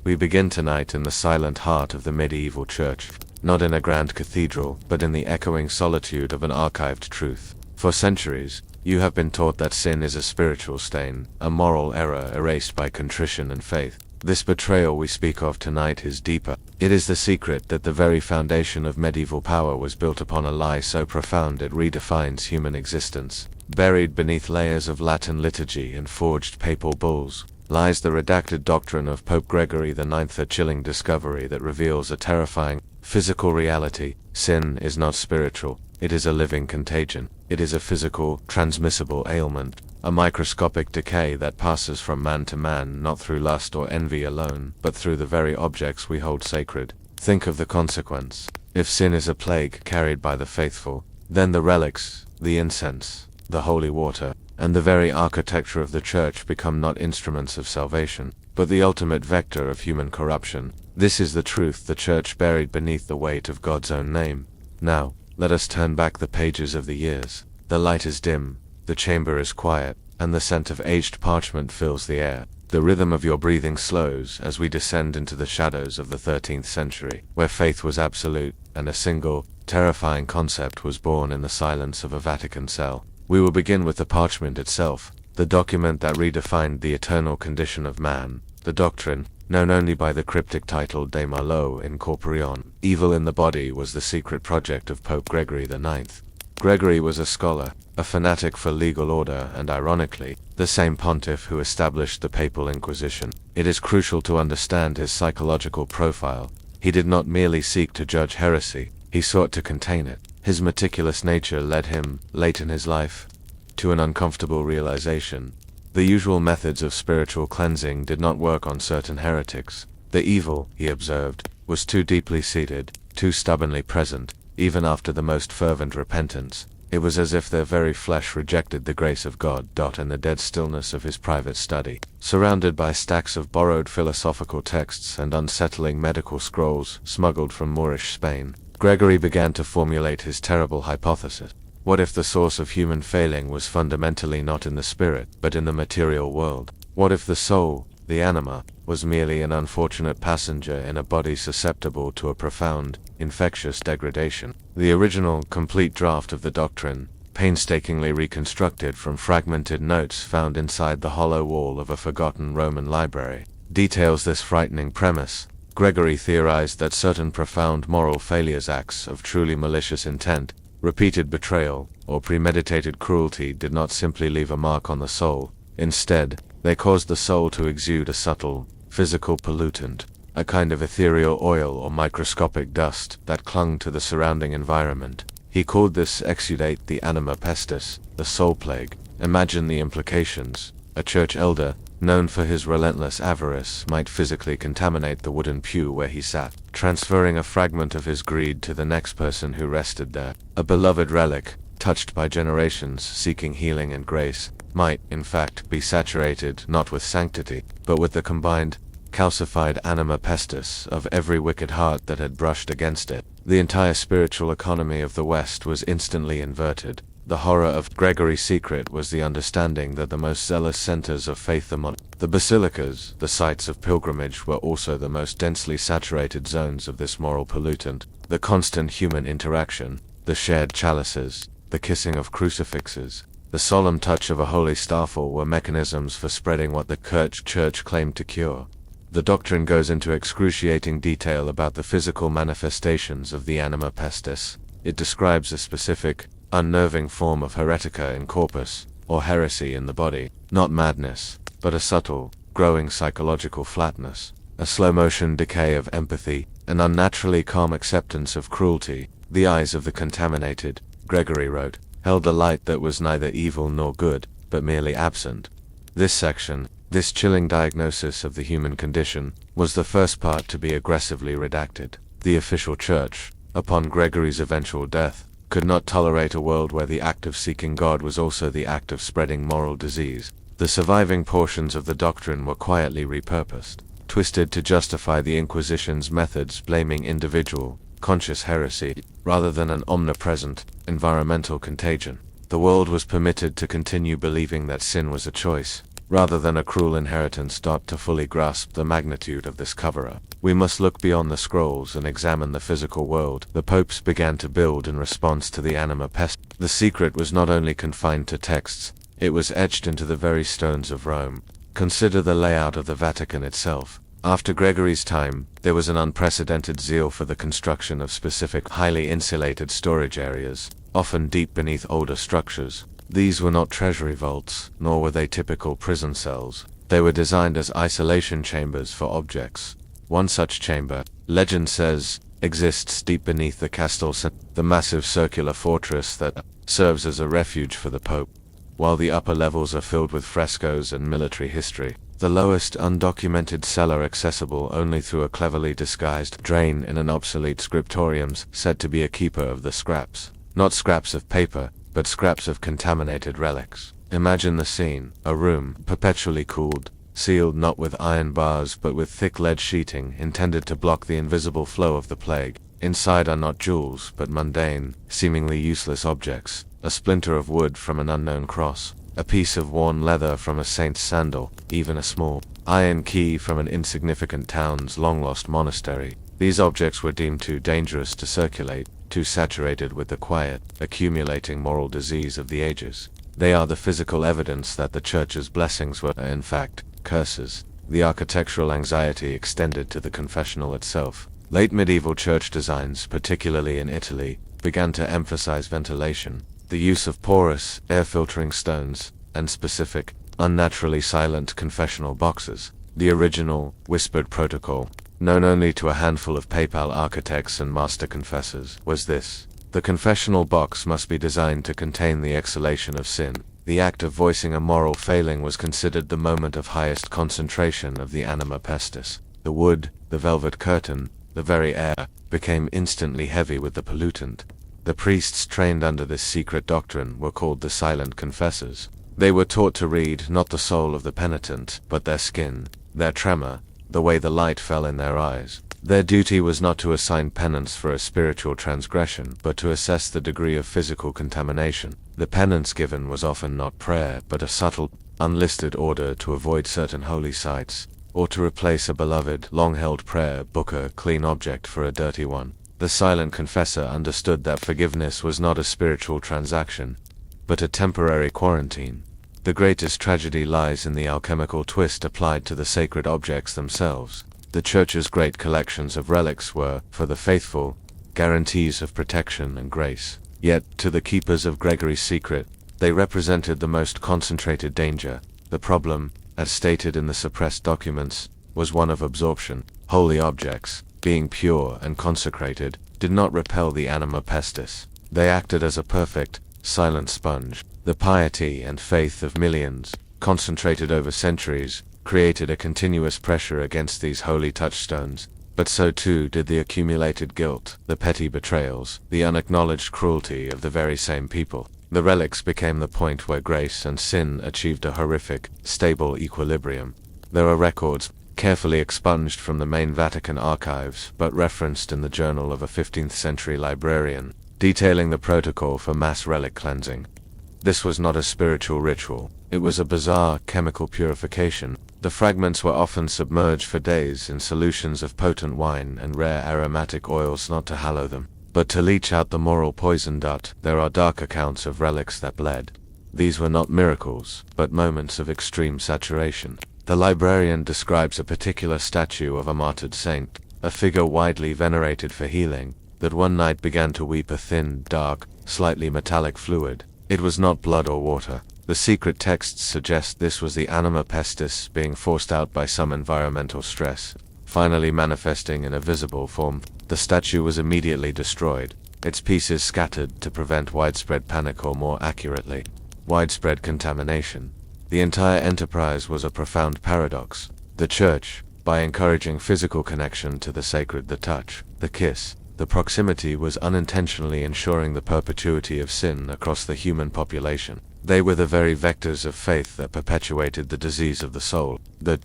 We begin tonight in the silent heart of the medieval church, not in a grand cathedral, but in the echoing solitude of an archived truth. For centuries, you have been taught that sin is a spiritual stain, a moral error erased by contrition and faith. This betrayal we speak of tonight is deeper. It is the secret that the very foundation of medieval power was built upon a lie so profound it redefines human existence. Buried beneath layers of Latin liturgy and forged papal bulls, lies the redacted doctrine of Pope Gregory IX, a chilling discovery that reveals a terrifying, physical reality. Sin is not spiritual, it is a living contagion. It is a physical, transmissible ailment, a microscopic decay that passes from man to man not through lust or envy alone, but through the very objects we hold sacred. Think of the consequence. If sin is a plague carried by the faithful, then the relics, the incense, the holy water, and the very architecture of the church become not instruments of salvation, but the ultimate vector of human corruption. This is the truth the church buried beneath the weight of God's own name. Now, let us turn back the pages of the years. The light is dim, the chamber is quiet, and the scent of aged parchment fills the air. The rhythm of your breathing slows as we descend into the shadows of the 13th century, where faith was absolute, and a single, terrifying concept was born in the silence of a Vatican cell. We will begin with the parchment itself, the document that redefined the eternal condition of man, the doctrine, known only by the cryptic title De Malo in Corporeon. Evil in the body was the secret project of Pope Gregory IX. Gregory was a scholar, a fanatic for legal order, and ironically, the same pontiff who established the Papal Inquisition. It is crucial to understand his psychological profile. He did not merely seek to judge heresy, he sought to contain it. His meticulous nature led him, late in his life, to an uncomfortable realization. The usual methods of spiritual cleansing did not work on certain heretics. The evil, he observed, was too deeply seated, too stubbornly present, even after the most fervent repentance. It was as if their very flesh rejected the grace of God. In the dead stillness of his private study, surrounded by stacks of borrowed philosophical texts and unsettling medical scrolls smuggled from Moorish Spain, Gregory began to formulate his terrible hypothesis. What if the source of human failing was fundamentally not in the spirit, but in the material world? What if the soul, the anima, was merely an unfortunate passenger in a body susceptible to a profound, infectious degradation? The original, complete draft of the doctrine, painstakingly reconstructed from fragmented notes found inside the hollow wall of a forgotten Roman library, details this frightening premise. Gregory theorized that certain profound moral failures, acts of truly malicious intent, repeated betrayal, or premeditated cruelty did not simply leave a mark on the soul. Instead, they caused the soul to exude a subtle, physical pollutant, a kind of ethereal oil or microscopic dust that clung to the surrounding environment. He called this exudate the Anima Pestis, the soul plague. Imagine the implications. A church elder, known for his relentless avarice, might physically contaminate the wooden pew where he sat, transferring a fragment of his greed to the next person who rested there. A beloved relic, touched by generations seeking healing and grace, might, in fact, be saturated not with sanctity, but with the combined, calcified anima pestis of every wicked heart that had brushed against it. The entire spiritual economy of the West was instantly inverted. The horror of Gregory's secret was the understanding that the most zealous centers of faith, the basilicas, the sites of pilgrimage, were also the most densely saturated zones of this moral pollutant. The constant human interaction, the shared chalices, the kissing of crucifixes, the solemn touch of a holy staffel were mechanisms for spreading what the church claimed to cure. The doctrine goes into excruciating detail about the physical manifestations of the anima pestis. It describes a specific, unnerving form of heretica in corpus, or heresy in the body, not madness, but a subtle, growing psychological flatness, a slow-motion decay of empathy, an unnaturally calm acceptance of cruelty. The eyes of the contaminated, Gregory wrote, held a light that was neither evil nor good, but merely absent. This section, this chilling diagnosis of the human condition, was the first part to be aggressively redacted. The official church, upon Gregory's eventual death, could not tolerate a world where the act of seeking God was also the act of spreading moral disease. The surviving portions of the doctrine were quietly repurposed, twisted to justify the Inquisition's methods, blaming individual, conscious heresy, rather than an omnipresent, environmental contagion. The world was permitted to continue believing that sin was a choice, rather than a cruel inheritance. To fully grasp the magnitude of this cover-up, we must look beyond the scrolls and examine the physical world the popes began to build in response to the Anima Pestis. The secret was not only confined to texts, it was etched into the very stones of Rome. Consider the layout of the Vatican itself. After Gregory's time, there was an unprecedented zeal for the construction of specific, highly insulated storage areas, often deep beneath older structures. These were not treasury vaults, nor were they typical prison cells. They were designed as isolation chambers for objects. One such chamber, legend says, exists deep beneath the Castel, the massive circular fortress that serves as a refuge for the Pope. While the upper levels are filled with frescoes and military history, the lowest undocumented cellar accessible only through a cleverly disguised drain in an obsolete scriptorium's said to be a keeper of the scraps. Not scraps of paper, but scraps of contaminated relics. Imagine the scene: a room, perpetually cooled, sealed not with iron bars but with thick lead sheeting intended to block the invisible flow of the plague. Inside are not jewels, but mundane, seemingly useless objects: a splinter of wood from an unknown cross, a piece of worn leather from a saint's sandal, even a small iron key from an insignificant town's long-lost monastery. These objects were deemed too dangerous to circulate, too saturated with the quiet, accumulating moral disease of the ages. They are the physical evidence that the Church's blessings were, in fact, curses. The architectural anxiety extended to the confessional itself. Late medieval church designs, particularly in Italy, began to emphasize ventilation, the use of porous, air-filtering stones, and specific, unnaturally silent confessional boxes. The original, whispered protocol, known only to a handful of papal architects and master confessors, was this: the confessional box must be designed to contain the exhalation of sin. The act of voicing a moral failing was considered the moment of highest concentration of the Anima Pestis. The wood, the velvet curtain, the very air, became instantly heavy with the pollutant. The priests trained under this secret doctrine were called the silent confessors. They were taught to read not the soul of the penitent, but their skin, their tremor, the way the light fell in their eyes. Their duty was not to assign penance for a spiritual transgression, but to assess the degree of physical contamination. The penance given was often not prayer, but a subtle, unlisted order to avoid certain holy sites, or to replace a beloved, long-held prayer book, a clean object for a dirty one. The silent confessor understood that forgiveness was not a spiritual transaction, but a temporary quarantine. The greatest tragedy lies in the alchemical twist applied to the sacred objects themselves. The Church's great collections of relics were, for the faithful, guarantees of protection and grace. Yet, to the keepers of Gregory's secret, they represented the most concentrated danger. The problem, as stated in the suppressed documents, was one of absorption. Holy objects, being pure and consecrated, did not repel the Anima Pestis. They acted as a perfect, silent sponge. The piety and faith of millions, concentrated over centuries, created a continuous pressure against these holy touchstones, but so too did the accumulated guilt, the petty betrayals, the unacknowledged cruelty of the very same people. The relics became the point where grace and sin achieved a horrific, stable equilibrium. There are records, carefully expunged from the main Vatican archives, but referenced in the journal of a 15th century librarian, detailing the protocol for mass relic cleansing. This was not a spiritual ritual, it was a bizarre chemical purification. The fragments were often submerged for days in solutions of potent wine and rare aromatic oils, not to hallow them, but to leach out the moral poison. There are dark accounts of relics that bled. These were not miracles, but moments of extreme saturation. The librarian describes a particular statue of a martyred saint, a figure widely venerated for healing, that one night began to weep a thin, dark, slightly metallic fluid. It was not blood or water. The secret texts suggest this was the Anima Pestis being forced out by some environmental stress, finally manifesting in a visible form. The statue was immediately destroyed, its pieces scattered to prevent widespread panic, or more accurately, widespread contamination. The entire enterprise was a profound paradox. The Church, by encouraging physical connection to the sacred, the touch, the kiss, the proximity, was unintentionally ensuring the perpetuity of sin across the human population. They were the very vectors of faith that perpetuated the disease of the soul. The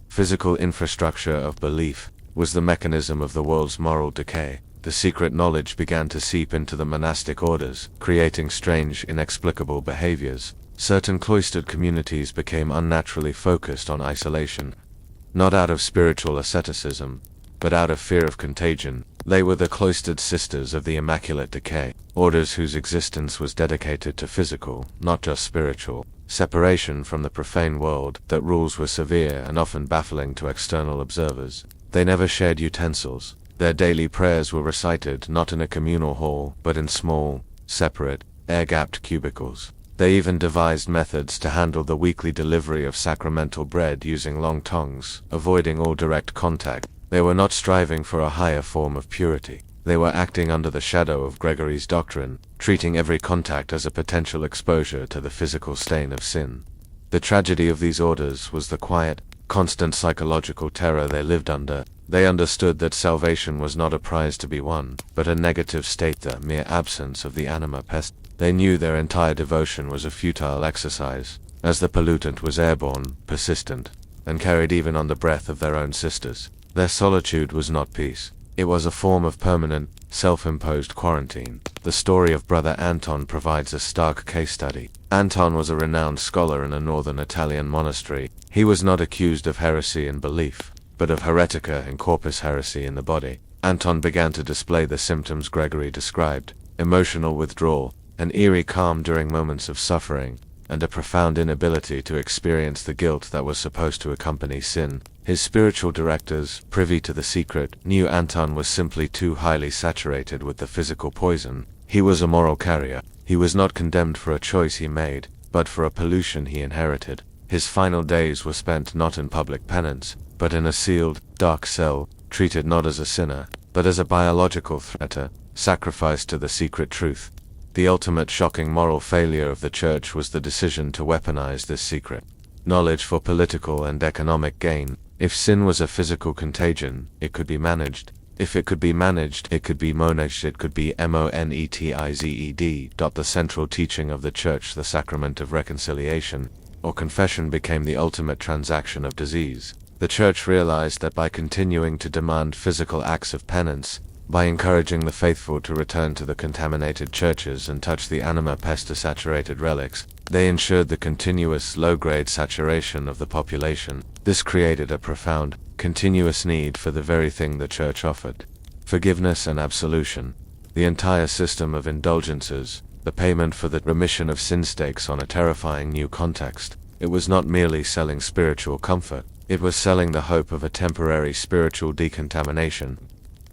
physical infrastructure of belief was the mechanism of the world's moral decay. The secret knowledge began to seep into the monastic orders, creating strange, inexplicable behaviors, certain cloistered communities became unnaturally focused on isolation, not out of spiritual asceticism, but out of fear of contagion. They were the cloistered sisters of the Immaculate Decay, orders whose existence was dedicated to physical, not just spiritual, separation from the profane world. That rules were severe and often baffling to external observers. They never shared utensils. Their daily prayers were recited not in a communal hall, but in small, separate, air-gapped cubicles. They even devised methods to handle the weekly delivery of sacramental bread using long tongues, avoiding all direct contact. They were not striving for a higher form of purity. They were acting under the shadow of Gregory's doctrine, treating every contact as a potential exposure to the physical stain of sin. The tragedy of these orders was the quiet, constant psychological terror they lived under. They understood that salvation was not a prize to be won, but a negative state, the mere absence of the Anima Pestis. They knew their entire devotion was a futile exercise, as the pollutant was airborne, persistent, and carried even on the breath of their own sisters. Their solitude was not peace. It was a form of permanent, self-imposed quarantine. The story of Brother Anton provides a stark case study. Anton was a renowned scholar in a northern Italian monastery. He was not accused of heresy in belief, but of heretica in corpus heresy in the body. Anton began to display the symptoms Gregory described: emotional withdrawal, an eerie calm during moments of suffering, and a profound inability to experience the guilt that was supposed to accompany sin. His spiritual directors, privy to the secret, knew Anton was simply too highly saturated with the physical poison. He was a moral carrier. He was not condemned for a choice he made, but for a pollution he inherited. His final days were spent not in public penance, but in a sealed, dark cell, treated not as a sinner, but as a biological threat, sacrificed to the secret truth. The ultimate shocking moral failure of the Church was the decision to weaponize this secret knowledge for political and economic gain. If sin was a physical contagion, it could be managed. If it could be managed, it could be monetized. It could be monetized. The central teaching of the Church, the sacrament of reconciliation, or confession, became the ultimate transaction of disease. The Church realized that by continuing to demand physical acts of penance, by encouraging the faithful to return to the contaminated churches and touch the Anima Pestis saturated relics, they ensured the continuous low-grade saturation of the population. This created a profound, continuous need for the very thing the Church offered: forgiveness and absolution. The entire system of indulgences, the payment for the remission of sin, stakes on a terrifying new context. It was not merely selling spiritual comfort, it was selling the hope of a temporary spiritual decontamination,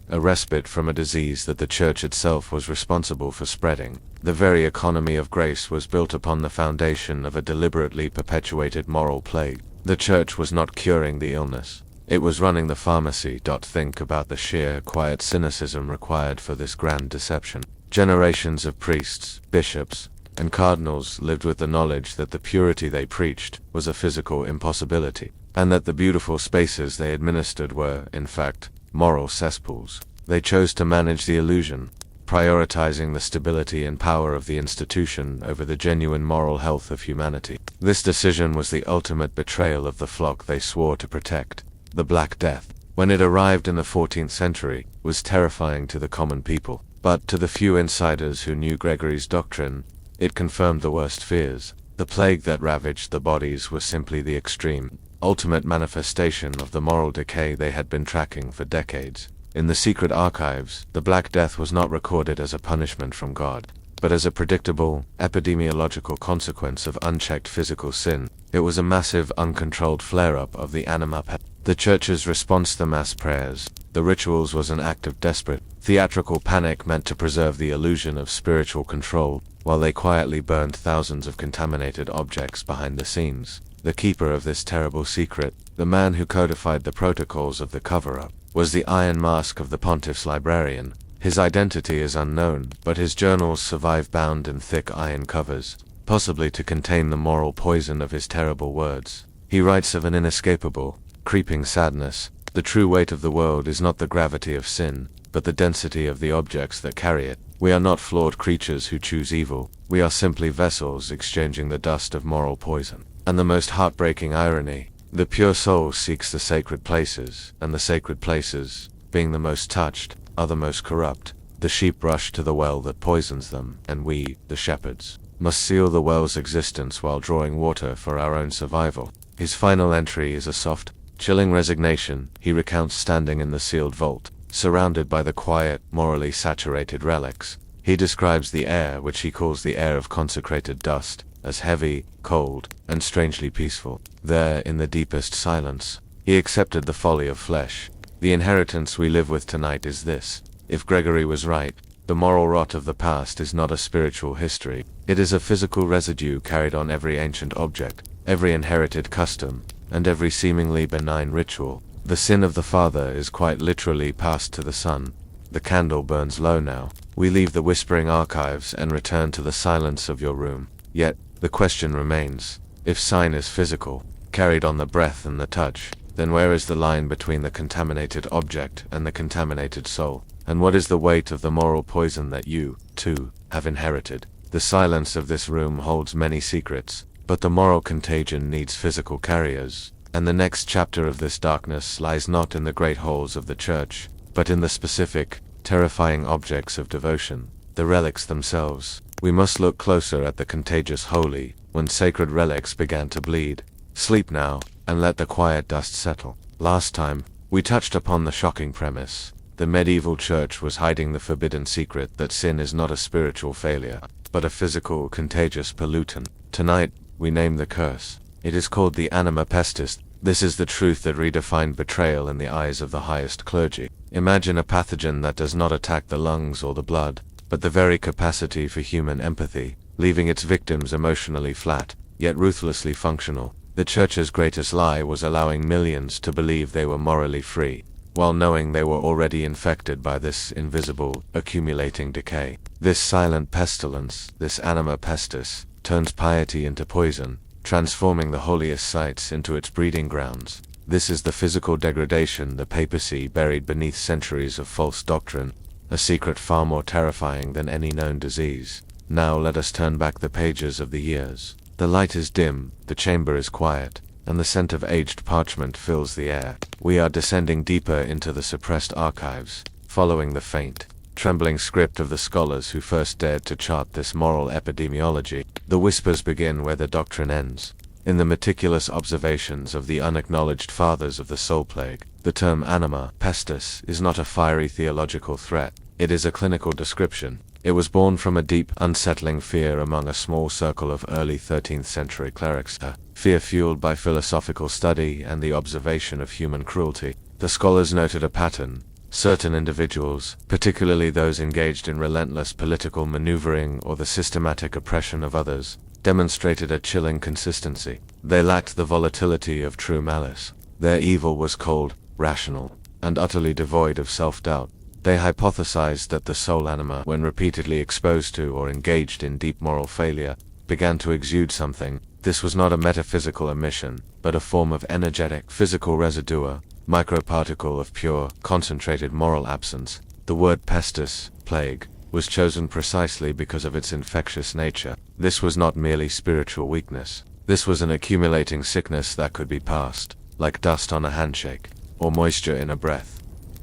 a respite from a disease that the Church itself was responsible for spreading. The very economy of grace was built upon the foundation of a deliberately perpetuated moral plague. The Church was not curing the illness, it was running the pharmacy. Think about the sheer, quiet cynicism required for this grand deception. Generations of priests, bishops, and cardinals lived with the knowledge that the purity they preached was a physical impossibility, and that the beautiful spaces they administered were, in fact, moral cesspools. They chose to manage the illusion, prioritizing the stability and power of the institution over the genuine moral health of humanity. This decision was the ultimate betrayal of the flock they swore to protect. The Black Death, when it arrived in the 14th century, was terrifying to the common people, but to the few insiders who knew Gregory's doctrine, it confirmed the worst fears. The plague that ravaged the bodies was simply the extreme, ultimate manifestation of the moral decay they had been tracking for decades. In the secret archives, the Black Death was not recorded as a punishment from God, but as a predictable, epidemiological consequence of unchecked physical sin. It was a massive, uncontrolled flare-up of the Anima Pestis. The Church's response to the mass prayers, the rituals, was an act of desperate, theatrical panic meant to preserve the illusion of spiritual control, while they quietly burned thousands of contaminated objects behind the scenes. The keeper of this terrible secret, the man who codified the protocols of the cover-up, was the Iron Mask of the Pontiff's librarian. His identity is unknown, but his journals survive bound in thick iron covers, possibly to contain the moral poison of his terrible words. He writes of an inescapable, creeping sadness. The true weight of the world is not the gravity of sin, but the density of the objects that carry it. We are not flawed creatures who choose evil, we are simply vessels exchanging the dust of moral poison. And the most heartbreaking irony, the pure soul seeks the sacred places, and the sacred places, being the most touched, are the most corrupt. The sheep rush to the well that poisons them, and we, the shepherds, must seal the well's existence while drawing water for our own survival. His final entry is a soft, chilling resignation. He recounts standing in the sealed vault, surrounded by the quiet, morally saturated relics. He describes the air, which he calls the air of consecrated dust, as heavy, cold, and strangely peaceful. There, in the deepest silence, he accepted the folly of flesh. The inheritance we live with tonight is this. If Gregory was right, the moral rot of the past is not a spiritual history. It is a physical residue carried on every ancient object, every inherited custom, and every seemingly benign ritual. The sin of the father is quite literally passed to the son. The candle burns low now. We leave the whispering archives and return to the silence of your room. Yet, the question remains, if sign is physical, carried on the breath and the touch, then where is the line between the contaminated object and the contaminated soul? And what is the weight of the moral poison that you, too, have inherited? The silence of this room holds many secrets, but the moral contagion needs physical carriers. And the next chapter of this darkness lies not in the great halls of the church, but in the specific, terrifying objects of devotion, the relics themselves. We must look closer at the contagious holy, when sacred relics began to bleed. Sleep now, and let the quiet dust settle. Last time, we touched upon the shocking premise. The medieval church was hiding the forbidden secret that sin is not a spiritual failure, but a physical, contagious pollutant. Tonight, we name the curse. It is called the Anima Pestis. This is the truth that redefined betrayal in the eyes of the highest clergy. Imagine a pathogen that does not attack the lungs or the blood, but the very capacity for human empathy, leaving its victims emotionally flat, yet ruthlessly functional. The church's greatest lie was allowing millions to believe they were morally free, while knowing they were already infected by this invisible, accumulating decay. This silent pestilence, this Anima Pestis, turns piety into poison, transforming the holiest sites into its breeding grounds. This is the physical degradation the papacy buried beneath centuries of false doctrine, a secret far more terrifying than any known disease. Now let us turn back the pages of the years. The light is dim, the chamber is quiet, and the scent of aged parchment fills the air. We are descending deeper into the suppressed archives, following the faint, trembling script of the scholars who first dared to chart this moral epidemiology. The whispers begin where the doctrine ends, in the meticulous observations of the unacknowledged fathers of the soul plague. The term Anima Pestis is not a fiery theological threat, it is a clinical description. It was born from a deep, unsettling fear among a small circle of early 13th century clerics, a fear fueled by philosophical study and the observation of human cruelty. The scholars noted a pattern. Certain individuals, particularly those engaged in relentless political maneuvering or the systematic oppression of others, demonstrated a chilling consistency. They lacked the volatility of true malice. Their evil was cold, rational, and utterly devoid of self-doubt. They hypothesized that the soul anima, when repeatedly exposed to or engaged in deep moral failure, began to exude something. This was not a metaphysical emission, but a form of energetic, physical residua, microparticle of pure, concentrated moral absence. The word pestis, plague, was chosen precisely because of its infectious nature. This was not merely spiritual weakness. This was an accumulating sickness that could be passed, like dust on a handshake, or moisture in a breath.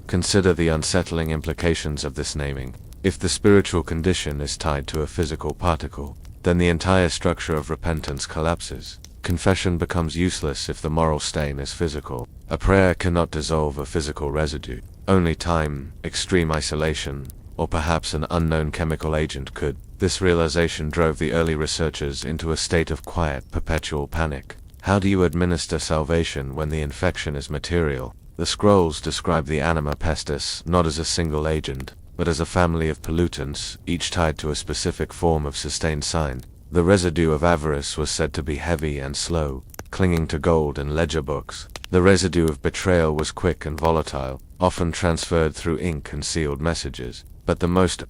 Consider the unsettling implications of this naming. If the spiritual condition is tied to a physical particle, then the entire structure of repentance collapses. Confession becomes useless if the moral stain is physical. A prayer cannot dissolve a physical residue. Only time, extreme isolation, or perhaps an unknown chemical agent could. This realization drove the early researchers into a state of quiet, perpetual panic. How do you administer salvation when the infection is material? The scrolls describe the Anima Pestis not as a single agent, but as a family of pollutants, each tied to a specific form of sustained sign. The residue of avarice was said to be heavy and slow, clinging to gold and ledger books. The residue of betrayal was quick and volatile, often transferred through ink and sealed messages. But the most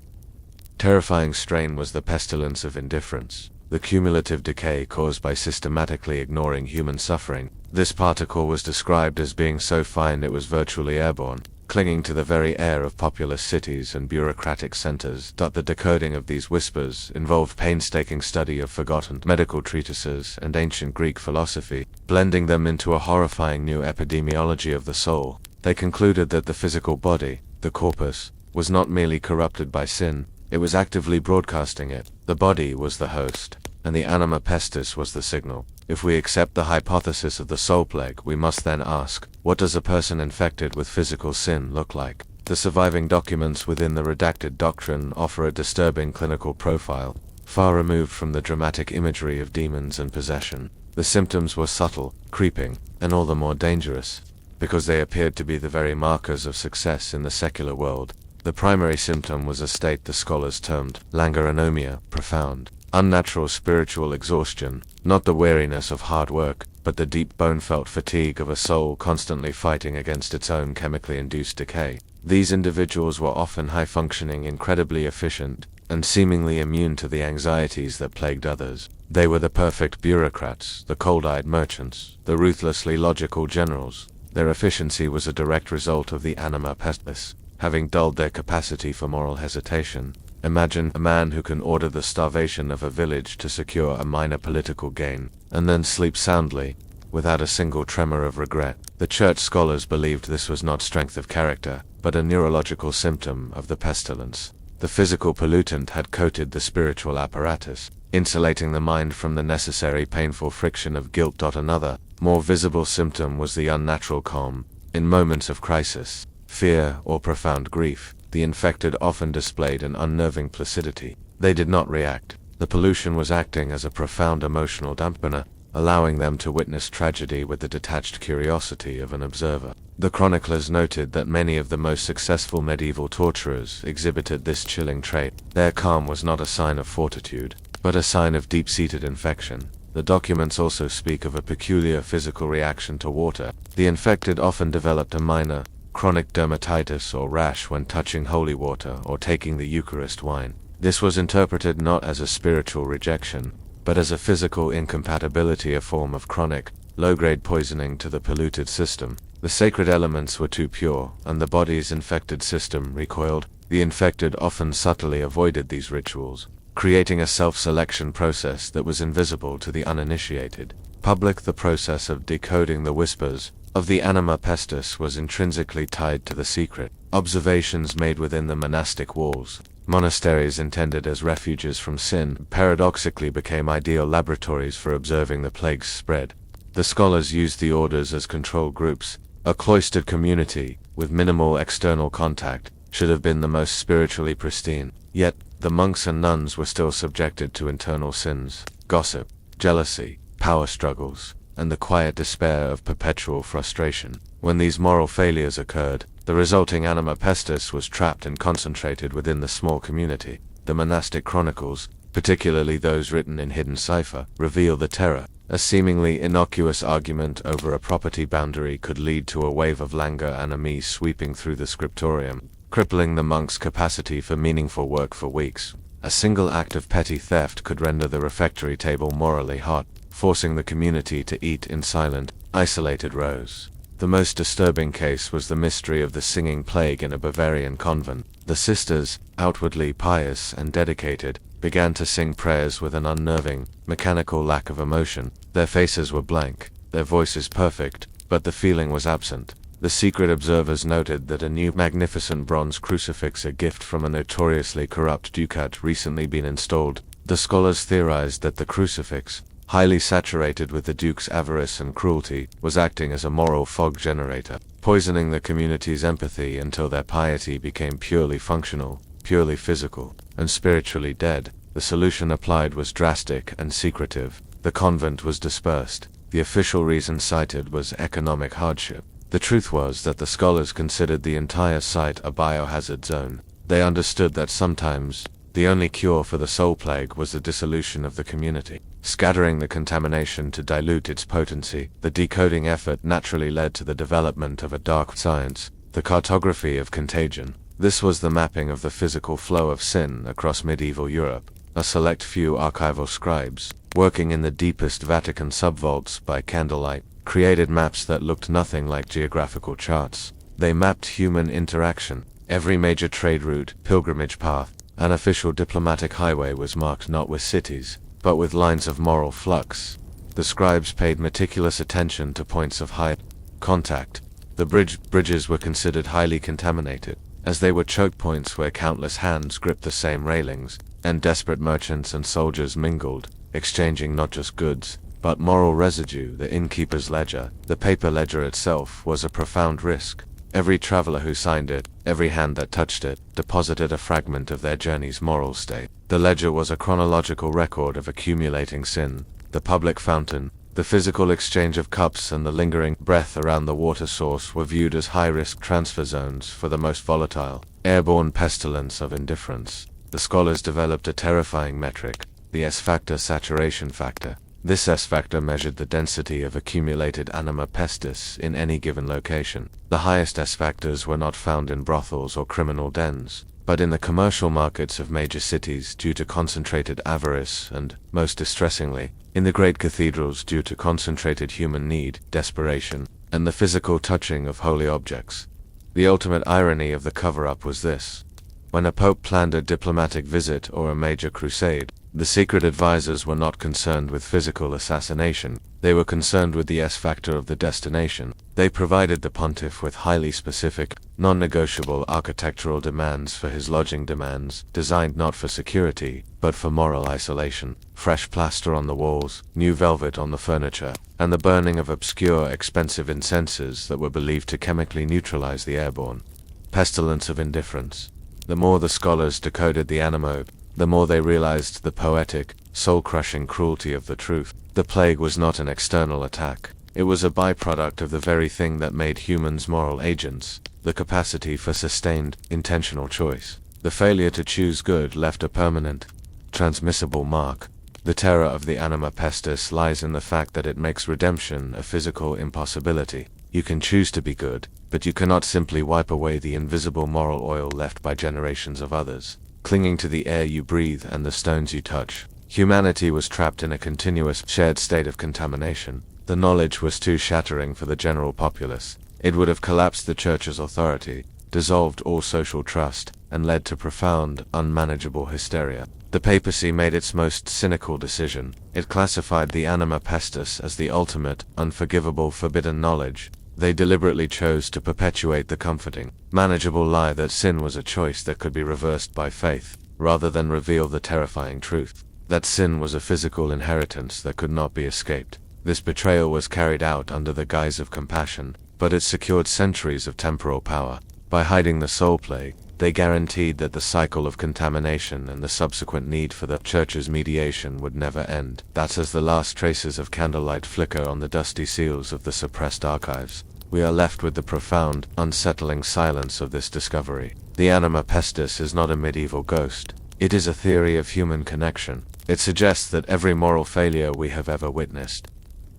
terrifying strain was the pestilence of indifference, the cumulative decay caused by systematically ignoring human suffering. This particle was described as being so fine it was virtually airborne, clinging to the very air of populous cities and bureaucratic centers. The decoding of these whispers involved painstaking study of forgotten medical treatises and ancient Greek philosophy, blending them into a horrifying new epidemiology of the soul. They concluded that the physical body, the corpus, was not merely corrupted by sin, it was actively broadcasting it. The body was the host, and the Anima Pestis was the signal. If we accept the hypothesis of the soul plague, we must then ask, what does a person infected with physical sin look like? The surviving documents within the redacted doctrine offer a disturbing clinical profile, far removed from the dramatic imagery of demons and possession. The symptoms were subtle, creeping, and all the more dangerous, because they appeared to be the very markers of success in the secular world. The primary symptom was a state the scholars termed languoronomia, profound, unnatural spiritual exhaustion, not the weariness of hard work, but the deep bone-felt fatigue of a soul constantly fighting against its own chemically induced decay. These individuals were often high-functioning, incredibly efficient, and seemingly immune to the anxieties that plagued others. They were the perfect bureaucrats, the cold-eyed merchants, the ruthlessly logical generals. Their efficiency was a direct result of the Anima Pestis, having dulled their capacity for moral hesitation. Imagine a man who can order the starvation of a village to secure a minor political gain, and then sleep soundly, without a single tremor of regret. The church scholars believed this was not strength of character, but a neurological symptom of the pestilence. The physical pollutant had coated the spiritual apparatus, insulating the mind from the necessary painful friction of guilt. Another, more visible symptom was the unnatural calm. In moments of crisis, fear, or profound grief, the infected often displayed an unnerving placidity. They did not react. The pollution was acting as a profound emotional dampener, allowing them to witness tragedy with the detached curiosity of an observer. The chroniclers noted that many of the most successful medieval torturers exhibited this chilling trait. Their calm was not a sign of fortitude, but a sign of deep-seated infection. The documents also speak of a peculiar physical reaction to water. The infected often developed a minor, chronic dermatitis or rash when touching holy water or taking the Eucharist wine. This was interpreted not as a spiritual rejection, but as a physical incompatibility, a form of chronic, low-grade poisoning to the polluted system. The sacred elements were too pure, and the body's infected system recoiled. The infected often subtly avoided these rituals, creating a self-selection process that was invisible to the uninitiated. The process of decoding the whispers of the Anima Pestis was intrinsically tied to the secret. Observations made within the monastic walls, monasteries intended as refuges from sin, paradoxically became ideal laboratories for observing the plague's spread. The scholars used the orders as control groups. A cloistered community, with minimal external contact, should have been the most spiritually pristine. Yet, the monks and nuns were still subjected to internal sins, gossip, jealousy, power struggles, and the quiet despair of perpetual frustration. When these moral failures occurred, the resulting Anima Pestis was trapped and concentrated within the small community. The monastic chronicles, particularly those written in hidden cipher, reveal the terror. A seemingly innocuous argument over a property boundary could lead to a wave of languor animi sweeping through the scriptorium, crippling the monks' capacity for meaningful work for weeks. A single act of petty theft could render the refectory table morally hot, forcing the community to eat in silent, isolated rows. The most disturbing case was the mystery of the singing plague in a Bavarian convent. The sisters, outwardly pious and dedicated, began to sing prayers with an unnerving, mechanical lack of emotion. Their faces were blank, their voices perfect, but the feeling was absent. The secret observers noted that a new magnificent bronze crucifix, a gift from a notoriously corrupt ducat, recently been installed. The scholars theorized that the crucifix, highly saturated with the duke's avarice and cruelty, was acting as a moral fog generator, poisoning the community's empathy until their piety became purely functional, purely physical, and spiritually dead. The solution applied was drastic and secretive. The convent was dispersed. The official reason cited was economic hardship. The truth was that the scholars considered the entire site a biohazard zone. They understood that sometimes, the only cure for the soul plague was the dissolution of the community, scattering the contamination to dilute its potency. The decoding effort naturally led to the development of a dark science, the cartography of contagion. This was the mapping of the physical flow of sin across medieval Europe. A select few archival scribes, working in the deepest Vatican subvaults by candlelight, created maps that looked nothing like geographical charts. They mapped human interaction. Every major trade route, pilgrimage path, and official diplomatic highway was marked not with cities, but with lines of moral flux. The scribes paid meticulous attention to points of high contact. The bridges were considered highly contaminated, as they were choke points where countless hands gripped the same railings, and desperate merchants and soldiers mingled. exchanging not just goods, but moral residue. The innkeeper's ledger, the paper ledger itself, was a profound risk. Every traveler who signed it, every hand that touched it, deposited a fragment of their journey's moral state. The ledger was a chronological record of accumulating sin. The public fountain, the physical exchange of cups, and the lingering breath around the water source were viewed as high-risk transfer zones for the most volatile, airborne pestilence of indifference. The scholars developed a terrifying metric, the S-factor saturation factor. This S-factor measured the density of accumulated Anima Pestis in any given location. The highest S-factors were not found in brothels or criminal dens, but in the commercial markets of major cities due to concentrated avarice and, most distressingly, in the great cathedrals due to concentrated human need, desperation, and the physical touching of holy objects. The ultimate irony of the cover-up was this. When a pope planned a diplomatic visit or a major crusade, the secret advisors were not concerned with physical assassination. They were concerned with the S-factor of the destination. They provided the pontiff with highly specific, non-negotiable architectural demands for his lodging demands, designed not for security, but for moral isolation. Fresh plaster on the walls, new velvet on the furniture, and the burning of obscure, expensive incenses that were believed to chemically neutralize the airborne pestilence of indifference. The more the scholars decoded the anima, the more they realized the poetic, soul-crushing cruelty of the truth. The plague was not an external attack. It was a byproduct of the very thing that made humans moral agents, the capacity for sustained, intentional choice. The failure to choose good left a permanent, transmissible mark. The terror of the Anima Pestis lies in the fact that it makes redemption a physical impossibility. You can choose to be good, but you cannot simply wipe away the invisible moral oil left by generations of others, clinging to the air you breathe and the stones you touch. Humanity was trapped in a continuous, shared state of contamination. The knowledge was too shattering for the general populace. It would have collapsed the Church's authority, dissolved all social trust, and led to profound, unmanageable hysteria. The papacy made its most cynical decision. It classified the Anima Pestis as the ultimate, unforgivable, forbidden knowledge. They deliberately chose to perpetuate the comforting, manageable lie that sin was a choice that could be reversed by faith, rather than reveal the terrifying truth that sin was a physical inheritance that could not be escaped. This betrayal was carried out under the guise of compassion, but it secured centuries of temporal power. By hiding the soul plague, they guaranteed that the cycle of contamination and the subsequent need for the Church's mediation would never end. That's as the last traces of candlelight flicker on the dusty seals of the suppressed archives. We are left with the profound, unsettling silence of this discovery. The Anima Pestis is not a medieval ghost. It is a theory of human connection. It suggests that every moral failure we have ever witnessed,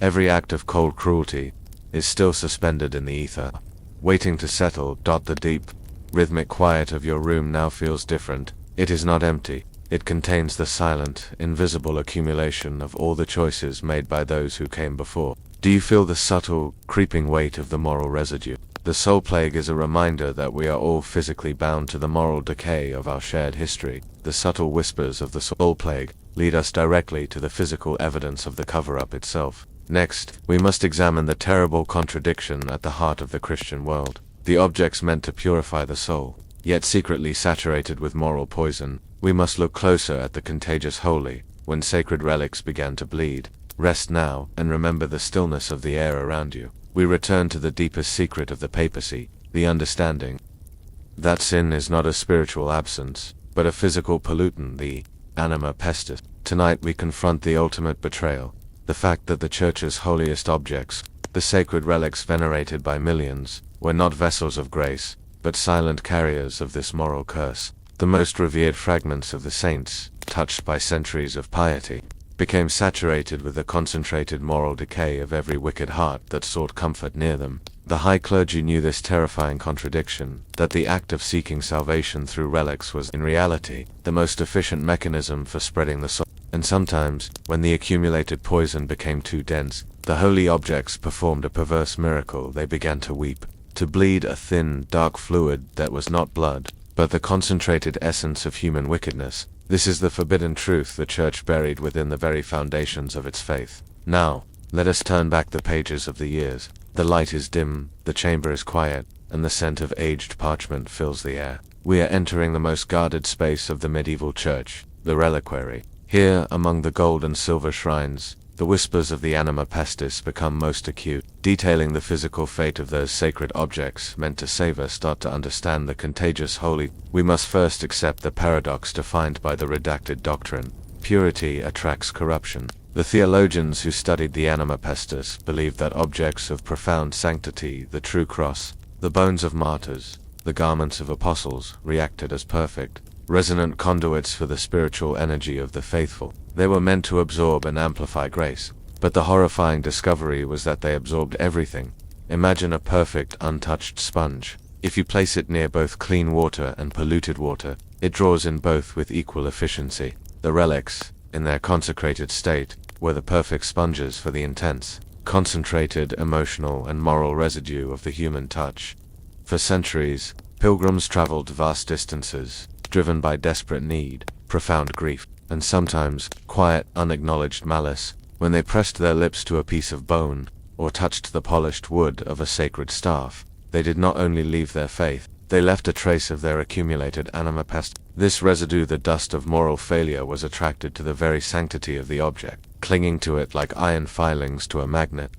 every act of cold cruelty, is still suspended in the ether, waiting to settle. The deep, rhythmic quiet of your room now feels different. It is not empty. It contains the silent, invisible accumulation of all the choices made by those who came before. Do you feel the subtle, creeping weight of the moral residue? The soul plague is a reminder that we are all physically bound to the moral decay of our shared history. The subtle whispers of the soul plague lead us directly to the physical evidence of the cover-up itself. Next, we must examine the terrible contradiction at the heart of the Christian world. The objects meant to purify the soul, yet secretly saturated with moral poison. We must look closer at the contagious holy, when sacred relics began to bleed. Rest now, and remember the stillness of the air around you. We return to the deepest secret of the papacy, the understanding that sin is not a spiritual absence, but a physical pollutant, the Anima Pestis. Tonight we confront the ultimate betrayal, the fact that the Church's holiest objects, the sacred relics venerated by millions, were not vessels of grace, but silent carriers of this moral curse. The most revered fragments of the saints, touched by centuries of piety, became saturated with the concentrated moral decay of every wicked heart that sought comfort near them. The high clergy knew this terrifying contradiction, that the act of seeking salvation through relics was, in reality, the most efficient mechanism for spreading the soul. And sometimes, when the accumulated poison became too dense, the holy objects performed a perverse miracle. They began to weep, to bleed a thin, dark fluid that was not blood, but the concentrated essence of human wickedness. This is the forbidden truth the Church buried within the very foundations of its faith. Now, let us turn back the pages of the years. The light is dim, the chamber is quiet, and the scent of aged parchment fills the air. We are entering the most guarded space of the medieval Church, the reliquary. Here, among the gold and silver shrines, the whispers of the Anima Pestis become most acute, detailing the physical fate of those sacred objects meant to save us. To understand the contagious holy, we must first accept the paradox defined by the redacted doctrine: purity attracts corruption. The theologians who studied the Anima Pestis believed that objects of profound sanctity, the true cross, the bones of martyrs, the garments of apostles, reacted as perfect, resonant conduits for the spiritual energy of the faithful. They were meant to absorb and amplify grace. But the horrifying discovery was that they absorbed everything. Imagine a perfect, untouched sponge. If you place it near both clean water and polluted water, it draws in both with equal efficiency. The relics, in their consecrated state, were the perfect sponges for the intense, concentrated emotional and moral residue of the human touch. For centuries, pilgrims traveled vast distances, driven by desperate need, profound grief, and sometimes quiet, unacknowledged malice, when they pressed their lips to a piece of bone, or touched the polished wood of a sacred staff. They did not only leave their faith, they left a trace of their accumulated anima pestis. This residue, the dust of moral failure, was attracted to the very sanctity of the object, clinging to it like iron filings to a magnet.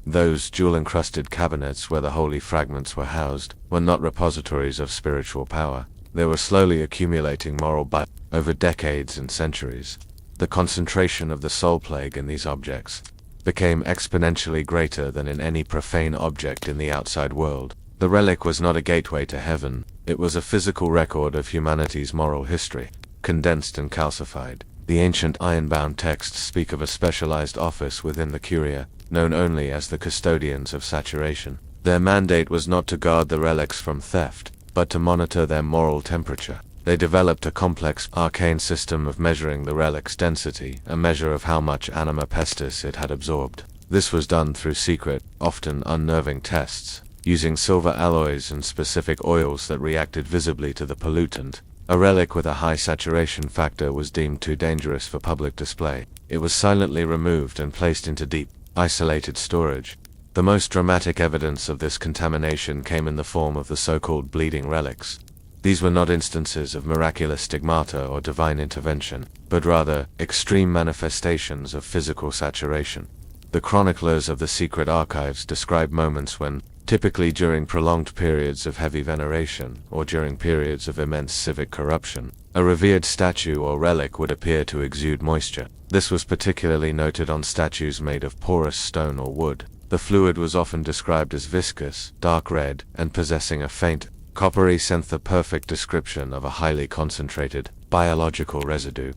Those jewel-encrusted cabinets where the holy fragments were housed were not repositories of spiritual power. They were slowly accumulating moral bile. Over decades and centuries, the concentration of the soul plague in these objects became exponentially greater than in any profane object in the outside world. The relic was not a gateway to heaven, it was a physical record of humanity's moral history, condensed and calcified. The ancient iron-bound texts speak of a specialized office within the curia, known only as the custodians of saturation. Their mandate was not to guard the relics from theft, but to monitor their moral temperature. They developed a complex, arcane system of measuring the relic's density, a measure of how much anima pestis it had absorbed. This was done through secret, often unnerving tests, using silver alloys and specific oils that reacted visibly to the pollutant. A relic with a high saturation factor was deemed too dangerous for public display. It was silently removed and placed into deep, isolated storage. The most dramatic evidence of this contamination came in the form of the so-called bleeding relics. These were not instances of miraculous stigmata or divine intervention, but rather extreme manifestations of physical saturation. The chroniclers of the secret archives describe moments when, typically during prolonged periods of heavy veneration or during periods of immense civic corruption, a revered statue or relic would appear to exude moisture. This was particularly noted on statues made of porous stone or wood. The fluid was often described as viscous, dark red, and possessing a faint, coppery scent, the perfect description of a highly concentrated, biological residue.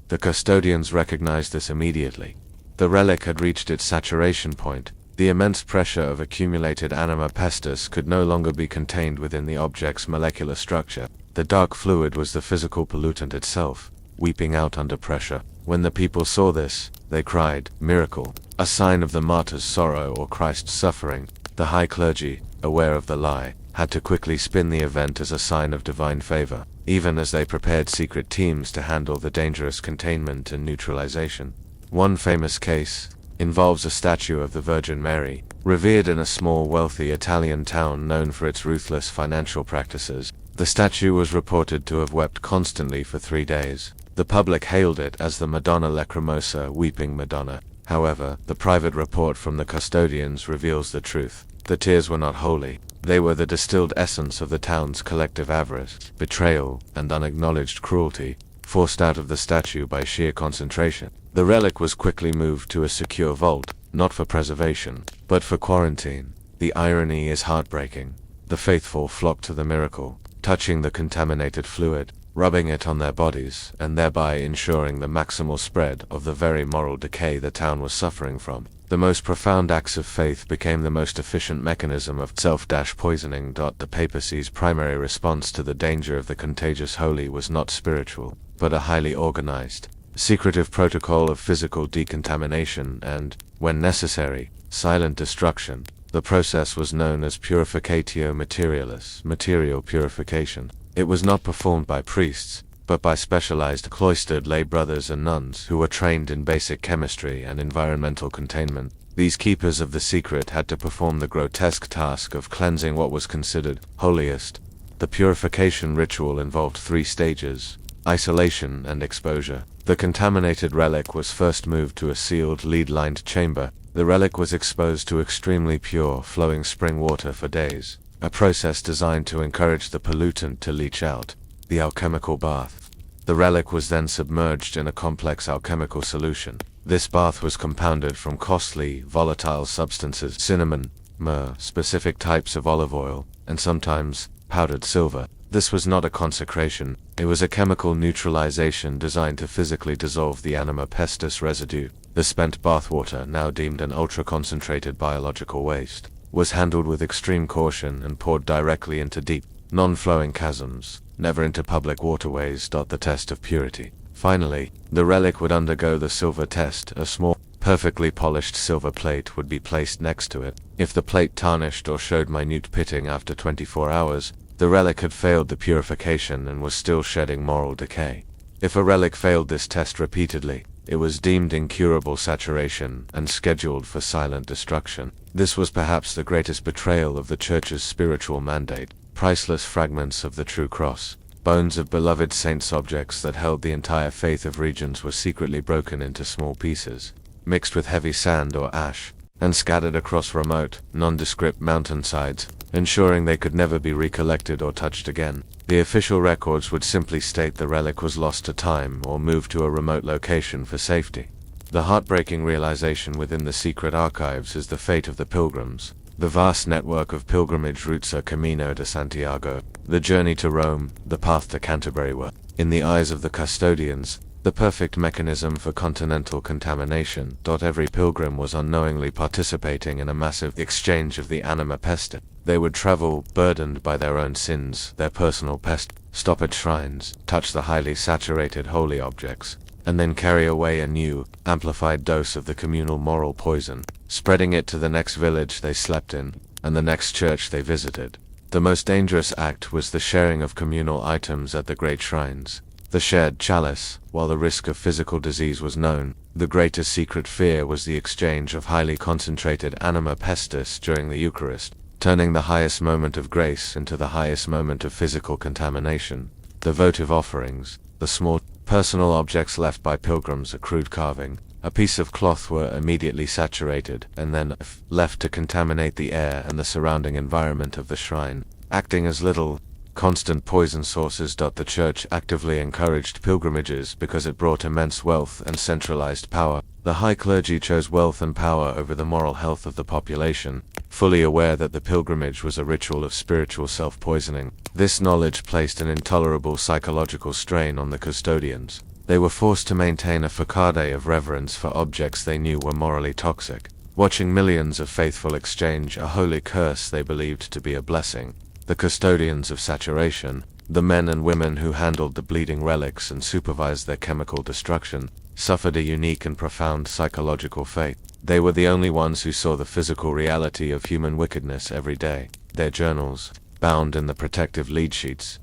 The custodians recognized this immediately. The relic had reached its saturation point. The immense pressure of accumulated anima pestis could no longer be contained within the object's molecular structure. The dark fluid was the physical pollutant itself, weeping out under pressure. When the people saw this, they cried, "Miracle!" a sign of the martyr's sorrow or Christ's suffering. The high clergy, aware of the lie, had to quickly spin the event as a sign of divine favor, even as they prepared secret teams to handle the dangerous containment and neutralization. One famous case involves a statue of the Virgin Mary, revered in a small wealthy Italian town known for its ruthless financial practices. The statue was reported to have wept constantly for 3 days. The public hailed it as the Madonna Lacrimosa, weeping Madonna. However, the private report from the custodians reveals the truth. The tears were not holy. They were the distilled essence of the town's collective avarice, betrayal, and unacknowledged cruelty, forced out of the statue by sheer concentration. The relic was quickly moved to a secure vault, not for preservation, but for quarantine. The irony is heartbreaking. The faithful flocked to the miracle, touching the contaminated fluid, rubbing it on their bodies, and thereby ensuring the maximal spread of the very moral decay the town was suffering from. The most profound acts of faith became the most efficient mechanism of self-poisoning. The papacy's primary response to the danger of the contagious holy was not spiritual, but a highly organized, secretive protocol of physical decontamination and, when necessary, silent destruction. The process was known as purificatio materialis, material purification. It was not performed by priests, but by specialized cloistered lay brothers and nuns who were trained in basic chemistry and environmental containment. These keepers of the secret had to perform the grotesque task of cleansing what was considered holiest. The purification ritual involved 3 stages. isolation and exposure. The contaminated relic was first moved to a sealed, lead-lined chamber. The relic was exposed to extremely pure, flowing spring water for days, a process designed to encourage the pollutant to leach out. The alchemical bath. The relic was then submerged in a complex alchemical solution. This bath was compounded from costly, volatile substances, cinnamon, myrrh, specific types of olive oil, and sometimes powdered silver. This was not a consecration, it was a chemical neutralization designed to physically dissolve the Anima Pestis residue. The spent bathwater, now deemed an ultra-concentrated biological waste, was handled with extreme caution and poured directly into deep, non-flowing chasms, never into public waterways. The test of purity. Finally, the relic would undergo the silver test. A small, perfectly polished silver plate would be placed next to it. If the plate tarnished or showed minute pitting after 24 hours, the relic had failed the purification and was still shedding moral decay. If a relic failed this test repeatedly, it was deemed incurable saturation and scheduled for silent destruction. This was perhaps the greatest betrayal of the Church's spiritual mandate. Priceless fragments of the true cross, bones of beloved saints, objects that held the entire faith of regions, were secretly broken into small pieces, mixed with heavy sand or ash, and scattered across remote, nondescript mountainsides, ensuring they could never be recollected or touched again. The official records would simply state the relic was lost to time or moved to a remote location for safety. The heartbreaking realization within the secret archives is the fate of the pilgrims. The vast network of pilgrimage routes, a Camino de Santiago, the journey to Rome, the path to Canterbury, were, in the eyes of the custodians, the perfect mechanism for continental contamination. Every pilgrim was unknowingly participating in a massive exchange of the Anima Pestis. They would travel, burdened by their own sins, their personal pest, stop at shrines, touch the highly saturated holy objects, and then carry away a new, amplified dose of the communal moral poison, spreading it to the next village they slept in, and the next church they visited. The most dangerous act was the sharing of communal items at the great shrines. The shared chalice, while the risk of physical disease was known, the greatest secret fear was the exchange of highly concentrated Anima Pestis during the Eucharist, turning the highest moment of grace into the highest moment of physical contamination. The votive offerings, the small, personal objects left by pilgrims, a crude carving, a piece of cloth, were immediately saturated and then left to contaminate the air and the surrounding environment of the shrine, acting as little, constant poison sources. The Church actively encouraged pilgrimages because it brought immense wealth and centralized power. The high clergy chose wealth and power over the moral health of the population, fully aware that the pilgrimage was a ritual of spiritual self-poisoning. This knowledge placed an intolerable psychological strain on the custodians. They were forced to maintain a facade of reverence for objects they knew were morally toxic, watching millions of faithful exchange a holy curse they believed to be a blessing. The custodians of saturation, the men and women who handled the bleeding relics and supervised their chemical destruction, suffered a unique and profound psychological fate. They were the only ones who saw the physical reality of human wickedness every day. Their journals, bound in the protective lead sheets,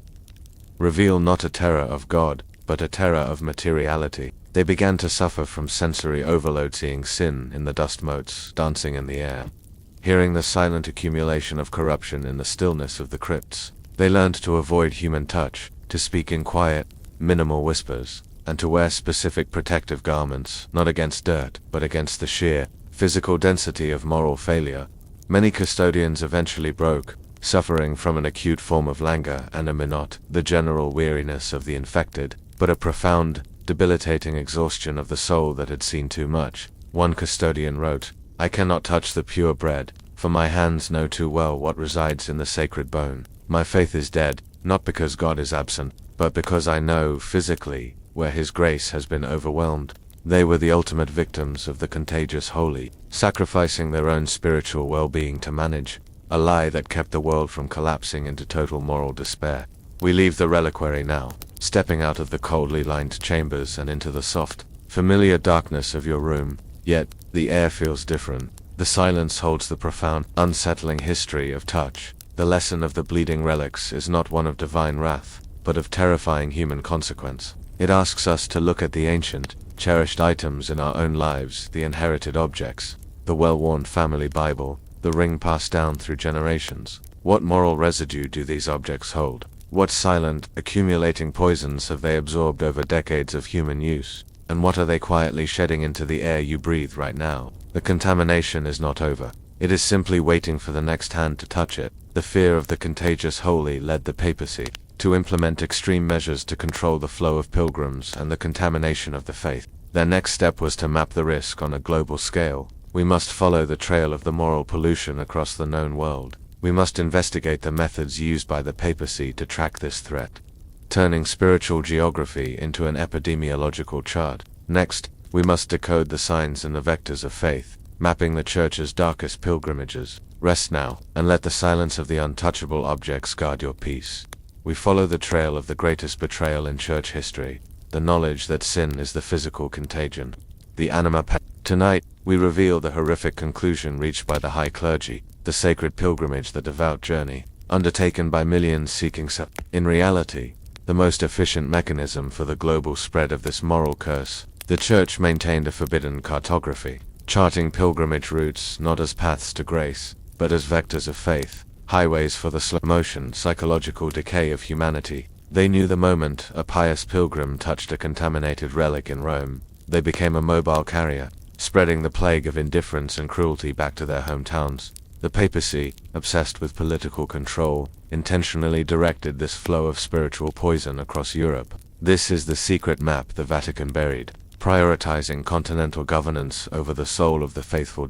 reveal not a terror of God, but a terror of materiality. They began to suffer from sensory overload, seeing sin in the dust motes dancing in the air, hearing the silent accumulation of corruption in the stillness of the crypts. They learned to avoid human touch, to speak in quiet, minimal whispers, and to wear specific protective garments, not against dirt, but against the sheer, physical density of moral failure. Many custodians eventually broke, suffering from an acute form of languor and not the general weariness of the infected, but a profound, debilitating exhaustion of the soul that had seen too much. One custodian wrote, "I cannot touch the pure bread, for my hands know too well what resides in the sacred bone. My faith is dead, not because God is absent, but because I know, physically, where His grace has been overwhelmed." They were the ultimate victims of the contagious holy, sacrificing their own spiritual well-being to manage a lie that kept the world from collapsing into total moral despair. We leave the reliquary now, stepping out of the coldly lined chambers and into the soft, familiar darkness of your room. Yet, the air feels different. The silence holds the profound, unsettling history of touch. The lesson of the bleeding relics is not one of divine wrath, but of terrifying human consequence. It asks us to look at the ancient, cherished items in our own lives, the inherited objects, the well-worn family Bible, the ring passed down through generations. What moral residue do these objects hold? What silent, accumulating poisons have they absorbed over decades of human use? And what are they quietly shedding into the air you breathe right now? The contamination is not over. It is simply waiting for the next hand to touch it. The fear of the contagious holy led the papacy to implement extreme measures to control the flow of pilgrims and the contamination of the faith. Their next step was to map the risk on a global scale. We must follow the trail of the moral pollution across the known world. We must investigate the methods used by the papacy to track this threat, turning spiritual geography into an epidemiological chart. Next, we must decode the signs and the vectors of faith, mapping the Church's darkest pilgrimages. Rest now, and let the silence of the untouchable objects guard your peace. We follow the trail of the greatest betrayal in Church history, the knowledge that sin is the physical contagion, the Anima Pestis. Tonight, we reveal the horrific conclusion reached by the high clergy, the sacred pilgrimage, the devout journey, undertaken by millions seeking In reality, the most efficient mechanism for the global spread of this moral curse, the Church maintained a forbidden cartography, charting pilgrimage routes not as paths to grace, but as vectors of faith, highways for the slow motion psychological decay of humanity. They knew the moment a pious pilgrim touched a contaminated relic in Rome, they became a mobile carrier, spreading the plague of indifference and cruelty back to their hometowns. The papacy, obsessed with political control, intentionally directed this flow of spiritual poison across Europe. This is the secret map the Vatican buried, prioritizing continental governance over the soul of the faithful.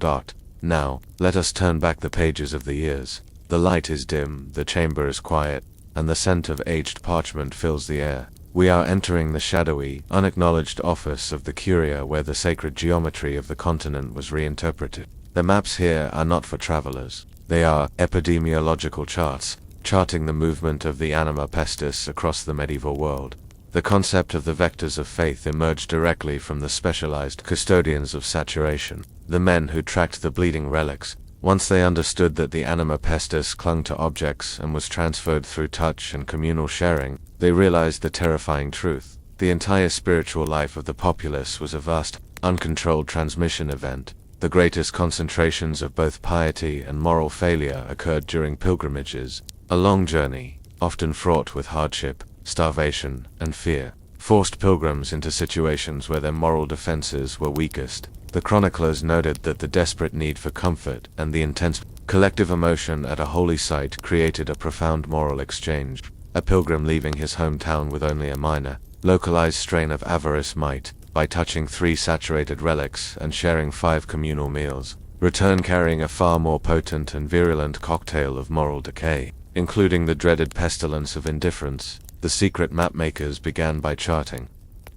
Now, let us turn back the pages of the years. The light is dim, the chamber is quiet, and the scent of aged parchment fills the air. We are entering the shadowy, unacknowledged office of the Curia, where the sacred geometry of the continent was reinterpreted. The maps here are not for travelers. They are epidemiological charts, charting the movement of the Anima Pestis across the medieval world. The concept of the vectors of faith emerged directly from the specialized custodians of saturation, the men who tracked the bleeding relics. Once they understood that the Anima Pestis clung to objects and was transferred through touch and communal sharing, they realized the terrifying truth. The entire spiritual life of the populace was a vast, uncontrolled transmission event. The greatest concentrations of both piety and moral failure occurred during pilgrimages. A long journey, often fraught with hardship, starvation, and fear, forced pilgrims into situations where their moral defenses were weakest. The chroniclers noted that the desperate need for comfort and the intense collective emotion at a holy site created a profound moral exchange. A pilgrim leaving his hometown with only a minor, localized strain of avarice might, by touching 3 saturated relics and sharing 5 communal meals, return carrying a far more potent and virulent cocktail of moral decay, including the dreaded pestilence of indifference. The secret mapmakers began by charting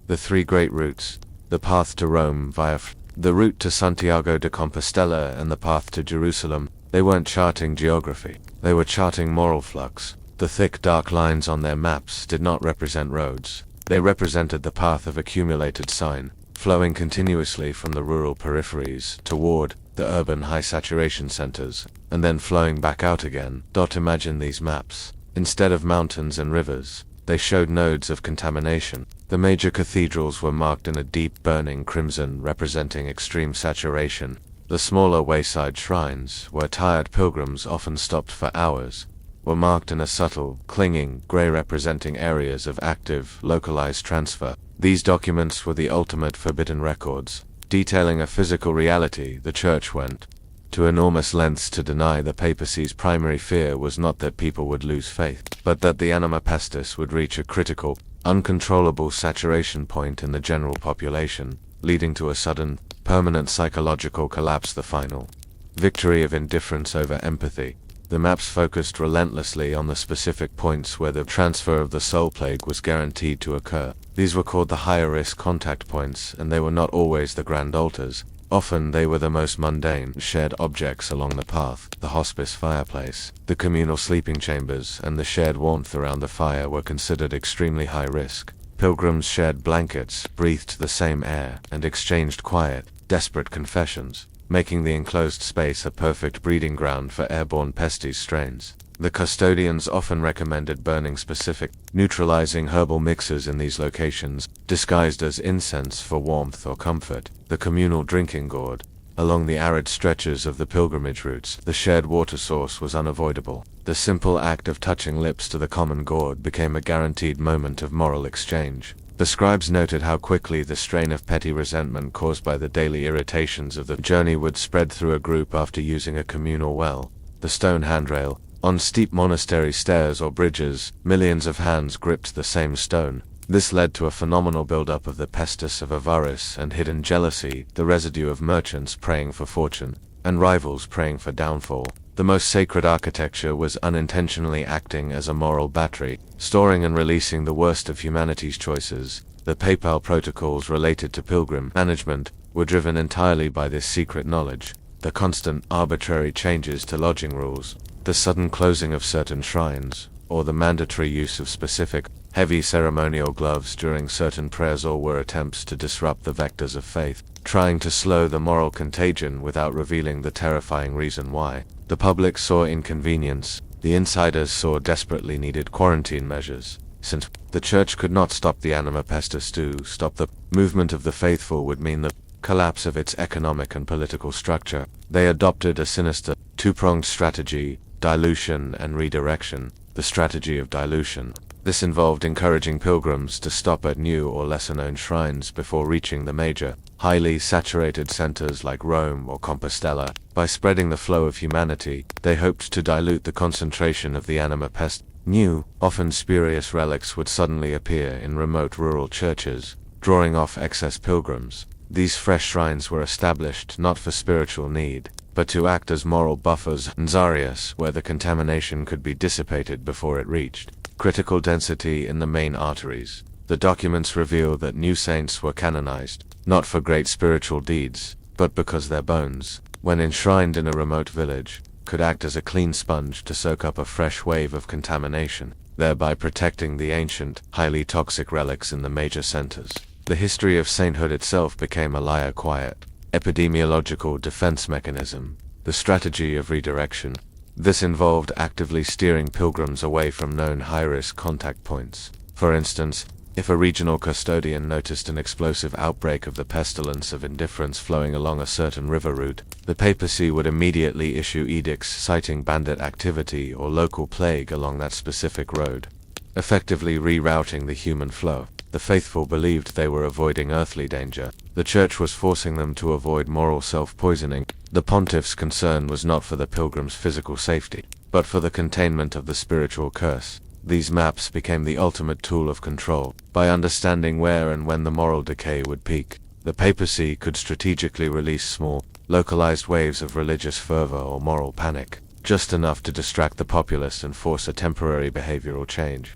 the 3 great routes: the path to Rome via the route to Santiago de Compostela and the path to Jerusalem. They weren't charting geography, they were charting moral flux. The thick dark lines on their maps did not represent roads. They represented the path of accumulated sign, flowing continuously from the rural peripheries toward the urban high saturation centers, and then flowing back out again. Imagine these maps. Instead of mountains and rivers, they showed nodes of contamination. The major cathedrals were marked in a deep burning crimson representing extreme saturation. The smaller wayside shrines, where tired pilgrims often stopped for hours, were marked in a subtle, clinging gray representing areas of active, localized transfer. These documents were the ultimate forbidden records, detailing a physical reality. The Church went to enormous lengths to deny the papacy's primary fear was not that people would lose faith, but that the Anima Pestis would reach a critical, uncontrollable saturation point in the general population, leading to a sudden, permanent psychological collapse. The final victory of indifference over empathy. The maps focused relentlessly on the specific points where the transfer of the soul plague was guaranteed to occur. These were called the higher risk contact points, and they were not always the grand altars. Often they were the most mundane, shared objects along the path. The hospice fireplace, the communal sleeping chambers, and the shared warmth around the fire were considered extremely high risk. Pilgrims shared blankets, breathed the same air, and exchanged quiet, desperate confessions, making the enclosed space a perfect breeding ground for airborne pestis strains. The custodians often recommended burning specific, neutralizing herbal mixes in these locations, disguised as incense for warmth or comfort. The communal drinking gourd, Along the arid stretches of the pilgrimage routes, the shared water source was unavoidable. The simple act of touching lips to the common gourd became a guaranteed moment of moral exchange. The scribes noted how quickly the strain of petty resentment caused by the daily irritations of the journey would spread through a group after using a communal well, the stone handrail. On steep monastery stairs or bridges, millions of hands gripped the same stone. This led to a phenomenal build-up of the pestis of avarice and hidden jealousy, the residue of merchants praying for fortune, and rivals praying for downfall. The most sacred architecture was unintentionally acting as a moral battery, storing and releasing the worst of humanity's choices. The papal protocols related to pilgrim management were driven entirely by this secret knowledge. The constant, arbitrary changes to lodging rules, the sudden closing of certain shrines, or the mandatory use of specific, heavy ceremonial gloves during certain prayers all were attempts to disrupt the vectors of faith, trying to slow the moral contagion without revealing the terrifying reason why. The public saw inconvenience, the insiders saw desperately needed quarantine measures. Since the church could not stop the Anima Pestis, to stop the movement of the faithful would mean the collapse of its economic and political structure. They adopted a sinister, two-pronged strategy: dilution and redirection. The strategy of dilution. This involved encouraging pilgrims to stop at new or lesser-known shrines before reaching the major, highly saturated centers like Rome or Compostela. By spreading the flow of humanity, they hoped to dilute the concentration of the Anima Pestis. New, often spurious relics would suddenly appear in remote rural churches, drawing off excess pilgrims. These fresh shrines were established not for spiritual need, but to act as moral buffers and zarias where the contamination could be dissipated before it reached critical density in the main arteries. The documents reveal that new saints were canonized, not for great spiritual deeds, but because their bones, when enshrined in a remote village, could act as a clean sponge to soak up a fresh wave of contamination, thereby protecting the ancient, highly toxic relics in the major centers. The history of sainthood itself became a lie-quiet, epidemiological defense mechanism, the strategy of redirection. This involved actively steering pilgrims away from known high-risk contact points. For instance, if a regional custodian noticed an explosive outbreak of the pestilence of indifference flowing along a certain river route, the papacy would immediately issue edicts citing bandit activity or local plague along that specific road, effectively rerouting the human flow. The faithful believed they were avoiding earthly danger. The church was forcing them to avoid moral self-poisoning. The pontiff's concern was not for the pilgrim's physical safety, but for the containment of the spiritual curse. These maps became the ultimate tool of control. By understanding where and when the moral decay would peak, the papacy could strategically release small, localized waves of religious fervor or moral panic, just enough to distract the populace and force a temporary behavioral change,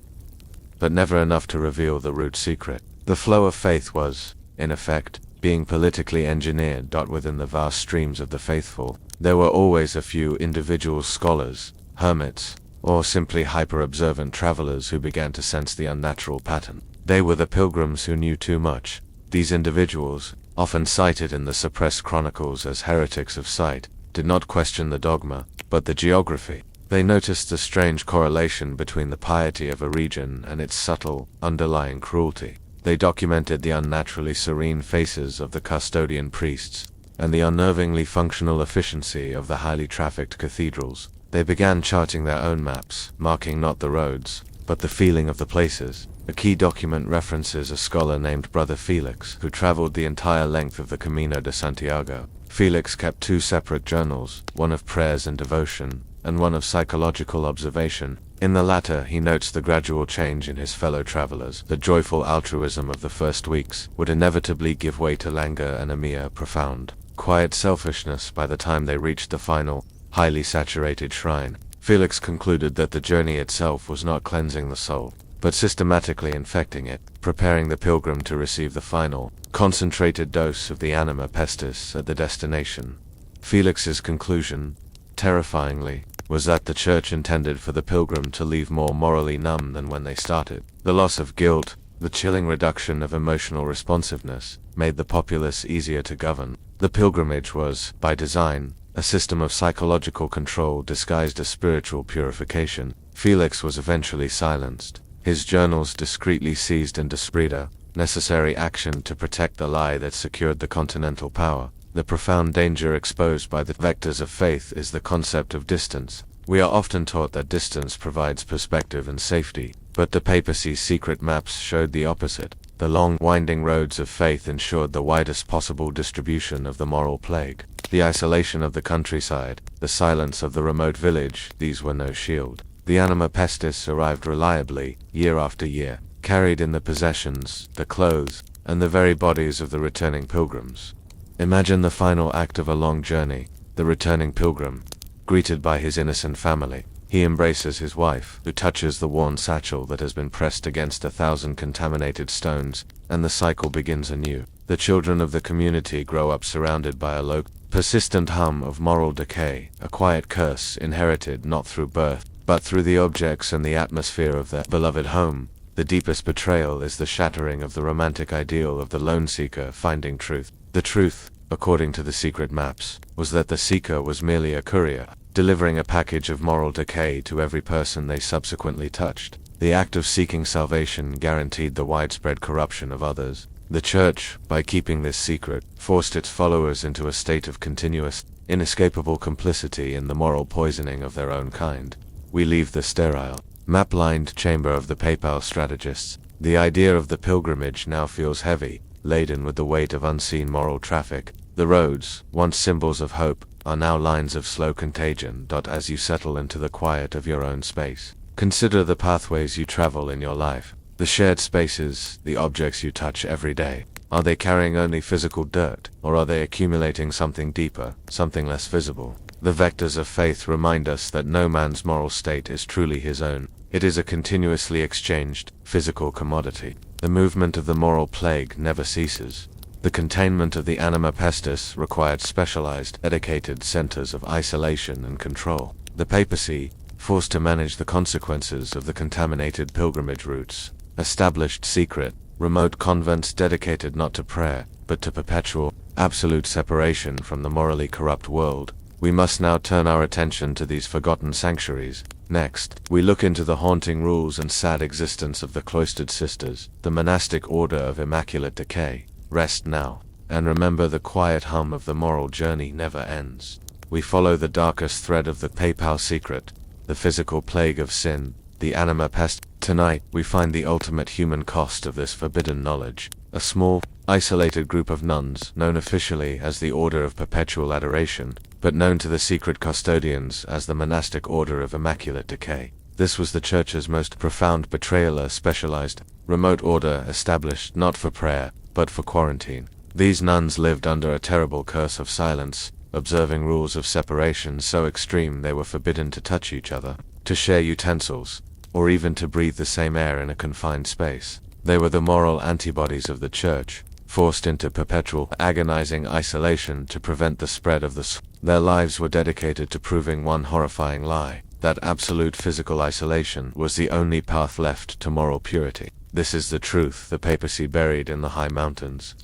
but never enough to reveal the root secret. The flow of faith was, in effect, being politically engineered. Within the vast streams of the faithful, there were always a few individual scholars, hermits, or simply hyper-observant travelers who began to sense the unnatural pattern. They were the pilgrims who knew too much. These individuals, often cited in the suppressed chronicles as heretics of sight, did not question the dogma, but the geography. They noticed the strange correlation between the piety of a region and its subtle, underlying cruelty. They documented the unnaturally serene faces of the custodian priests, and the unnervingly functional efficiency of the highly trafficked cathedrals. They began charting their own maps, marking not the roads, but the feeling of the places. A key document references a scholar named Brother Felix, who traveled the entire length of the Camino de Santiago. Felix kept two separate journals, one of prayers and devotion, and one of psychological observation. In the latter, he notes the gradual change in his fellow travelers. The joyful altruism of the first weeks would inevitably give way to languor and a mere profound, quiet selfishness by the time they reached the final, highly saturated shrine. Felix concluded that the journey itself was not cleansing the soul, but systematically infecting it, preparing the pilgrim to receive the final, concentrated dose of the Anima Pestis at the destination. Felix's conclusion, terrifyingly, was that the church intended for the pilgrim to leave more morally numb than when they started. The loss of guilt, the chilling reduction of emotional responsiveness, made the populace easier to govern. The pilgrimage was, by design, a system of psychological control disguised as spiritual purification. Felix was eventually silenced, his journals discreetly seized in Desprida, necessary action to protect the lie that secured the continental power. The profound danger exposed by the vectors of faith is the concept of distance. We are often taught that distance provides perspective and safety, but the papacy's secret maps showed the opposite. The long, winding roads of faith ensured the widest possible distribution of the moral plague. The isolation of the countryside, the silence of the remote village, these were no shield. The Anima Pestis arrived reliably, year after year, carried in the possessions, the clothes, and the very bodies of the returning pilgrims. Imagine the final act of a long journey, the returning pilgrim, greeted by his innocent family. He embraces his wife, who touches the worn satchel that has been pressed against 1,000 contaminated stones, and the cycle begins anew. The children of the community grow up surrounded by a low, persistent hum of moral decay, a quiet curse inherited not through birth, but through the objects and the atmosphere of their beloved home. The deepest betrayal is the shattering of the romantic ideal of the lone seeker finding truth. The truth, according to the secret maps, was that the seeker was merely a courier, delivering a package of moral decay to every person they subsequently touched. The act of seeking salvation guaranteed the widespread corruption of others. The Church, by keeping this secret, forced its followers into a state of continuous, inescapable complicity in the moral poisoning of their own kind. We leave the sterile, map-lined chamber of the papal strategists. The idea of the pilgrimage now feels heavy, laden with the weight of unseen moral traffic. The roads, once symbols of hope, are now lines of slow contagion. As you settle into the quiet of your own space, consider the pathways you travel in your life. The shared spaces, the objects you touch every day. Are they carrying only physical dirt, or are they accumulating something deeper, something less visible? The vectors of faith remind us that no man's moral state is truly his own. It is a continuously exchanged, physical commodity. The movement of the moral plague never ceases. The containment of the Anima Pestis required specialized, dedicated centers of isolation and control. The papacy, forced to manage the consequences of the contaminated pilgrimage routes, established secret, remote convents dedicated not to prayer, but to perpetual, absolute separation from the morally corrupt world. We must now turn our attention to these forgotten sanctuaries. Next, we look into the haunting rules and sad existence of the cloistered sisters, the monastic order of immaculate decay. Rest now, and remember the quiet hum of the moral journey never ends. We follow the darkest thread of the papal secret, the physical plague of sin, the Anima Pestis. Tonight, we find the ultimate human cost of this forbidden knowledge. A small, isolated group of nuns, known officially as the Order of Perpetual Adoration, but known to the secret custodians as the Monastic Order of Immaculate Decay. This was the Church's most profound betrayal, a specialized, remote order established not for prayer, but for quarantine. These nuns lived under a terrible curse of silence, observing rules of separation so extreme they were forbidden to touch each other, to share utensils, or even to breathe the same air in a confined space. They were the moral antibodies of the Church, forced into perpetual, agonizing isolation to prevent the spread of the Their lives were dedicated to proving one horrifying lie, that absolute physical isolation was the only path left to moral purity. This is the truth the papacy buried in the high mountains.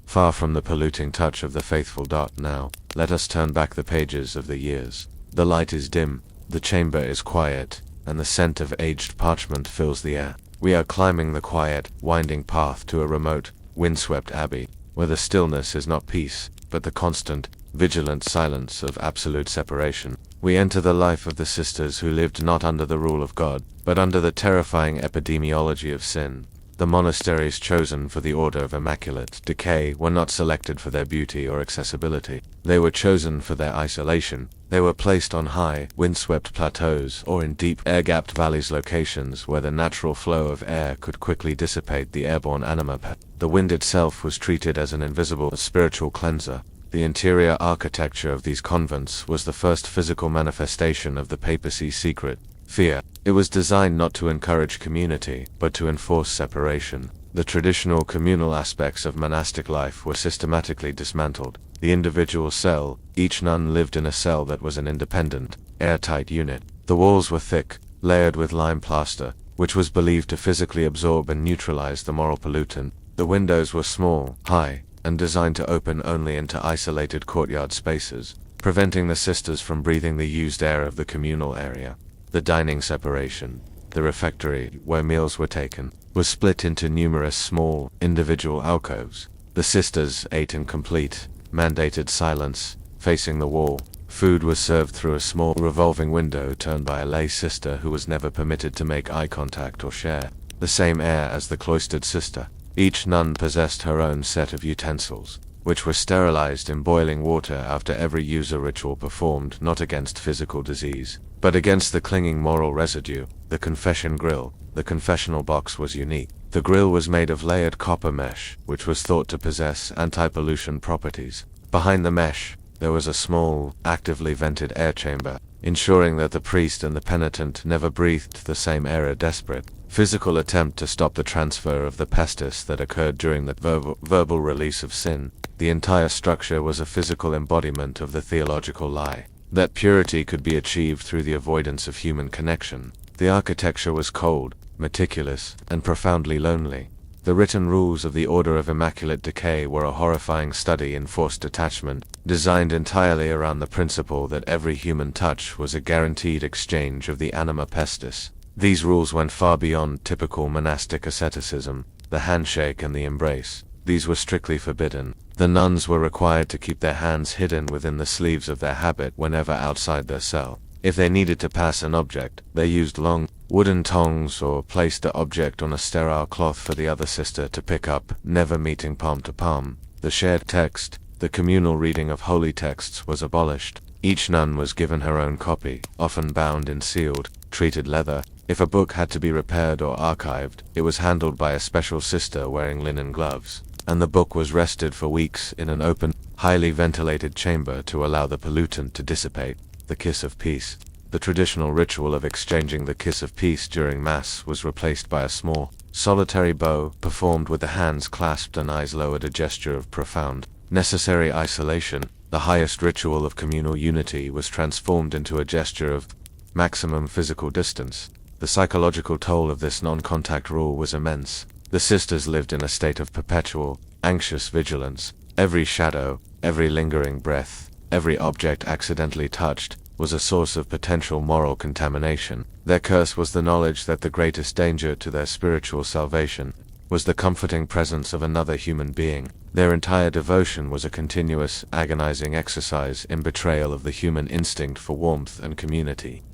Far from the polluting touch of the faithful. Now, let us turn back the pages of the years. The light is dim, the chamber is quiet, and the scent of aged parchment fills the air. We are climbing the quiet, winding path to a remote, windswept abbey, where the stillness is not peace, but the constant, vigilant silence of absolute separation. We enter the life of the sisters who lived not under the rule of God, but under the terrifying epidemiology of sin. The monasteries chosen for the Order of Immaculate Decay were not selected for their beauty or accessibility. They were chosen for their isolation. They were placed on high, windswept plateaus or in deep, air-gapped valleys, locations where the natural flow of air could quickly dissipate the airborne anima. The wind itself was treated as an invisible spiritual cleanser. The interior architecture of these convents was the first physical manifestation of the papacy's secret, fear. It was designed not to encourage community, but to enforce separation. The traditional communal aspects of monastic life were systematically dismantled. The individual cell, each nun lived in a cell that was an independent, airtight unit. The walls were thick, layered with lime plaster, which was believed to physically absorb and neutralize the moral pollutant. The windows were small, high, and designed to open only into isolated courtyard spaces, preventing the sisters from breathing the used air of the communal area. The dining separation, the refectory, where meals were taken, was split into numerous small, individual alcoves. The sisters ate in complete, mandated silence, facing the wall. Food was served through a small revolving window turned by a lay sister who was never permitted to make eye contact or share the same air as the cloistered sister. Each nun possessed her own set of utensils, which were sterilized in boiling water after every user ritual performed, not against physical disease, but against the clinging moral residue. The confession grill. The confessional box was unique. The grill was made of layered copper mesh, which was thought to possess anti-pollution properties. Behind the mesh, there was a small, actively vented air chamber, ensuring that the priest and the penitent never breathed the same air. A desperate, physical attempt to stop the transfer of the pestis that occurred during the verbal release of sin. The entire structure was a physical embodiment of the theological lie that purity could be achieved through the avoidance of human connection. The architecture was cold, meticulous, and profoundly lonely. The written rules of the Order of Immaculate Decay were a horrifying study in forced detachment, designed entirely around the principle that every human touch was a guaranteed exchange of the Anima Pestis. These rules went far beyond typical monastic asceticism, the handshake and the embrace. These were strictly forbidden. The nuns were required to keep their hands hidden within the sleeves of their habit whenever outside their cell. If they needed to pass an object, they used long, wooden tongs or placed the object on a sterile cloth for the other sister to pick up, never meeting palm to palm. The shared text, the communal reading of holy texts, was abolished. Each nun was given her own copy, often bound in sealed, treated leather. If a book had to be repaired or archived, it was handled by a special sister wearing linen gloves, and the book was rested for weeks in an open, highly ventilated chamber to allow the pollutant to dissipate. The kiss of peace. The traditional ritual of exchanging the kiss of peace during Mass was replaced by a small, solitary bow, performed with the hands clasped and eyes lowered, a gesture of profound, necessary isolation. The highest ritual of communal unity was transformed into a gesture of maximum physical distance. The psychological toll of this non-contact rule was immense. The sisters lived in a state of perpetual, anxious vigilance. Every shadow, every lingering breath, every object accidentally touched, was a source of potential moral contamination. Their curse was the knowledge that the greatest danger to their spiritual salvation was the comforting presence of another human being. Their entire devotion was a continuous, agonizing exercise in betrayal of the human instinct for warmth and community.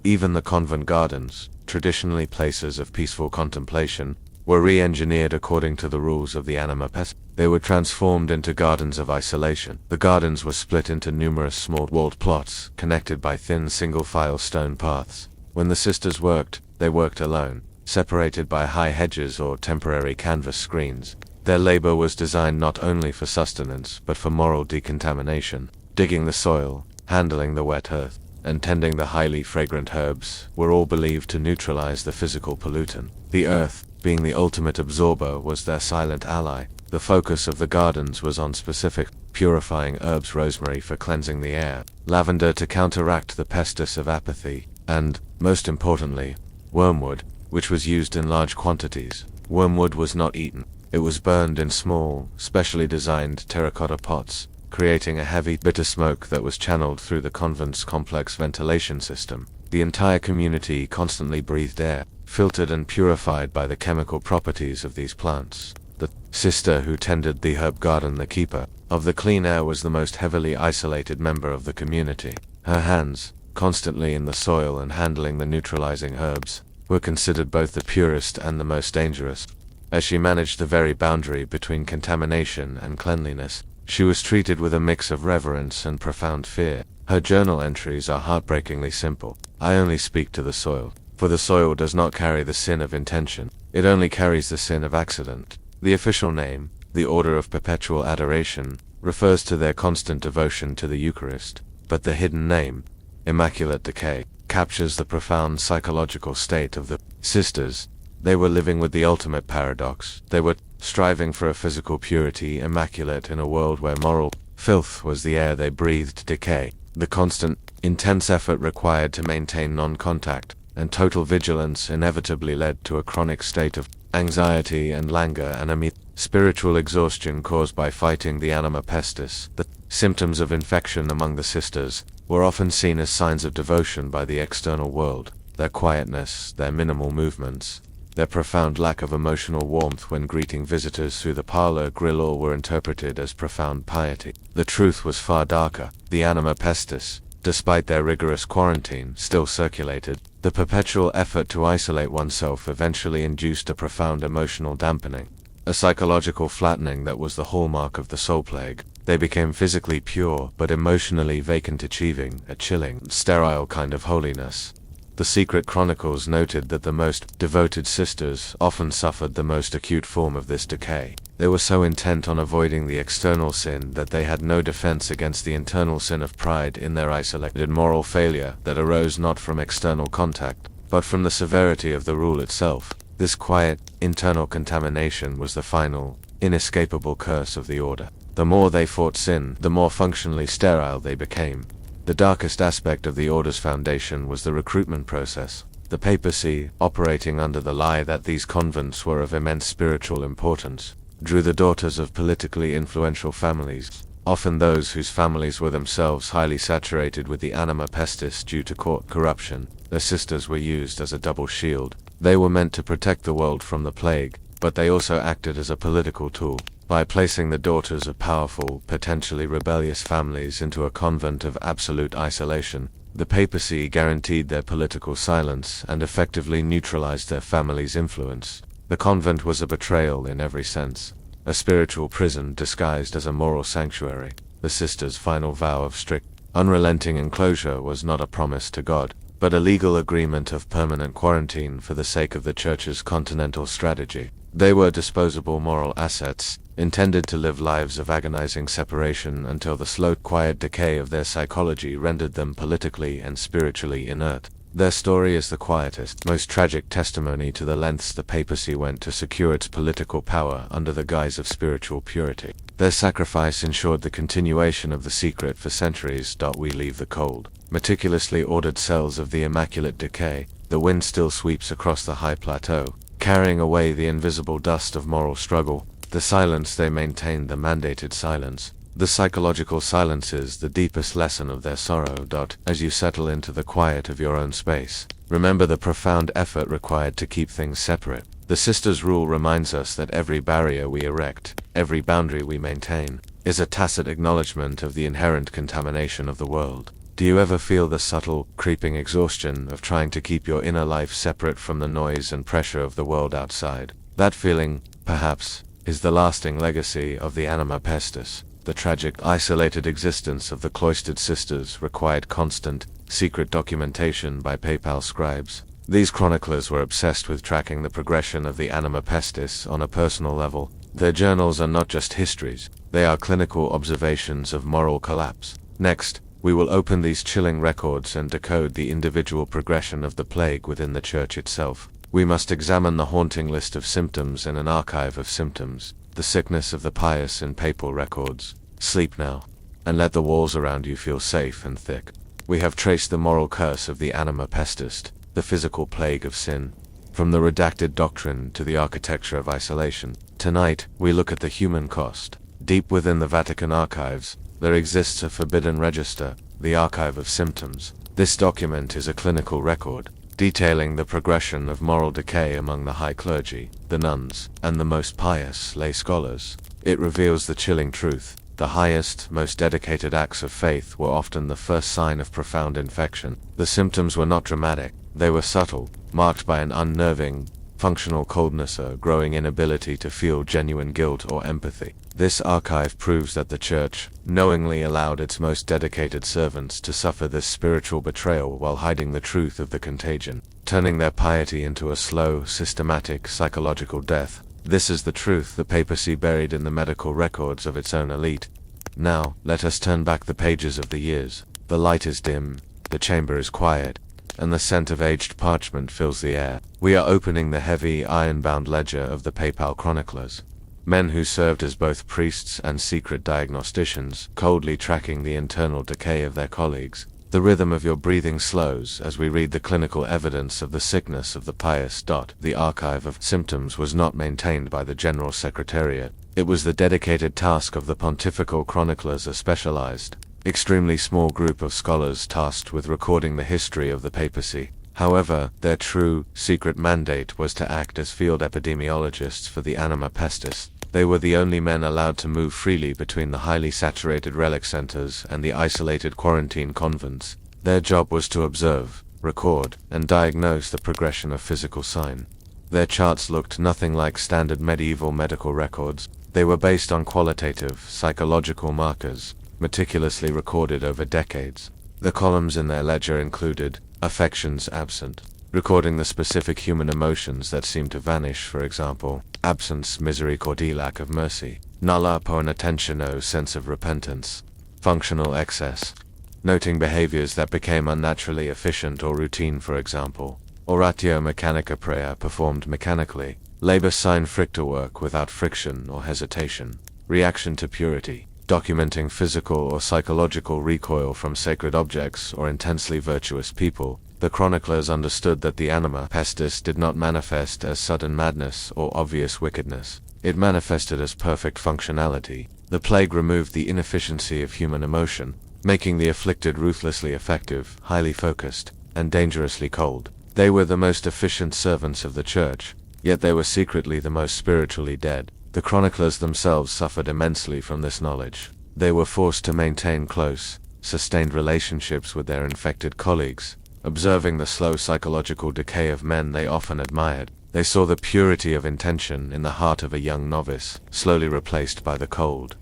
Even the convent gardens, traditionally places of peaceful contemplation, were re-engineered according to the rules of the Anima Pestis. They were transformed into gardens of isolation. The gardens were split into numerous small walled plots, connected by thin single-file stone paths. When the sisters worked, they worked alone, separated by high hedges or temporary canvas screens. Their labor was designed not only for sustenance but for moral decontamination. Digging the soil, handling the wet earth, and tending the highly fragrant herbs were all believed to neutralize the physical pollutant. The earth, being the ultimate absorber, was their silent ally. The focus of the gardens was on specific, purifying herbs: rosemary for cleansing the air, lavender to counteract the pestis of apathy, and, most importantly, wormwood, which was used in large quantities. Wormwood was not eaten. It was burned in small, specially designed terracotta pots, creating a heavy, bitter smoke that was channeled through the convent's complex ventilation system. The entire community constantly breathed air, filtered and purified by the chemical properties of these plants. The sister who tended the herb garden, the keeper of the clean air, was the most heavily isolated member of the community. Her hands, constantly in the soil and handling the neutralizing herbs, were considered both the purest and the most dangerous. As she managed the very boundary between contamination and cleanliness, she was treated with a mix of reverence and profound fear. Her journal entries are heartbreakingly simple. I only speak to the soil, for the soil does not carry the sin of intention, it only carries the sin of accident. The official name, the Order of Perpetual Adoration, refers to their constant devotion to the Eucharist, but the hidden name, Immaculate Decay, captures the profound psychological state of the sisters. They were living with the ultimate paradox. They were striving for a physical purity immaculate in a world where moral filth was the air they breathed. Decay, the constant, intense effort required to maintain non-contact and total vigilance, inevitably led to a chronic state of anxiety and languor and spiritual exhaustion caused by fighting the Anima Pestis. The symptoms of infection among the sisters were often seen as signs of devotion by the external world: their quietness, their minimal movements, Their profound lack of emotional warmth when greeting visitors through the parlor grill all were interpreted as profound piety. The truth was far darker. The Anima Pestis, despite their rigorous quarantine, still circulated. The perpetual effort to isolate oneself eventually induced a profound emotional dampening, a psychological flattening that was the hallmark of the soul plague. They became physically pure, but emotionally vacant, achieving a chilling, sterile kind of holiness. The secret chronicles noted that the most devoted sisters often suffered the most acute form of this decay. They were so intent on avoiding the external sin that they had no defense against the internal sin of pride in their isolated moral failure that arose not from external contact, but from the severity of the rule itself. This quiet, internal contamination was the final, inescapable curse of the order. The more they fought sin, the more functionally sterile they became. The darkest aspect of the order's foundation was the recruitment process. The papacy, operating under the lie that these convents were of immense spiritual importance, drew the daughters of politically influential families, often those whose families were themselves highly saturated with the Anima Pestis due to court corruption. Their sisters were used as a double shield. They were meant to protect the world from the plague, but they also acted as a political tool. By placing the daughters of powerful, potentially rebellious families into a convent of absolute isolation, the papacy guaranteed their political silence and effectively neutralized their family's influence. The convent was a betrayal in every sense, a spiritual prison disguised as a moral sanctuary. The sisters' final vow of strict, unrelenting enclosure was not a promise to God, but a legal agreement of permanent quarantine for the sake of the Church's continental strategy. They were disposable moral assets, intended to live lives of agonizing separation until the slow, quiet decay of their psychology rendered them politically and spiritually inert. Their story is the quietest, most tragic testimony to the lengths the papacy went to secure its political power under the guise of spiritual purity. Their sacrifice ensured the continuation of the secret for centuries. We leave the cold, meticulously ordered cells of the immaculate decay. The wind still sweeps across the high plateau, carrying away the invisible dust of moral struggle. The silence they maintained, the mandated silence. The psychological silence is the deepest lesson of their sorrow. As you settle into the quiet of your own space, remember the profound effort required to keep things separate. The sisters' rule reminds us that every barrier we erect, every boundary we maintain, is a tacit acknowledgement of the inherent contamination of the world. Do you ever feel the subtle, creeping exhaustion of trying to keep your inner life separate from the noise and pressure of the world outside? That feeling, perhaps, is the lasting legacy of the Anima Pestis. The tragic, isolated existence of the cloistered sisters required constant, secret documentation by papal scribes. These chroniclers were obsessed with tracking the progression of the Anima Pestis on a personal level. Their journals are not just histories, they are clinical observations of moral collapse. Next, we will open these chilling records and decode the individual progression of the plague within the Church itself. We must examine the haunting list of symptoms in an archive of symptoms, the sickness of the pious in papal records. Sleep now, and let the walls around you feel safe and thick. We have traced the moral curse of the Anima Pestis, the physical plague of sin, from the redacted doctrine to the architecture of isolation. Tonight, we look at the human cost. Deep within the Vatican archives, there exists a forbidden register, the Archive of Symptoms. This document is a clinical record, detailing the progression of moral decay among the high clergy, the nuns, and the most pious lay scholars. It reveals the chilling truth. The highest, most dedicated acts of faith were often the first sign of profound infection. The symptoms were not dramatic, they were subtle, marked by an unnerving, functional coldness, a growing inability to feel genuine guilt or empathy. This archive proves that the Church knowingly allowed its most dedicated servants to suffer this spiritual betrayal while hiding the truth of the contagion, turning their piety into a slow, systematic, psychological death. This is the truth the papacy buried in the medical records of its own elite. Now, let us turn back the pages of the years. The light is dim, the chamber is quiet, and the scent of aged parchment fills the air. We are opening the heavy, iron-bound ledger of the Papal Chroniclers. Men who served as both priests and secret diagnosticians, coldly tracking the internal decay of their colleagues. The rhythm of your breathing slows as we read the clinical evidence of the sickness of the pious. The Archive of Symptoms was not maintained by the General Secretariat. It was the dedicated task of the Pontifical Chroniclers, a specialized, extremely small group of scholars tasked with recording the history of the papacy. However, their true, secret mandate was to act as field epidemiologists for the Anima Pestis. They were the only men allowed to move freely between the highly saturated relic centers and the isolated quarantine convents. Their job was to observe, record, and diagnose the progression of physical sign. Their charts looked nothing like standard medieval medical records. They were based on qualitative, psychological markers, meticulously recorded over decades. The columns in their ledger included affections absent, recording the specific human emotions that seemed to vanish, for example, absence, misericordia, lack of mercy, nulla poenitentio, sense of repentance, functional excess, noting behaviors that became unnaturally efficient or routine, for example, oratio mechanica, prayer performed mechanically, labor sign fricta, work without friction or hesitation, reaction to purity, documenting physical or psychological recoil from sacred objects or intensely virtuous people. The chroniclers understood that the Anima Pestis did not manifest as sudden madness or obvious wickedness. It manifested as perfect functionality. The plague removed the inefficiency of human emotion, making the afflicted ruthlessly effective, highly focused, and dangerously cold. They were the most efficient servants of the church, yet they were secretly the most spiritually dead. The chroniclers themselves suffered immensely from this knowledge. They were forced to maintain close, sustained relationships with their infected colleagues, observing the slow psychological decay of men they often admired. They saw the purity of intention in the heart of a young novice, slowly replaced by the cold,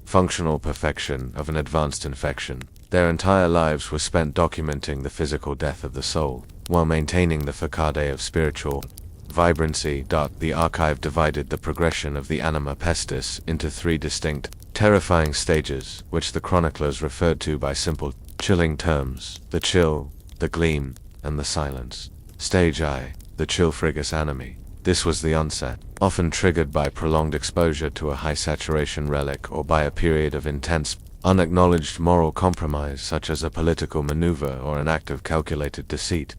functional perfection of an advanced infection. Their entire lives were spent documenting the physical death of the soul, while maintaining the facade of spiritual vibrancy. The archive divided the progression of the Anima Pestis into three distinct, terrifying stages, which the chroniclers referred to by simple, chilling terms: the chill, the gleam, and the silence. Stage I, the chill frigus animi. This was the onset, often triggered by prolonged exposure to a high saturation relic or by a period of intense, unacknowledged moral compromise, such as a political maneuver or an act of calculated deceit.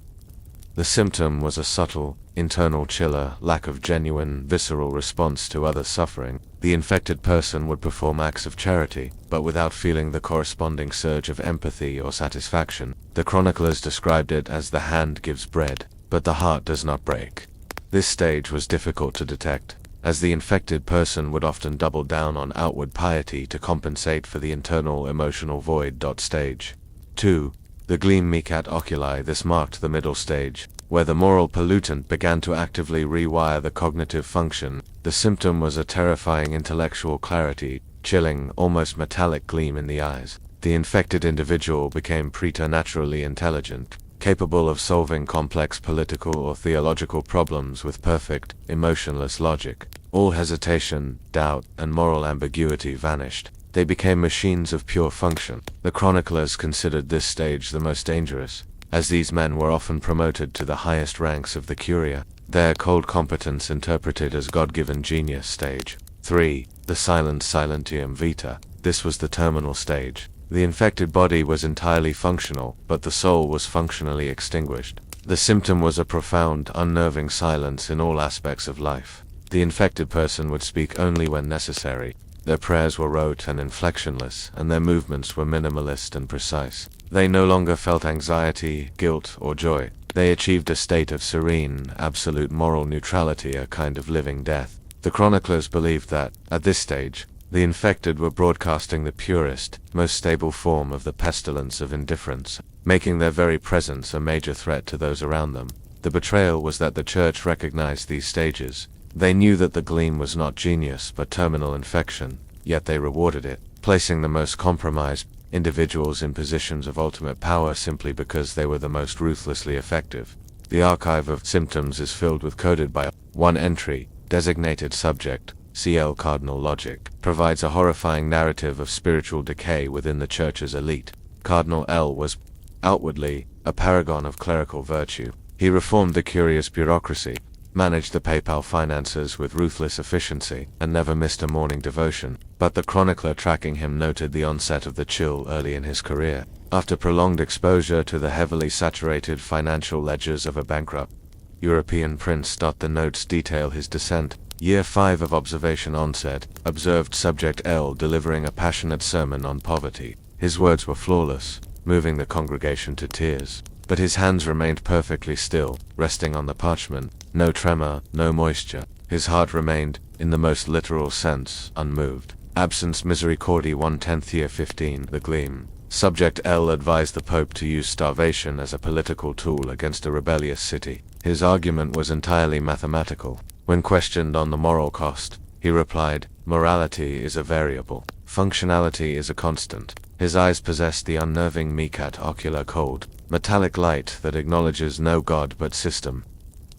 The symptom was a subtle, internal chiller, lack of genuine, visceral response to other suffering. The infected person would perform acts of charity, but without feeling the corresponding surge of empathy or satisfaction. The chroniclers described it as the hand gives bread, but the heart does not break. This stage was difficult to detect, as the infected person would often double down on outward piety to compensate for the internal emotional void. Stage 2. The gleam micat oculi. This marked the middle stage, where the moral pollutant began to actively rewire the cognitive function. The symptom was a terrifying intellectual clarity, chilling, almost metallic gleam in the eyes. The infected individual became preternaturally intelligent, capable of solving complex political or theological problems with perfect, emotionless logic. All hesitation, doubt, and moral ambiguity vanished. They became machines of pure function. The chroniclers considered this stage the most dangerous, as these men were often promoted to the highest ranks of the curia, their cold competence interpreted as God-given genius. Stage 3. The silentium vita. This was the terminal stage. The infected body was entirely functional, but the soul was functionally extinguished. The symptom was a profound, unnerving silence in all aspects of life. The infected person would speak only when necessary. Their prayers were rote and inflectionless, and their movements were minimalist and precise. They no longer felt anxiety, guilt, or joy. They achieved a state of serene, absolute moral neutrality, a kind of living death. The chroniclers believed that, at this stage, the infected were broadcasting the purest, most stable form of the pestilence of indifference, making their very presence a major threat to those around them. The betrayal was that the church recognized these stages. They knew that the gleam was not genius but terminal infection, yet they rewarded it, placing the most compromised individuals in positions of ultimate power simply because they were the most ruthlessly effective. The archive of symptoms is filled with coded by one entry, designated subject, CL Cardinal Logic, provides a horrifying narrative of spiritual decay within the church's elite. Cardinal L was, outwardly, a paragon of clerical virtue. He reformed the curious bureaucracy, managed the papal finances with ruthless efficiency, and never missed a morning devotion. But the chronicler tracking him noted the onset of the chill early in his career. After prolonged exposure to the heavily saturated financial ledgers of a bankrupt European prince. The notes detail his descent. Year 5 of observation onset, observed subject L delivering a passionate sermon on poverty. His words were flawless, moving the congregation to tears. but his hands remained perfectly still, resting on the parchment. No tremor, no moisture. His heart remained, in the most literal sense, unmoved. Absence misericordiae 1/10 year 15. The Gleam. Subject L advised the Pope to use starvation as a political tool against a rebellious city. His argument was entirely mathematical. When questioned on the moral cost, he replied, "Morality is a variable. Functionality is a constant." His eyes possessed the unnerving Mikat ocular cold, metallic light that acknowledges no God but system.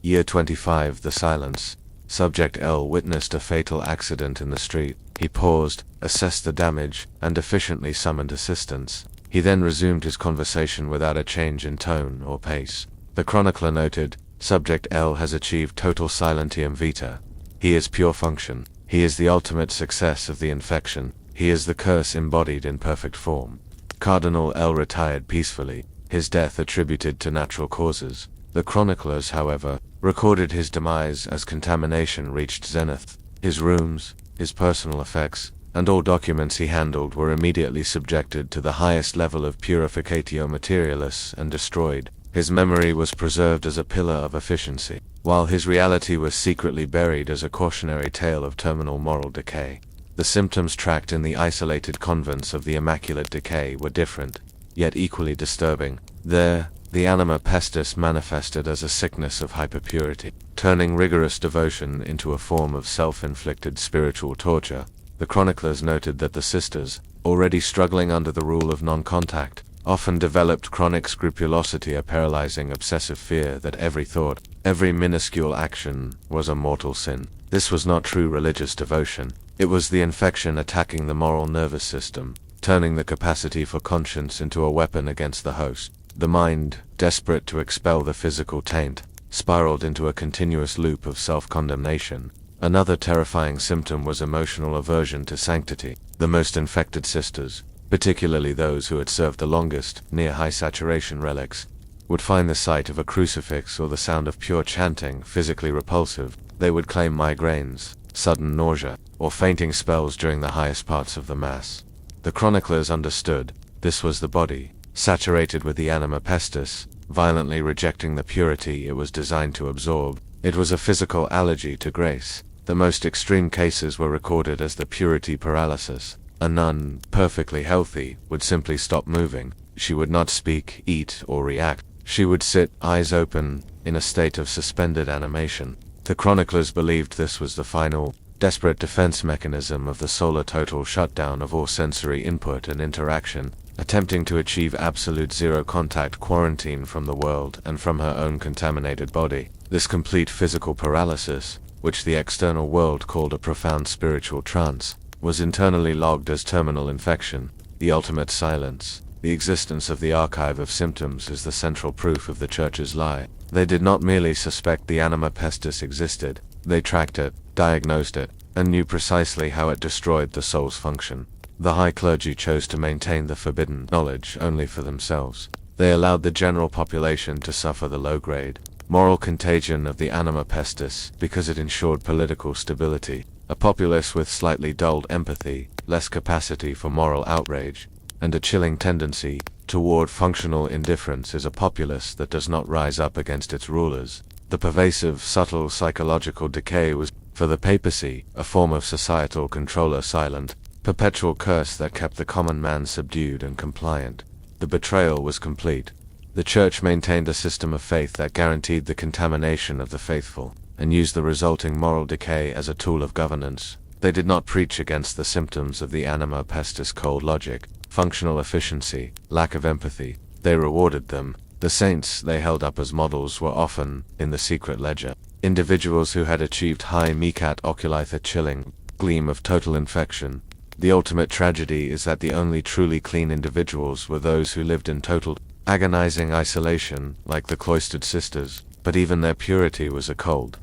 Year 25. The Silence. Subject L witnessed a fatal accident in the street. He paused, assessed the damage, and efficiently summoned assistance. He then resumed his conversation without a change in tone or pace. The chronicler noted, Subject L has achieved total silentium vita. He is pure function. He is the ultimate success of the infection. He is the curse embodied in perfect form. Cardinal L retired peacefully, his death attributed to natural causes. The chroniclers, however, recorded his demise as contamination reached zenith. His rooms, his personal effects, and all documents he handled were immediately subjected to the highest level of purificatio materialis and destroyed. His memory was preserved as a pillar of efficiency, while his reality was secretly buried as a cautionary tale of terminal moral decay. The symptoms tracked in the isolated convents of the Immaculate Decay were different, yet equally disturbing. There, the Anima Pestis manifested as a sickness of hyperpurity, turning rigorous devotion into a form of self-inflicted spiritual torture. The chroniclers noted that the sisters, already struggling under the rule of non-contact, often developed chronic scrupulosity, a paralyzing obsessive fear that every thought, every minuscule action, was a mortal sin. This was not true religious devotion. It was the infection attacking the moral nervous system, turning the capacity for conscience into a weapon against the host. The mind, desperate to expel the physical taint, spiraled into a continuous loop of self-condemnation. Another terrifying symptom was emotional aversion to sanctity. The most infected sisters, particularly those who had served the longest, near high-saturation relics, would find the sight of a crucifix or the sound of pure chanting physically repulsive. They would claim migraines, sudden nausea, or fainting spells during the highest parts of the Mass. The chroniclers understood, this was the body, saturated with the Anima Pestis, violently rejecting the purity it was designed to absorb. It was a physical allergy to grace. The most extreme cases were recorded as the purity paralysis. A nun, perfectly healthy, would simply stop moving. She would not speak, eat, or react. She would sit, eyes open, in a state of suspended animation. The chroniclers believed this was the final, desperate defense mechanism of the soul, a total shutdown of all sensory input and interaction, attempting to achieve absolute zero-contact quarantine from the world and from her own contaminated body. This complete physical paralysis, which the external world called a profound spiritual trance, was internally logged as terminal infection, the ultimate silence. The existence of the archive of symptoms is the central proof of the Church's lie. They did not merely suspect the Anima Pestis existed, they tracked it, diagnosed it, and knew precisely how it destroyed the soul's function. The high clergy chose to maintain the forbidden knowledge only for themselves. They allowed the general population to suffer the low-grade, moral contagion of the Anima Pestis because it ensured political stability. A populace with slightly dulled empathy, less capacity for moral outrage, and a chilling tendency toward functional indifference is a populace that does not rise up against its rulers. The pervasive, subtle psychological decay was, for the papacy, a form of societal control, a silent, perpetual curse that kept the common man subdued and compliant. The betrayal was complete. The Church maintained a system of faith that guaranteed the contamination of the faithful, and used the resulting moral decay as a tool of governance. They did not preach against the symptoms of the Anima Pestis: cold logic, functional efficiency, lack of empathy. They rewarded them. The saints they held up as models were often, in the secret ledger, individuals who had achieved high Mikat oculi, the chilling gleam of total infection. The ultimate tragedy is that the only truly clean individuals were those who lived in total, agonizing isolation, like the cloistered sisters, but even their purity was a cold,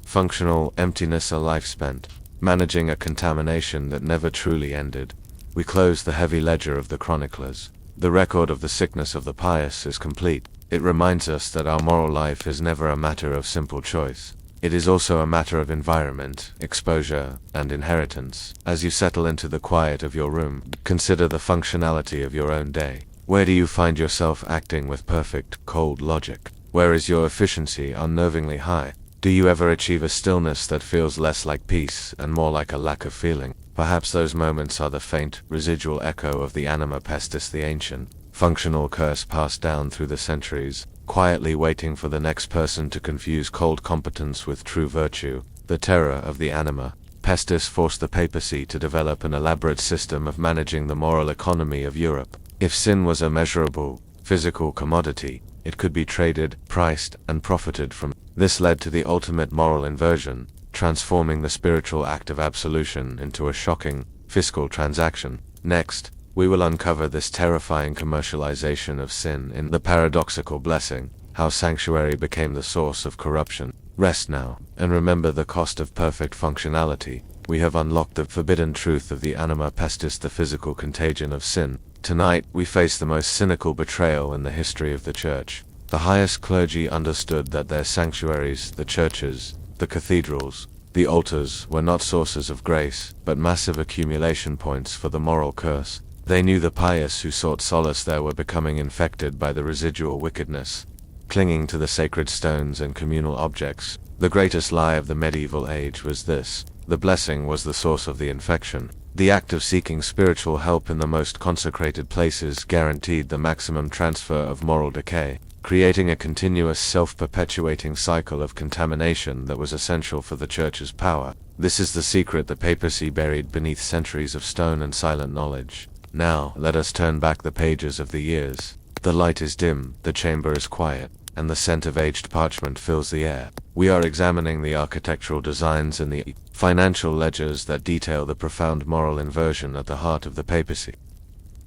functional emptiness, a life spent managing a contamination that never truly ended. We close the heavy ledger of the chroniclers. The record of the sickness of the pious is complete. It reminds us that our moral life is never a matter of simple choice. It is also a matter of environment, exposure, and inheritance. As you settle into the quiet of your room, consider the functionality of your own day. Where do you find yourself acting with perfect, cold logic? Where is your efficiency unnervingly high? Do you ever achieve a stillness that feels less like peace and more like a lack of feeling? Perhaps those moments are the faint, residual echo of the Anima Pestis, the ancient, functional curse passed down through the centuries, quietly waiting for the next person to confuse cold competence with true virtue. The terror of the Anima Pestis forced the papacy to develop an elaborate system of managing the moral economy of Europe. If sin was a measurable, physical commodity, it could be traded, priced, and profited from. This led to the ultimate moral inversion, transforming the spiritual act of absolution into a shocking, fiscal transaction. Next, we will uncover this terrifying commercialization of sin in The Paradoxical Blessing, how sanctuary became the source of corruption. Rest now, and remember the cost of perfect functionality. We have unlocked the forbidden truth of the Anima Pestis, the physical contagion of sin. Tonight, we face the most cynical betrayal in the history of the Church. The highest clergy understood that their sanctuaries, the churches, the cathedrals, the altars, were not sources of grace, but massive accumulation points for the moral curse. They knew the pious who sought solace there were becoming infected by the residual wickedness, clinging to the sacred stones and communal objects. The greatest lie of the medieval age was this: the blessing was the source of the infection. The act of seeking spiritual help in the most consecrated places guaranteed the maximum transfer of moral decay, creating a continuous self-perpetuating cycle of contamination that was essential for the Church's power. This is the secret the papacy buried beneath centuries of stone and silent knowledge. Now, let us turn back the pages of the years. The light is dim, the chamber is quiet, and the scent of aged parchment fills the air. We are examining the architectural designs and the financial ledgers that detail the profound moral inversion at the heart of the papacy.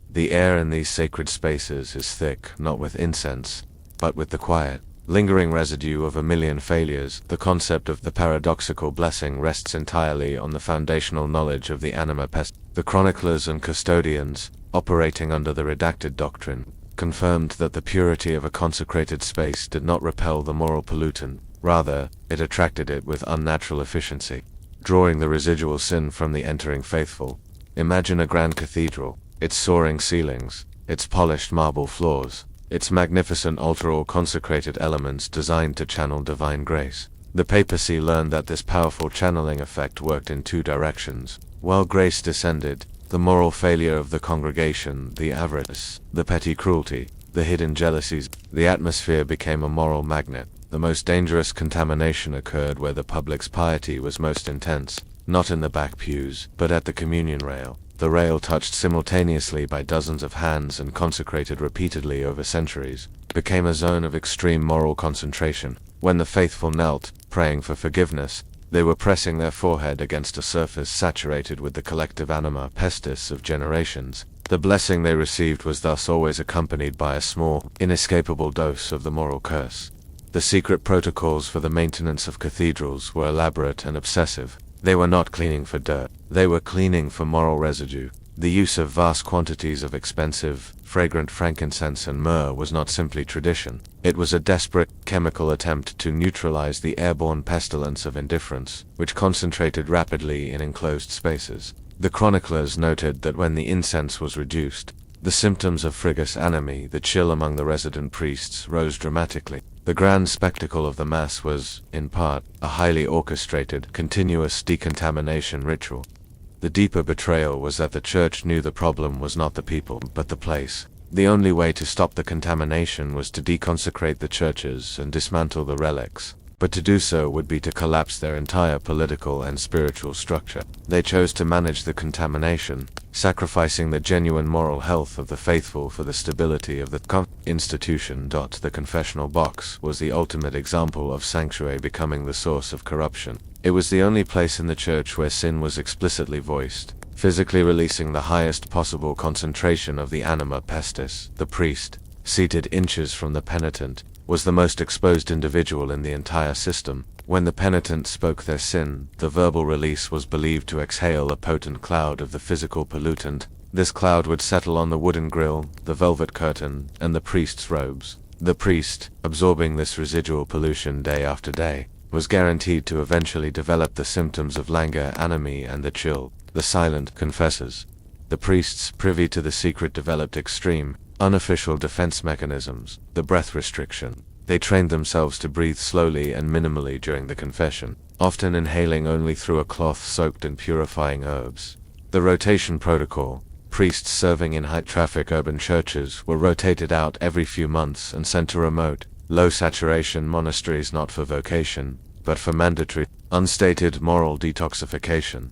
The air in these sacred spaces is thick, not with incense, but with the quiet, lingering residue of a million failures. The concept of the paradoxical blessing rests entirely on the foundational knowledge of the Anima Pestis. The chroniclers and custodians, operating under the redacted doctrine, confirmed that the purity of a consecrated space did not repel the moral pollutant, rather, it attracted it with unnatural efficiency, drawing the residual sin from the entering faithful. Imagine a grand cathedral, its soaring ceilings, its polished marble floors, its magnificent altar, all consecrated elements designed to channel divine grace. The papacy learned that this powerful channeling effect worked in two directions. While grace descended, the moral failure of the congregation, the avarice, the petty cruelty, the hidden jealousies, the atmosphere became a moral magnet. The most dangerous contamination occurred where the public's piety was most intense, not in the back pews, but at the communion rail. The rail, touched simultaneously by dozens of hands and consecrated repeatedly over centuries, became a zone of extreme moral concentration. When the faithful knelt, praying for forgiveness, they were pressing their forehead against a surface saturated with the collective Anima Pestis of generations. The blessing they received was thus always accompanied by a small, inescapable dose of the moral curse. The secret protocols for the maintenance of cathedrals were elaborate and obsessive. They were not cleaning for dirt, they were cleaning for moral residue. The use of vast quantities of expensive, fragrant frankincense and myrrh was not simply tradition. It was a desperate, chemical attempt to neutralize the airborne pestilence of indifference, which concentrated rapidly in enclosed spaces. The chroniclers noted that when the incense was reduced, the symptoms of frigus animi, the chill among the resident priests, rose dramatically. The grand spectacle of the Mass was, in part, a highly orchestrated, continuous decontamination ritual. The deeper betrayal was that the Church knew the problem was not the people, but the place. The only way to stop the contamination was to deconsecrate the churches and dismantle the relics, but to do so would be to collapse their entire political and spiritual structure. They chose to manage the contamination, sacrificing the genuine moral health of the faithful for the stability of the institution. The confessional box was the ultimate example of sanctuary becoming the source of corruption. It was the only place in the Church where sin was explicitly voiced, physically releasing the highest possible concentration of the Anima Pestis. The priest, seated inches from the penitent, was the most exposed individual in the entire system. When the penitent spoke their sin, the verbal release was believed to exhale a potent cloud of the physical pollutant. This cloud would settle on the wooden grill, the velvet curtain, and the priest's robes. The priest, absorbing this residual pollution day after day, was guaranteed to eventually develop the symptoms of languor animi and the chill, the silent confessors. The priests, privy to the secret, developed extreme, unofficial defense mechanisms, the breath restriction. They trained themselves to breathe slowly and minimally during the confession, often inhaling only through a cloth soaked in purifying herbs. The rotation protocol. Priests serving in high-traffic urban churches were rotated out every few months and sent to remote, low-saturation monasteries not for vocation, but for mandatory, unstated moral detoxification.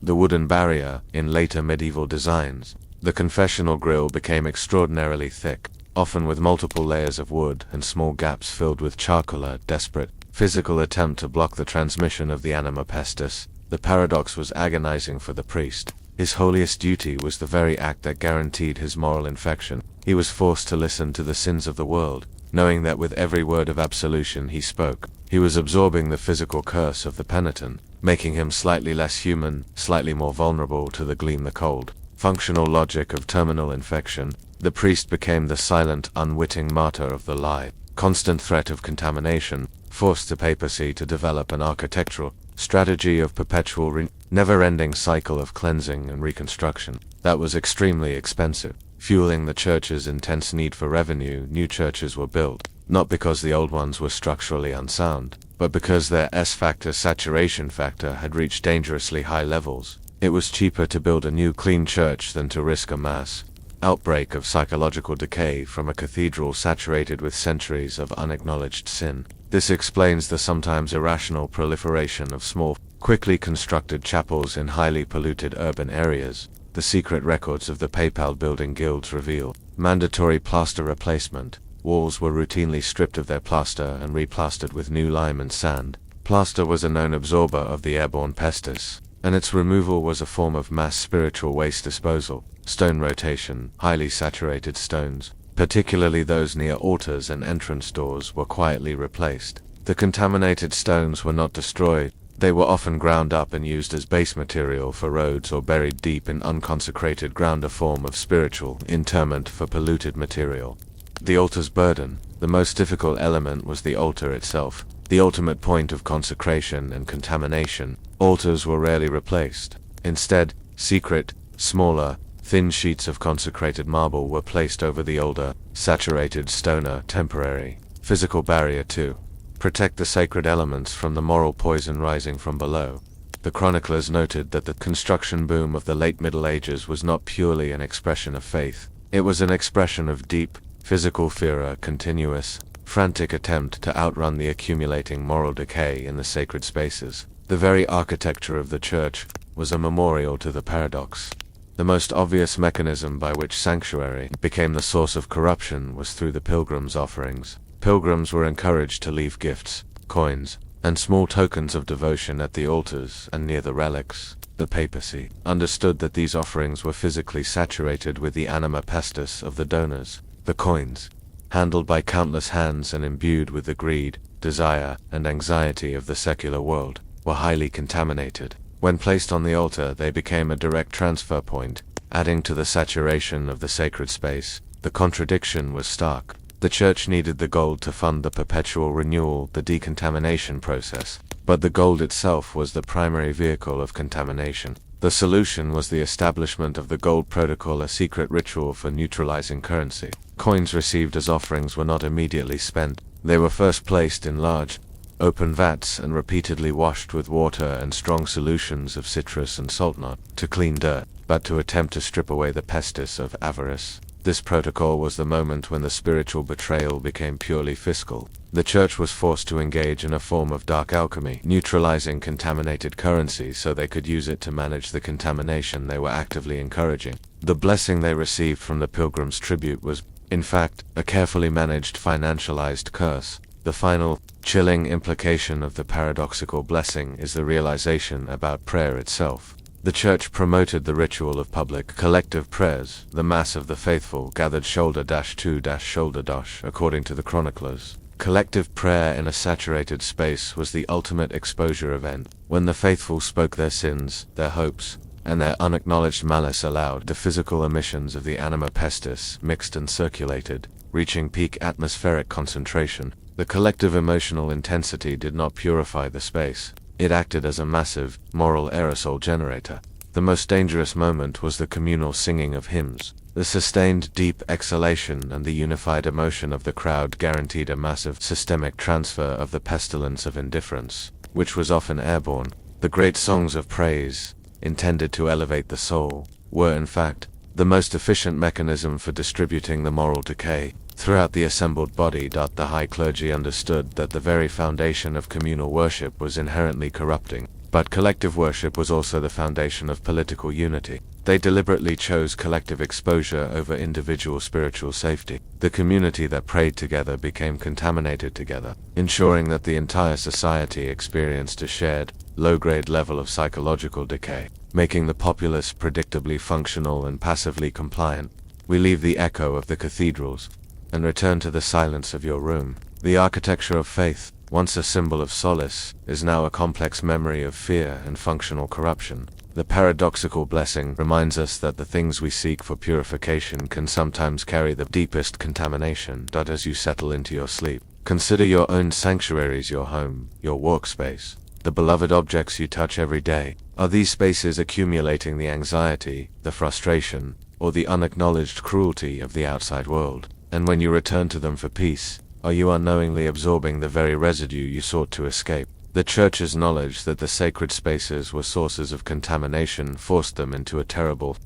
The wooden barrier, in later medieval designs. The confessional grille became extraordinarily thick, often with multiple layers of wood and small gaps filled with charcoal, a desperate, physical attempt to block the transmission of the Anima Pestis. The paradox was agonizing for the priest. His holiest duty was the very act that guaranteed his moral infection. He was forced to listen to the sins of the world, knowing that with every word of absolution he spoke, he was absorbing the physical curse of the penitent, making him slightly less human, slightly more vulnerable to the gleam the cold. Functional logic of terminal infection. The priest became the silent, unwitting martyr of the lie. Constant threat of contamination forced the papacy to develop an architectural strategy of perpetual, never-ending cycle of cleansing and reconstruction. That was extremely expensive. Fueling the church's intense need for revenue, new churches were built, not because the old ones were structurally unsound, but because their S-factor saturation factor had reached dangerously high levels. It was cheaper to build a new clean church than to risk a mass outbreak of psychological decay from a cathedral saturated with centuries of unacknowledged sin. This explains the sometimes irrational proliferation of small, quickly constructed chapels in highly polluted urban areas. The secret records of the Papal building guilds reveal mandatory plaster replacement. Walls were routinely stripped of their plaster and replastered with new lime and sand. Plaster was a known absorber of the airborne pestis, and its removal was a form of mass spiritual waste disposal. Stone rotation. Highly saturated stones, particularly those near altars and entrance doors, were quietly replaced. The contaminated stones were not destroyed. They were often ground up and used as base material for roads or buried deep in unconsecrated ground, a form of spiritual interment for polluted material. The altar's burden. The most difficult element was the altar itself, the ultimate point of consecration and contamination. Altars were rarely replaced. Instead, secret, smaller, thin sheets of consecrated marble were placed over the older, saturated stone, a temporary, physical barrier to protect the sacred elements from the moral poison rising from below. The chroniclers noted that the construction boom of the late Middle Ages was not purely an expression of faith. It was an expression of deep, physical fear, a continuous, frantic attempt to outrun the accumulating moral decay in the sacred spaces. The very architecture of the church was a memorial to the paradox. The most obvious mechanism by which sanctuary became the source of corruption was through the pilgrims' offerings. Pilgrims were encouraged to leave gifts, coins, and small tokens of devotion at the altars and near the relics. The papacy understood that these offerings were physically saturated with the anima pestis of the donors. The coins, handled by countless hands and imbued with the greed, desire, and anxiety of the secular world, were highly contaminated. When placed on the altar, they became a direct transfer point, adding to the saturation of the sacred space. The contradiction was stark. The church needed the gold to fund the perpetual renewal, the decontamination process, but the gold itself was the primary vehicle of contamination. The solution was the establishment of the gold protocol, a secret ritual for neutralizing currency. Coins received as offerings were not immediately spent. They were first placed in large, open vats and repeatedly washed with water and strong solutions of citrus and salt, not to clean dirt, but to attempt to strip away the pestis of avarice. This protocol was the moment when the spiritual betrayal became purely fiscal. The church was forced to engage in a form of dark alchemy, neutralizing contaminated currency so they could use it to manage the contamination they were actively encouraging. The blessing they received from the pilgrims' tribute was, in fact, a carefully managed financialized curse. The final, chilling implication of the paradoxical blessing is the realization about prayer itself. The church promoted the ritual of public, collective prayers. The mass of the faithful gathered shoulder-to-shoulder, according to the chroniclers. Collective prayer in a saturated space was the ultimate exposure event. When the faithful spoke their sins, their hopes, and their unacknowledged malice aloud, the physical emissions of the anima pestis mixed and circulated, reaching peak atmospheric concentration. The collective emotional intensity did not purify the space. It acted as a massive, moral aerosol generator. The most dangerous moment was the communal singing of hymns. The sustained deep exhalation and the unified emotion of the crowd guaranteed a massive systemic transfer of the pestilence of indifference, which was often airborne. The great songs of praise, intended to elevate the soul, were in fact the most efficient mechanism for distributing the moral decay throughout the assembled body. The high clergy understood that the very foundation of communal worship was inherently corrupting, but collective worship was also the foundation of political unity. They deliberately chose collective exposure over individual spiritual safety. The community that prayed together became contaminated together, ensuring that the entire society experienced a shared, low-grade level of psychological decay, making the populace predictably functional and passively compliant. We leave the echo of the cathedrals and return to the silence of your room. The architecture of faith, once a symbol of solace, is now a complex memory of fear and functional corruption. The paradoxical blessing reminds us that the things we seek for purification can sometimes carry the deepest contamination. As you settle into your sleep, consider your own sanctuaries, your home, your workspace, the beloved objects you touch every day. Are these spaces accumulating the anxiety, the frustration, or the unacknowledged cruelty of the outside world? And when you return to them for peace, are you unknowingly absorbing the very residue you sought to escape? The Church's knowledge that the sacred spaces were sources of contamination forced them into a terrible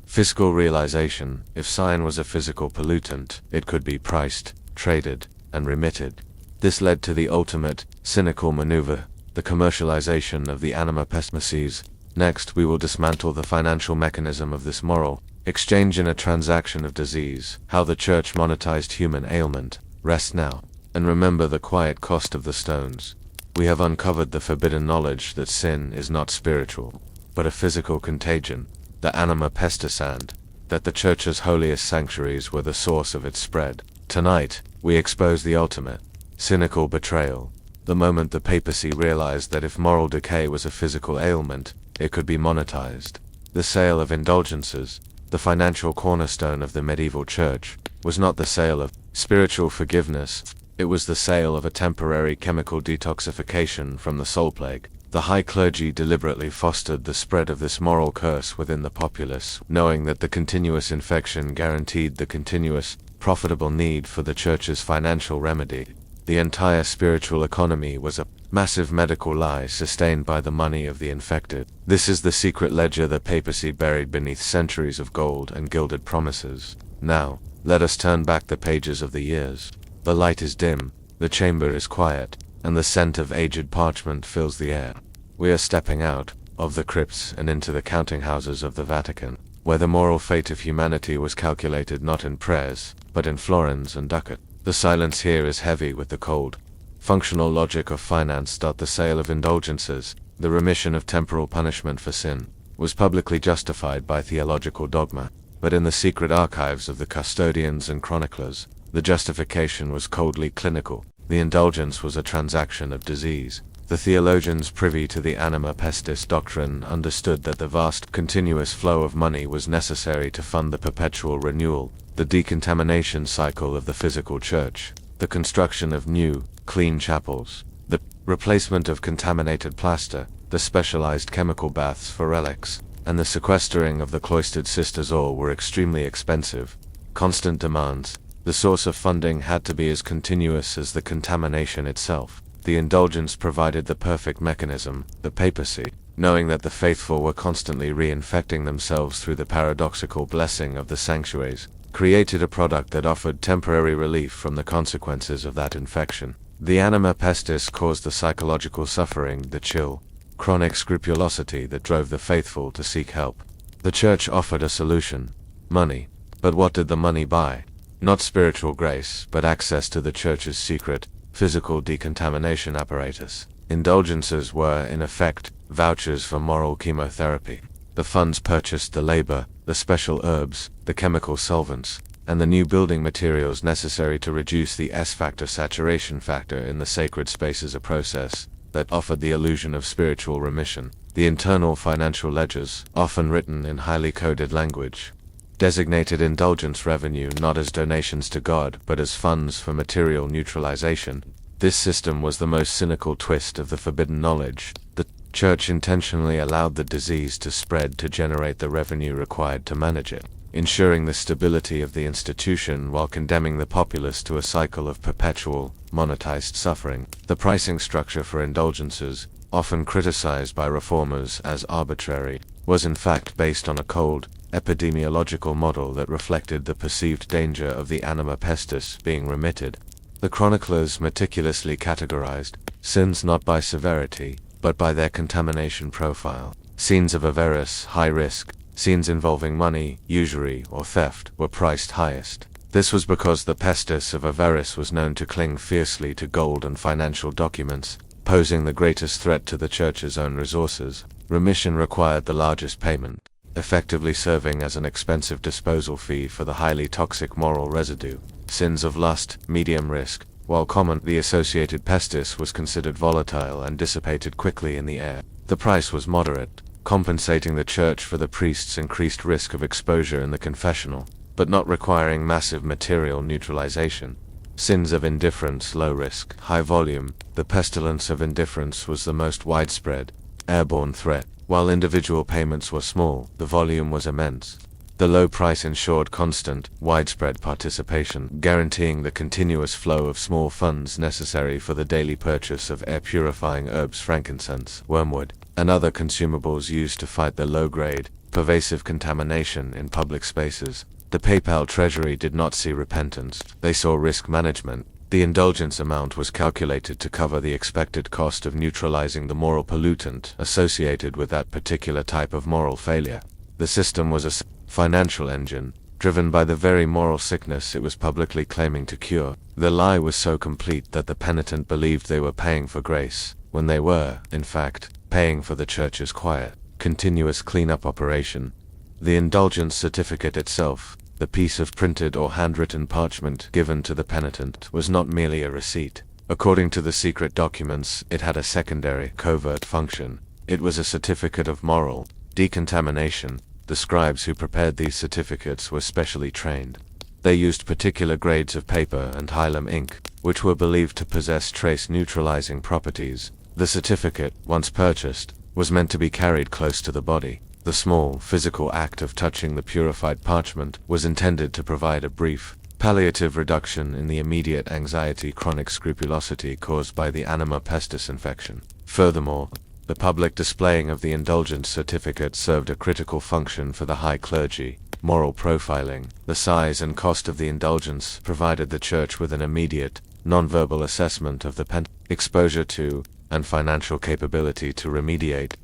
fiscal realization. If sign was a physical pollutant, it could be priced, traded, and remitted. This led to the ultimate, cynical maneuver, the commercialization of the Anima Pestis. Next, we will dismantle the financial mechanism of this moral exchange in a transaction of disease. How the Church monetized human ailment. Rest now, and remember the quiet cost of the stones. We have uncovered the forbidden knowledge that sin is not spiritual, but a physical contagion, the Anima Pestis, and that the Church's holiest sanctuaries were the source of its spread. Tonight, we expose the ultimate, cynical betrayal, the moment the papacy realized that if moral decay was a physical ailment, it could be monetized. The sale of indulgences, the financial cornerstone of the medieval Church, was not the sale of spiritual forgiveness. It was the sale of a temporary chemical detoxification from the soul plague. The high clergy deliberately fostered the spread of this moral curse within the populace, knowing that the continuous infection guaranteed the continuous, profitable need for the Church's financial remedy. The entire spiritual economy was a massive medical lie sustained by the money of the infected. This is the secret ledger the papacy buried beneath centuries of gold and gilded promises. Now, let us turn back the pages of the years. The light is dim, the chamber is quiet, and the scent of aged parchment fills the air. We are stepping out of the crypts and into the counting houses of the Vatican, where the moral fate of humanity was calculated not in prayers, but in florins and ducat. The silence here is heavy with the cold, functional logic of finance. The sale of indulgences, the remission of temporal punishment for sin, was publicly justified by theological dogma, but in the secret archives of the custodians and chroniclers, the justification was coldly clinical. The indulgence was a transaction of disease. The theologians privy to the Anima Pestis doctrine understood that the vast, continuous flow of money was necessary to fund the perpetual renewal, the decontamination cycle of the physical church, the construction of new, clean chapels, the replacement of contaminated plaster, the specialized chemical baths for relics, and the sequestering of the cloistered sisters. All were extremely expensive, constant demands. The source of funding had to be as continuous as the contamination itself. The indulgence provided the perfect mechanism. The papacy, knowing that the faithful were constantly reinfecting themselves through the paradoxical blessing of the sanctuaries, created a product that offered temporary relief from the consequences of that infection. The Anima Pestis caused the psychological suffering, the chill, chronic scrupulosity that drove the faithful to seek help. The Church offered a solution: money. But what did the money buy? Not spiritual grace, but access to the Church's secret, physical decontamination apparatus. Indulgences were, in effect, vouchers for moral chemotherapy. The funds purchased the labor, the special herbs, the chemical solvents, and the new building materials necessary to reduce the S-factor saturation factor in the sacred spaces, a process that offered the illusion of spiritual remission. The internal financial ledgers, often written in highly coded language, designated indulgence revenue not as donations to God but as funds for material neutralization. This system was the most cynical twist of the forbidden knowledge. The Church intentionally allowed the disease to spread to generate the revenue required to manage it. ensuring the stability of the institution while condemning the populace to a cycle of perpetual, monetized suffering. The pricing structure for indulgences, often criticized by reformers as arbitrary, was in fact based on a cold, epidemiological model that reflected the perceived danger of the Anima Pestis being remitted. The chroniclers meticulously categorized sins not by severity, but by their contamination profile. Sins of avarice, high risk. Sins involving money, usury, or theft were priced highest. This was because the pestis of avarice was known to cling fiercely to gold and financial documents, posing the greatest threat to the church's own resources. Remission required the largest payment, effectively serving as an expensive disposal fee for the highly toxic moral residue. Sins of lust, medium risk. While common, the associated pestis was considered volatile and dissipated quickly in the air. The price was moderate, compensating the church for the priest's increased risk of exposure in the confessional, but not requiring massive material neutralization. Sins of indifference, low risk, high volume. The pestilence of indifference was the most widespread, airborne threat. While individual payments were small, the volume was immense. The low price ensured constant, widespread participation, guaranteeing the continuous flow of small funds necessary for the daily purchase of air-purifying herbs, frankincense, wormwood, and other consumables used to fight the low-grade, pervasive contamination in public spaces. The papal treasury did not see repentance, they saw risk management. The indulgence amount was calculated to cover the expected cost of neutralizing the moral pollutant associated with that particular type of moral failure. The system was a financial engine, driven by the very moral sickness it was publicly claiming to cure. The lie was so complete that the penitent believed they were paying for grace, when they were, in fact, paying for the church's quiet, continuous cleanup operation. The indulgence certificate itself, the piece of printed or handwritten parchment given to the penitent, was not merely a receipt. According to the secret documents, it had a secondary, covert function. It was a certificate of moral decontamination. The scribes who prepared these certificates were specially trained. They used particular grades of paper and hilum ink, which were believed to possess trace neutralizing properties. The certificate, once purchased, was meant to be carried close to the body. The small, physical act of touching the purified parchment was intended to provide a brief, palliative reduction in the immediate anxiety, chronic scrupulosity caused by the Anima Pestis infection. Furthermore, the public displaying of the indulgence certificate served a critical function for the high clergy. Moral profiling. The size and cost of the indulgence provided the church with an immediate, non-verbal assessment of the exposure to, and financial capability to remediate,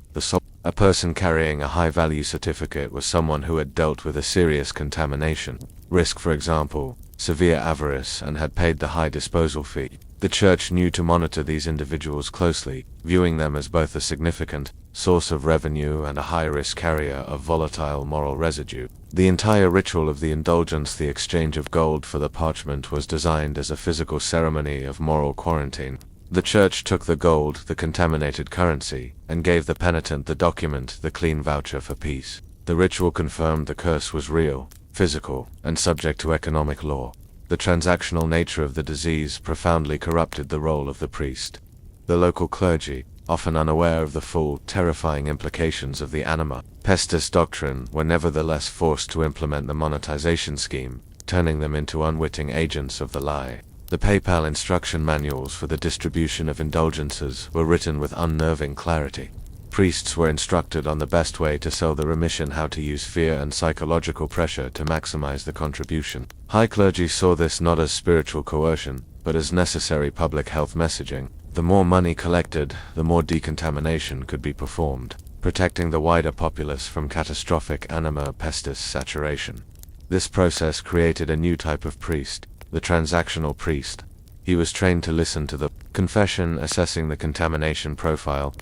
a person carrying a high-value certificate was someone who had dealt with a serious contamination, risk for example, severe avarice, and had paid the high disposal fee. The church knew to monitor these individuals closely, viewing them as both a significant source of revenue and a high-risk carrier of volatile moral residue. The entire ritual of the indulgence, the exchange of gold for the parchment, was designed as a physical ceremony of moral quarantine. The church took the gold, the contaminated currency, and gave the penitent the document, the clean voucher for peace. The ritual confirmed the curse was real, physical, and subject to economic law. The transactional nature of the disease profoundly corrupted the role of the priest. The local clergy, often unaware of the full, terrifying implications of the Anima Pestis doctrine, were nevertheless forced to implement the monetization scheme, turning them into unwitting agents of the lie. The papal instruction manuals for the distribution of indulgences were written with unnerving clarity. Priests were instructed on the best way to sell the remission, how to use fear and psychological pressure to maximize the contribution. High clergy saw this not as spiritual coercion, but as necessary public health messaging. The more money collected, the more decontamination could be performed, protecting the wider populace from catastrophic Anima Pestis saturation. This process created a new type of priest, the transactional priest. He was trained to listen to the confession, assessing the contamination profile,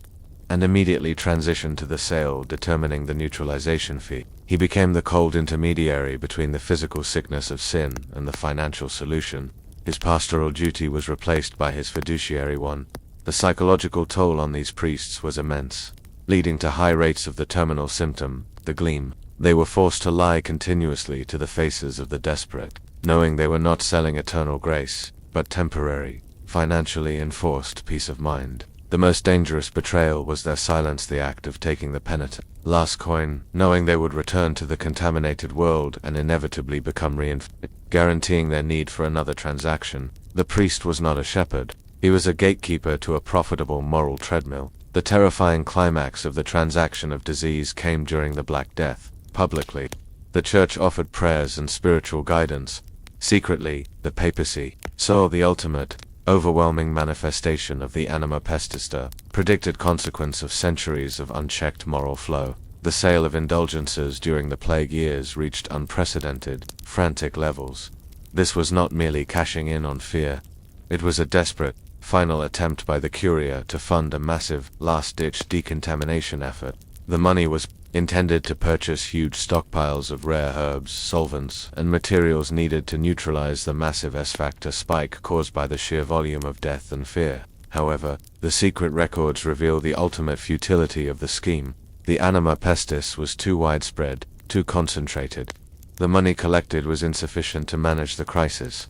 and immediately transitioned to the sale, determining the neutralization fee. He became the cold intermediary between the physical sickness of sin and the financial solution. His pastoral duty was replaced by his fiduciary one. The psychological toll on these priests was immense, leading to high rates of the terminal symptom, the gleam. They were forced to lie continuously to the faces of the desperate, knowing they were not selling eternal grace, but temporary, financially enforced peace of mind. The most dangerous betrayal was their silence, the act of taking the penitent last coin, knowing they would return to the contaminated world and inevitably become reinfected, guaranteeing their need for another transaction. The priest was not a shepherd. He was a gatekeeper to a profitable moral treadmill. The terrifying climax of the transaction of disease came during the Black Death. Publicly, the Church offered prayers and spiritual guidance. Secretly, the papacy saw the ultimate, overwhelming manifestation of the Anima Pestis, predicted consequence of centuries of unchecked moral flow. The sale of indulgences during the plague years reached unprecedented, frantic levels. This was not merely cashing in on fear. It was a desperate, final attempt by the Curia to fund a massive, last-ditch decontamination effort. The money was intended to purchase huge stockpiles of rare herbs, solvents, and materials needed to neutralize the massive S-factor spike caused by the sheer volume of death and fear. However, the secret records reveal the ultimate futility of the scheme. The Anima Pestis was too widespread, too concentrated. The money collected was insufficient to manage the crisis.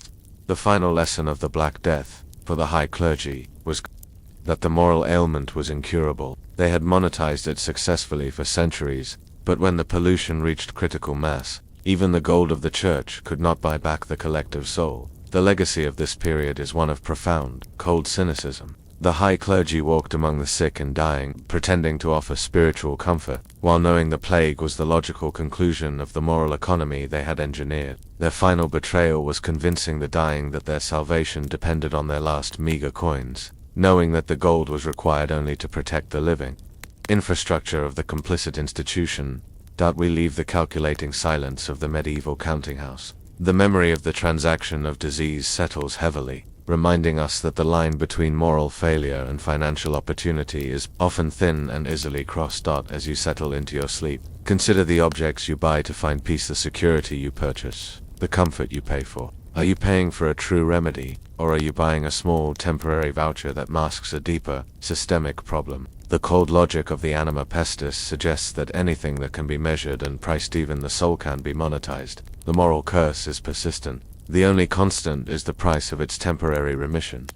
The final lesson of the Black Death, for the high clergy, was that the moral ailment was incurable. They had monetized it successfully for centuries, but when the pollution reached critical mass, even the gold of the Church could not buy back the collective soul. The legacy of this period is one of profound, cold cynicism. The high clergy walked among the sick and dying, pretending to offer spiritual comfort, while knowing the plague was the logical conclusion of the moral economy they had engineered. Their final betrayal was convincing the dying that their salvation depended on their last meager coins, knowing that the gold was required only to protect the living infrastructure of the complicit institution. We leave the calculating silence of the medieval counting house. The memory of the transaction of disease settles heavily, reminding us that the line between moral failure and financial opportunity is often thin and easily crossed. As you settle into your sleep, consider the objects you buy to find peace, the security you purchase, the comfort you pay for. Are you paying for a true remedy, or are you buying a small, temporary voucher that masks a deeper, systemic problem? The cold logic of the Anima Pestis suggests that anything that can be measured and priced, even the soul, can be monetized. The moral curse is persistent. The only constant is the price of its temporary remission.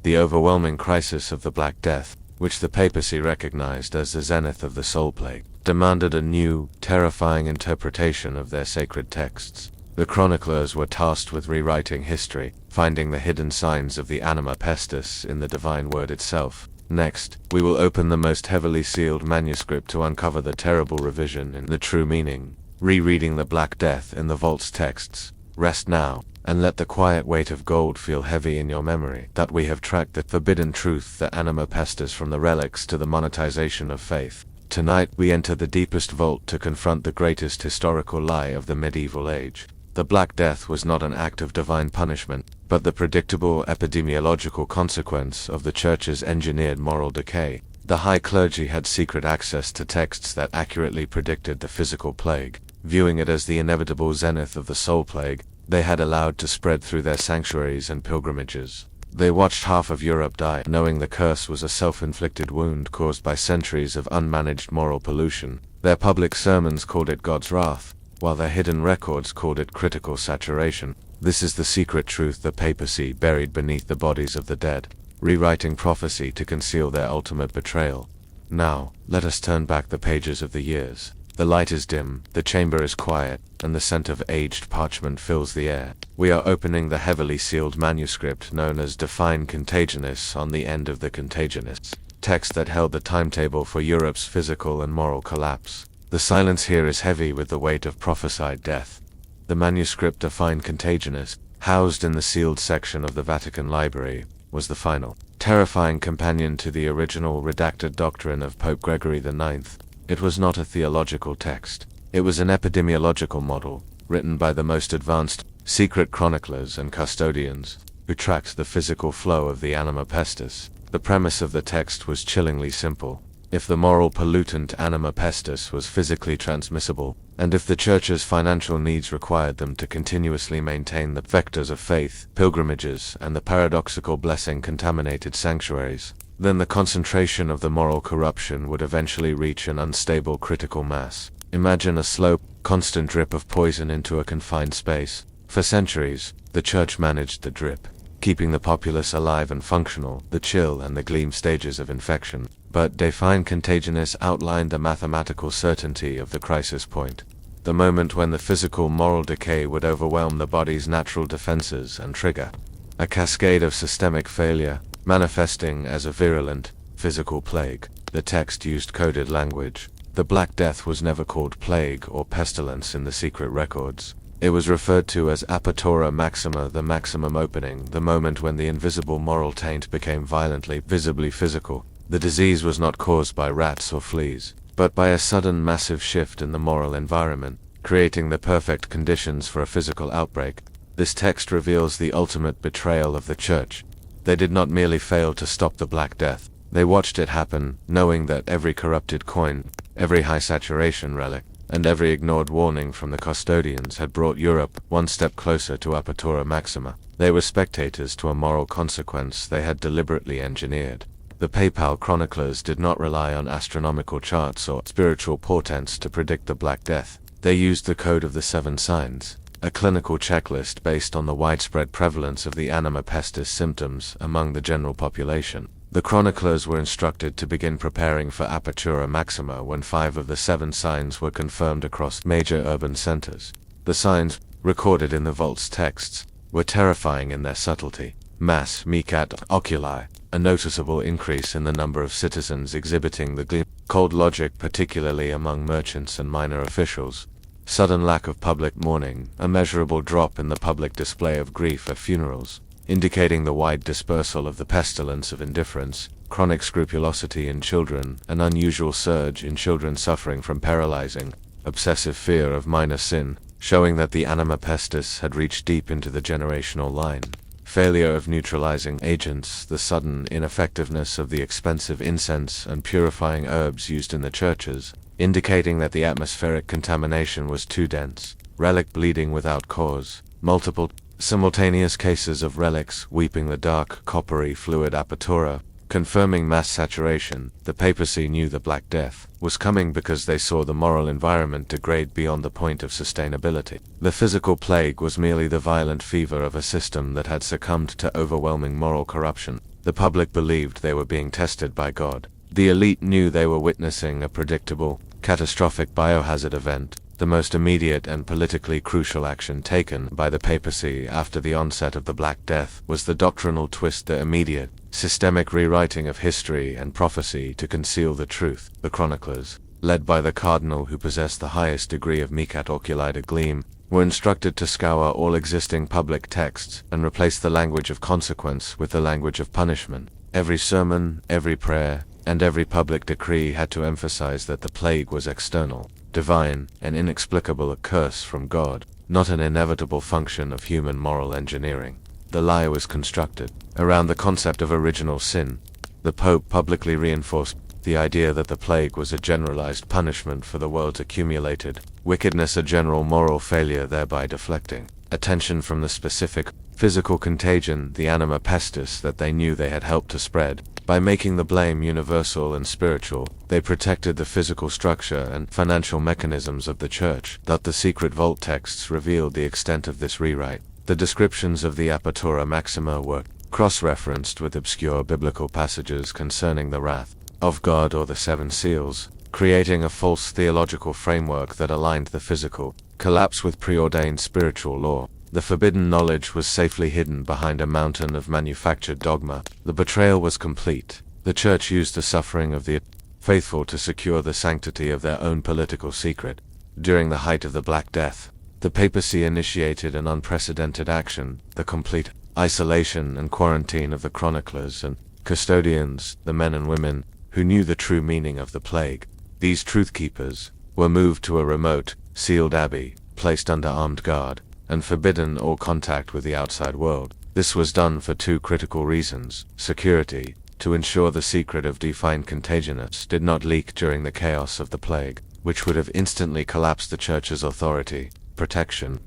The overwhelming crisis of the Black Death, which the papacy recognized as the zenith of the soul plague, demanded a new, terrifying interpretation of their sacred texts. The chroniclers were tasked with rewriting history, finding the hidden signs of the Anima Pestis in the divine word itself. Next, we will open the most heavily sealed manuscript to uncover the terrible revision in the true meaning. Rereading the Black Death in the vault's texts. Rest now, and let the quiet weight of gold feel heavy in your memory, that we have tracked the forbidden truth, the Anima Pestis, from the relics to the monetization of faith. Tonight we enter the deepest vault to confront the greatest historical lie of the medieval age. The Black Death was not an act of divine punishment, but the predictable epidemiological consequence of the Church's engineered moral decay. The high clergy had secret access to texts that accurately predicted the physical plague. Viewing it as the inevitable zenith of the soul plague, they had allowed to spread through their sanctuaries and pilgrimages. They watched half of Europe die, knowing the curse was a self-inflicted wound caused by centuries of unmanaged moral pollution. Their public sermons called it God's wrath, while their hidden records called it critical saturation. This is the secret truth the papacy buried beneath the bodies of the dead, rewriting prophecy to conceal their ultimate betrayal. Now, let us turn back the pages of the years. The light is dim, the chamber is quiet, and the scent of aged parchment fills the air. We are opening the heavily sealed manuscript known as Define Contagionis on the end of the Contagionists, text that held the timetable for Europe's physical and moral collapse. The silence here is heavy with the weight of prophesied death. The manuscript Define Contagionis, housed in the sealed section of the Vatican Library, was the final, terrifying companion to the original redacted doctrine of Pope Gregory IX. It was not a theological text. It was an epidemiological model, written by the most advanced, secret chroniclers and custodians, who tracked the physical flow of the Anima Pestis. The premise of the text was chillingly simple. If the moral pollutant Anima Pestis was physically transmissible, and if the Church's financial needs required them to continuously maintain the vectors of faith, pilgrimages, and the paradoxical blessing contaminated sanctuaries, then the concentration of the moral corruption would eventually reach an unstable critical mass. Imagine a slow, constant drip of poison into a confined space. For centuries, the Church managed the drip. keeping the populace alive and functional, the chill and the gleam stages of infection. But de fine contagionis outlined the mathematical certainty of the crisis point. The moment when the physical moral decay would overwhelm the body's natural defenses and trigger a cascade of systemic failure, manifesting as a virulent, physical plague. The text used coded language. The Black Death was never called plague or pestilence in the secret records. It was referred to as apertura maxima, the maximum opening, the moment when the invisible moral taint became violently, visibly physical. The disease was not caused by rats or fleas, but by a sudden massive shift in the moral environment, creating the perfect conditions for a physical outbreak. This text reveals the ultimate betrayal of the Church. They did not merely fail to stop the Black Death. They watched it happen, knowing that every corrupted coin, every high saturation relic, and every ignored warning from the custodians had brought Europe one step closer to apertura maxima. They were spectators to a moral consequence they had deliberately engineered. The Papal Chroniclers did not rely on astronomical charts or spiritual portents to predict the Black Death. They used the Code of the Seven Signs, a clinical checklist based on the widespread prevalence of the Anima Pestis symptoms among the general population. The chroniclers were instructed to begin preparing for apertura maxima when 5 of the 7 signs were confirmed across major urban centers. The signs, recorded in the vault's texts, were terrifying in their subtlety. Mass micat oculi, a noticeable increase in the number of citizens exhibiting the gleam, cold logic particularly among merchants and minor officials, sudden lack of public mourning, a measurable drop in the public display of grief at funerals, indicating the wide dispersal of the pestilence of indifference, chronic scrupulosity in children, an unusual surge in children suffering from paralyzing, obsessive fear of minor sin, showing that the Anima Pestis had reached deep into the generational line. Failure of neutralizing agents, the sudden ineffectiveness of the expensive incense and purifying herbs used in the churches, indicating that the atmospheric contamination was too dense. Relic bleeding without cause, multiple simultaneous cases of relics weeping the dark, coppery fluid apertura, confirming mass saturation. The papacy knew the Black Death was coming because they saw the moral environment degrade beyond the point of sustainability. The physical plague was merely the violent fever of a system that had succumbed to overwhelming moral corruption. The public believed they were being tested by God. The elite knew they were witnessing a predictable, catastrophic biohazard event. The most immediate and politically crucial action taken by the papacy after the onset of the Black Death was the doctrinal twist, the immediate, systemic rewriting of history and prophecy to conceal the truth. The chroniclers, led by the cardinal who possessed the highest degree of micat oculi de gleam, were instructed to scour all existing public texts and replace the language of consequence with the language of punishment. Every sermon, every prayer, and every public decree had to emphasize that the plague was external, divine, and inexplicable, a curse from God, not an inevitable function of human moral engineering. The lie was constructed around the concept of original sin. The Pope publicly reinforced the idea that the plague was a generalized punishment for the world's accumulated wickedness, a general moral failure, thereby deflecting attention from the specific physical contagion, the Anima Pestis, that they knew they had helped to spread. By making the blame universal and spiritual, they protected the physical structure and financial mechanisms of the Church. That the secret vault texts revealed the extent of this rewrite. The descriptions of the apertura maxima were cross-referenced with obscure biblical passages concerning the wrath of God or the 7 seals, creating a false theological framework that aligned the physical collapse with preordained spiritual law. The forbidden knowledge was safely hidden behind a mountain of manufactured dogma. The betrayal was complete. The Church used the suffering of the faithful to secure the sanctity of their own political secret. During the height of the Black Death, the papacy initiated an unprecedented action, the complete isolation and quarantine of the chroniclers and custodians, the men and women who knew the true meaning of the plague. These truth-keepers were moved to a remote, sealed abbey, placed under armed guard, and forbidden all contact with the outside world. This was done for 2 critical reasons: security, to ensure the secret of defined contagionis did not leak during the chaos of the plague, which would have instantly collapsed the Church's authority; protection.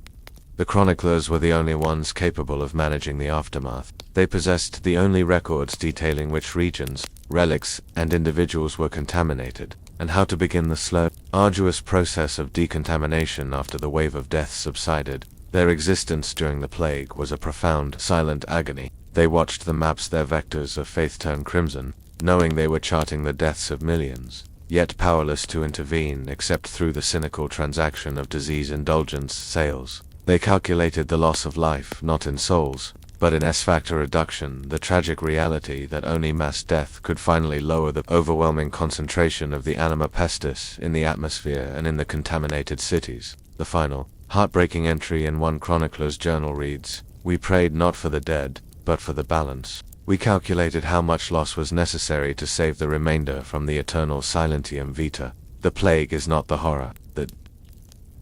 The chroniclers were the only ones capable of managing the aftermath. They possessed the only records detailing which regions, relics, and individuals were contaminated, and how to begin the slow, arduous process of decontamination after the wave of death subsided. Their existence during the plague was a profound, silent agony. They watched the maps their vectors of faith turn crimson, knowing they were charting the deaths of millions, yet powerless to intervene except through the cynical transaction of disease indulgence sales. They calculated the loss of life not in souls, but in S-factor reduction, the tragic reality that only mass death could finally lower the overwhelming concentration of the Anima Pestis in the atmosphere and in the contaminated cities. The final, heartbreaking entry in one chronicler's journal reads, "We prayed not for the dead, but for the balance. We calculated how much loss was necessary to save the remainder from the eternal silentium vitae. The plague is not the horror. The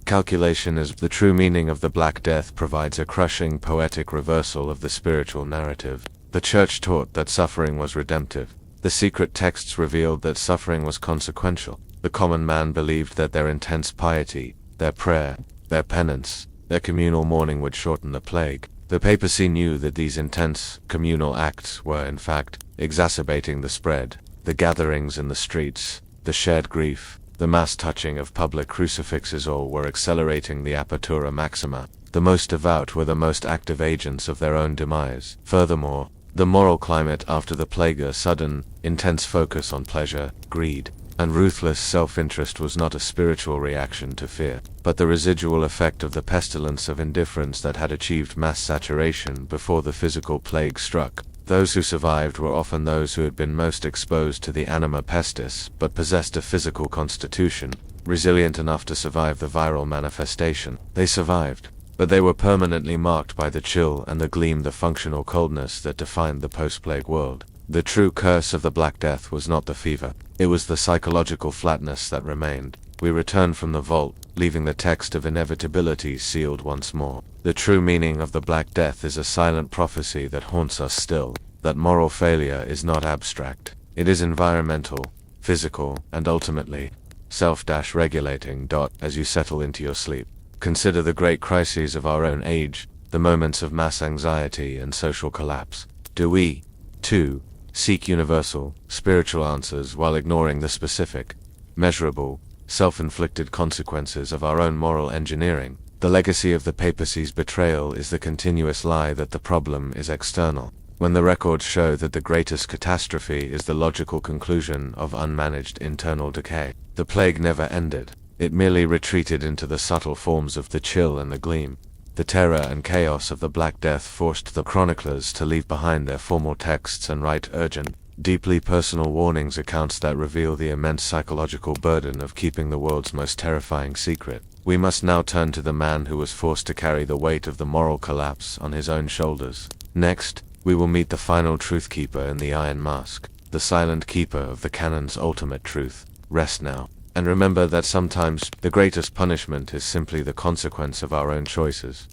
calculation is the true meaning of the Black Death provides a crushing poetic reversal of the spiritual narrative. The Church taught that suffering was redemptive. The secret texts revealed that suffering was consequential. The common man believed that their intense piety, their prayer, their penance, their communal mourning would shorten the plague. The papacy knew that these intense, communal acts were, in fact, exacerbating the spread. The gatherings in the streets, the shared grief, the mass touching of public crucifixes all were accelerating the apertura maxima. The most devout were the most active agents of their own demise. Furthermore, the moral climate after the plague, sudden, intense focus on pleasure, greed, and ruthless self-interest was not a spiritual reaction to fear, but the residual effect of the pestilence of indifference that had achieved mass saturation before the physical plague struck. Those who survived were often those who had been most exposed to the Anima Pestis, but possessed a physical constitution, resilient enough to survive the viral manifestation. They survived, but they were permanently marked by the chill and the gleam, the functional coldness that defined the post-plague world. The true curse of the Black Death was not the fever, it was the psychological flatness that remained. We returned from the vault, leaving the text of inevitability sealed once more. The true meaning of the Black Death is a silent prophecy that haunts us still, that moral failure is not abstract. It is environmental, physical, and ultimately, self-regulating. As you settle into your sleep, consider the great crises of our own age, the moments of mass anxiety and social collapse. Do we, too, seek universal, spiritual answers while ignoring the specific, measurable, self-inflicted consequences of our own moral engineering? The legacy of the papacy's betrayal is the continuous lie that the problem is external, when the records show that the greatest catastrophe is the logical conclusion of unmanaged internal decay. The plague never ended, it merely retreated into the subtle forms of the chill and the gleam. The terror and chaos of the Black Death forced the chroniclers to leave behind their formal texts and write urgent, deeply personal warnings, accounts that reveal the immense psychological burden of keeping the world's most terrifying secret. We must now turn to the man who was forced to carry the weight of the moral collapse on his own shoulders. Next, we will meet the final truth keeper in the Iron Mask, the silent keeper of the canon's ultimate truth. Rest now, and remember that sometimes the greatest punishment is simply the consequence of our own choices.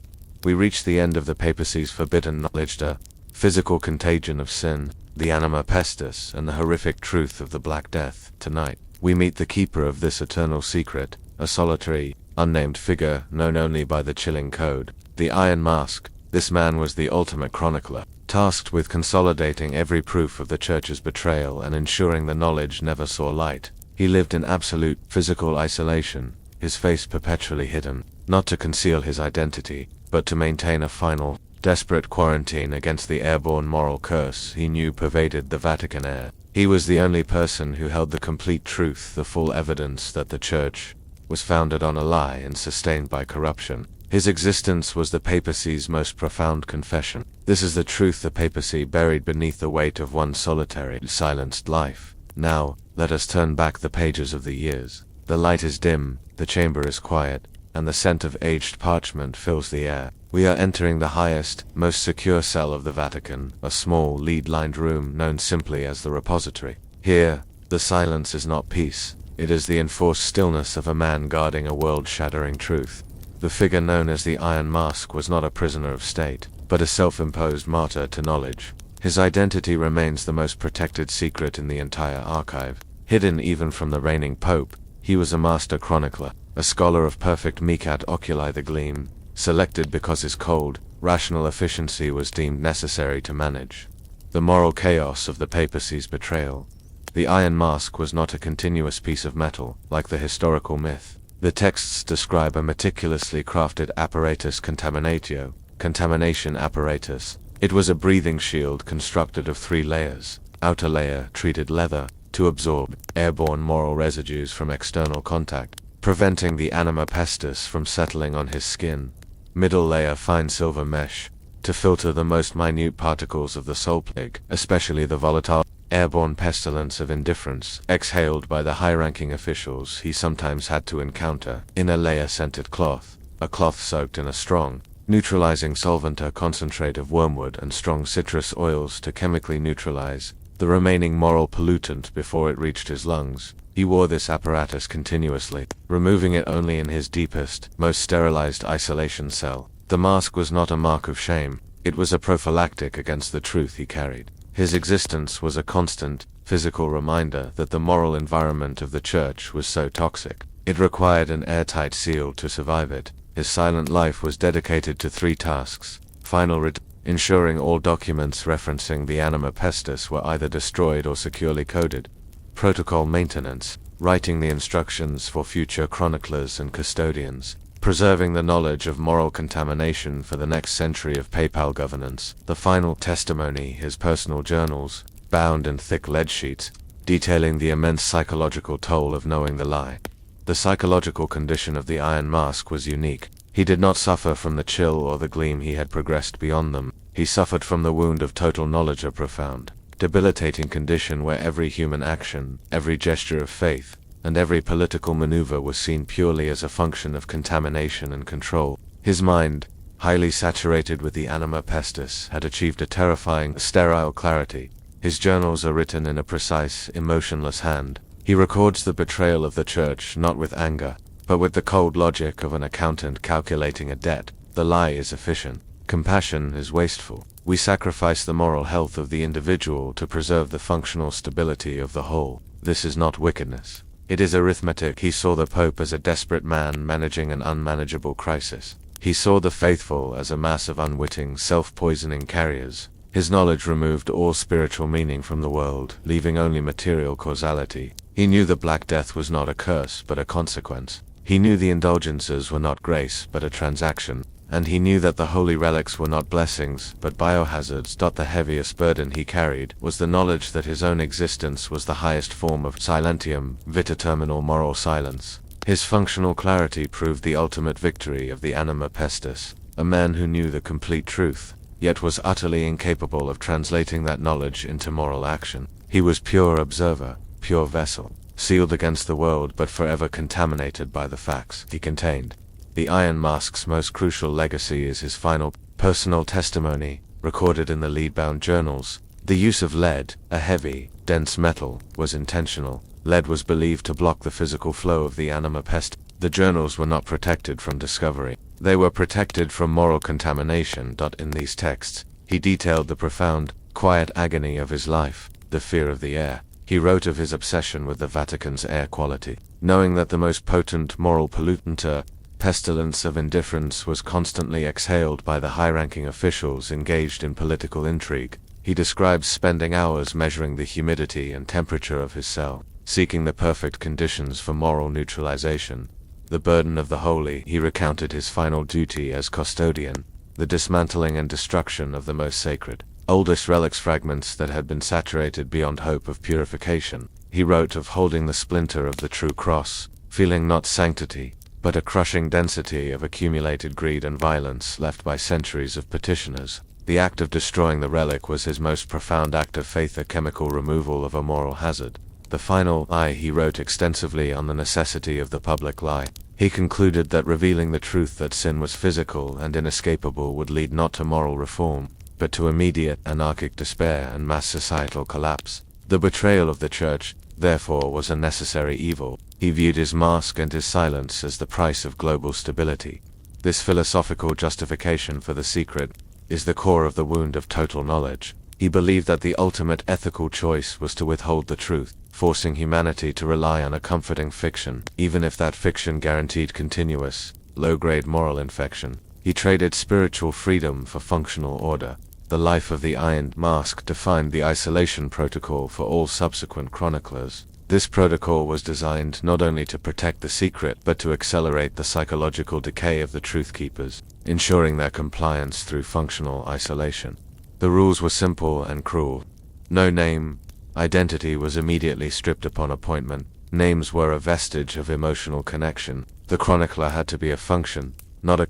We reach the end of the papacy's forbidden knowledge, the physical contagion of sin, the Anima Pestis, and the horrific truth of the Black Death. Tonight, we meet the keeper of this eternal secret, a solitary, unnamed figure known only by the chilling code, the Iron Mask. This man was the ultimate chronicler, tasked with consolidating every proof of the Church's betrayal and ensuring the knowledge never saw light. He lived in absolute, physical isolation, his face perpetually hidden, not to conceal his identity, but to maintain a final, desperate quarantine against the airborne moral curse he knew pervaded the Vatican air. He was the only person who held the complete truth, the full evidence that the Church was founded on a lie and sustained by corruption. His existence was the papacy's most profound confession. This is the truth the papacy buried beneath the weight of one solitary, silenced life. Now, let us turn back the pages of the years. The light is dim, the chamber is quiet, and the scent of aged parchment fills the air. We are entering the highest, most secure cell of the Vatican, a small, lead-lined room known simply as the repository. Here, the silence is not peace, it is the enforced stillness of a man guarding a world-shattering truth. The figure known as the Iron Mask was not a prisoner of state, but a self-imposed martyr to knowledge. His identity remains the most protected secret in the entire archive. Hidden even from the reigning pope, he was a master chronicler, a scholar of perfect micat oculi, the gleam, selected because his cold, rational efficiency was deemed necessary to manage the moral chaos of the papacy's betrayal. The Iron Mask was not a continuous piece of metal, like the historical myth. The texts describe a meticulously crafted apparatus contaminatio, contamination apparatus, It was a breathing shield constructed of 3 layers. Outer layer, treated leather, to absorb airborne moral residues from external contact, preventing the Anima Pestis from settling on his skin. Middle layer, fine silver mesh, to filter the most minute particles of the soul plague, especially the volatile, airborne pestilence of indifference, exhaled by the high-ranking officials he sometimes had to encounter. Inner layer, scented cloth, a cloth soaked in a strong, neutralizing solvent, a concentrate of wormwood and strong citrus oils to chemically neutralize the remaining moral pollutant before it reached his lungs. He wore this apparatus continuously, removing it only in his deepest, most sterilized isolation cell. The mask was not a mark of shame, it was a prophylactic against the truth he carried. His existence was a constant, physical reminder that the moral environment of the church was so toxic. It required an airtight seal to survive it. His silent life was dedicated to 3 tasks. Final ensuring all documents referencing the Anima Pestis were either destroyed or securely coded. Protocol maintenance, writing the instructions for future chroniclers and custodians, preserving the knowledge of moral contamination for the next century of papal governance. The final testimony, his personal journals, bound in thick lead sheets, detailing the immense psychological toll of knowing the lie. The psychological condition of the Iron Mask was unique. He did not suffer from the chill or the gleam, he had progressed beyond them. He suffered from the wound of total knowledge, a profound, debilitating condition where every human action, every gesture of faith, and every political maneuver was seen purely as a function of contamination and control. His mind, highly saturated with the Anima Pestis, had achieved a terrifying, sterile clarity. His journals are written in a precise, emotionless hand. He records the betrayal of the church not with anger, but with the cold logic of an accountant calculating a debt. The lie is efficient. Compassion is wasteful. We sacrifice the moral health of the individual to preserve the functional stability of the whole. This is not wickedness. It is arithmetic. He saw the Pope as a desperate man managing an unmanageable crisis. He saw the faithful as a mass of unwitting, self-poisoning carriers. His knowledge removed all spiritual meaning from the world, leaving only material causality. He knew the Black Death was not a curse, but a consequence. He knew the indulgences were not grace, but a transaction. And he knew that the holy relics were not blessings, but biohazards. The heaviest burden he carried was the knowledge that his own existence was the highest form of silentium, vita terminal moral silence. His functional clarity proved the ultimate victory of the Anima Pestis. A man who knew the complete truth, yet was utterly incapable of translating that knowledge into moral action. He was pure observer, pure vessel, sealed against the world but forever contaminated by the facts he contained. The Iron Mask's most crucial legacy is his final, personal testimony, recorded in the lead-bound journals. The use of lead, a heavy, dense metal, was intentional. Lead was believed to block the physical flow of the Anima Pestis. The journals were not protected from discovery. They were protected from moral contamination. In these texts, he detailed the profound, quiet agony of his life, the fear of the air. He wrote of his obsession with the Vatican's air quality, knowing that the most potent moral pollutant, pestilence of indifference, was constantly exhaled by the high-ranking officials engaged in political intrigue. He describes spending hours measuring the humidity and temperature of his cell, seeking the perfect conditions for moral neutralization. The burden of the holy. He recounted his final duty as custodian, the dismantling and destruction of the most sacred, oldest relics, fragments that had been saturated beyond hope of purification. He wrote of holding the splinter of the true cross, feeling not sanctity, but a crushing density of accumulated greed and violence left by centuries of petitioners. The act of destroying the relic was his most profound act of faith, a chemical removal of a moral hazard. The final lie. He wrote extensively on the necessity of the public lie. He concluded that revealing the truth that sin was physical and inescapable would lead not to moral reform, but to immediate anarchic despair and mass societal collapse. The betrayal of the Church, therefore, was a necessary evil. He viewed his mask and his silence as the price of global stability. This philosophical justification for the secret is the core of the wound of total knowledge. He believed that the ultimate ethical choice was to withhold the truth, forcing humanity to rely on a comforting fiction, even if that fiction guaranteed continuous, low-grade moral infection. He traded spiritual freedom for functional order. The life of the Iron Mask defined the isolation protocol for all subsequent chroniclers. This protocol was designed not only to protect the secret but to accelerate the psychological decay of the truth keepers, ensuring their compliance through functional isolation. The rules were simple and cruel. No name, identity was immediately stripped upon appointment. Names were a vestige of emotional connection. The chronicler had to be a function, not a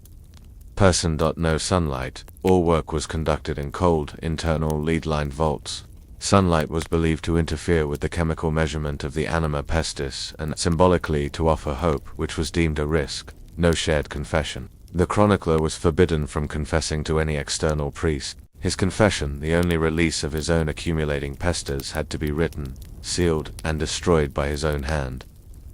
person. No sunlight. All work was conducted in cold, internal, lead-lined vaults. Sunlight was believed to interfere with the chemical measurement of the Anima Pestis and symbolically to offer hope, which was deemed a risk. No shared confession. The chronicler was forbidden from confessing to any external priest. His confession, the only release of his own accumulating pestes, had to be written, sealed, and destroyed by his own hand.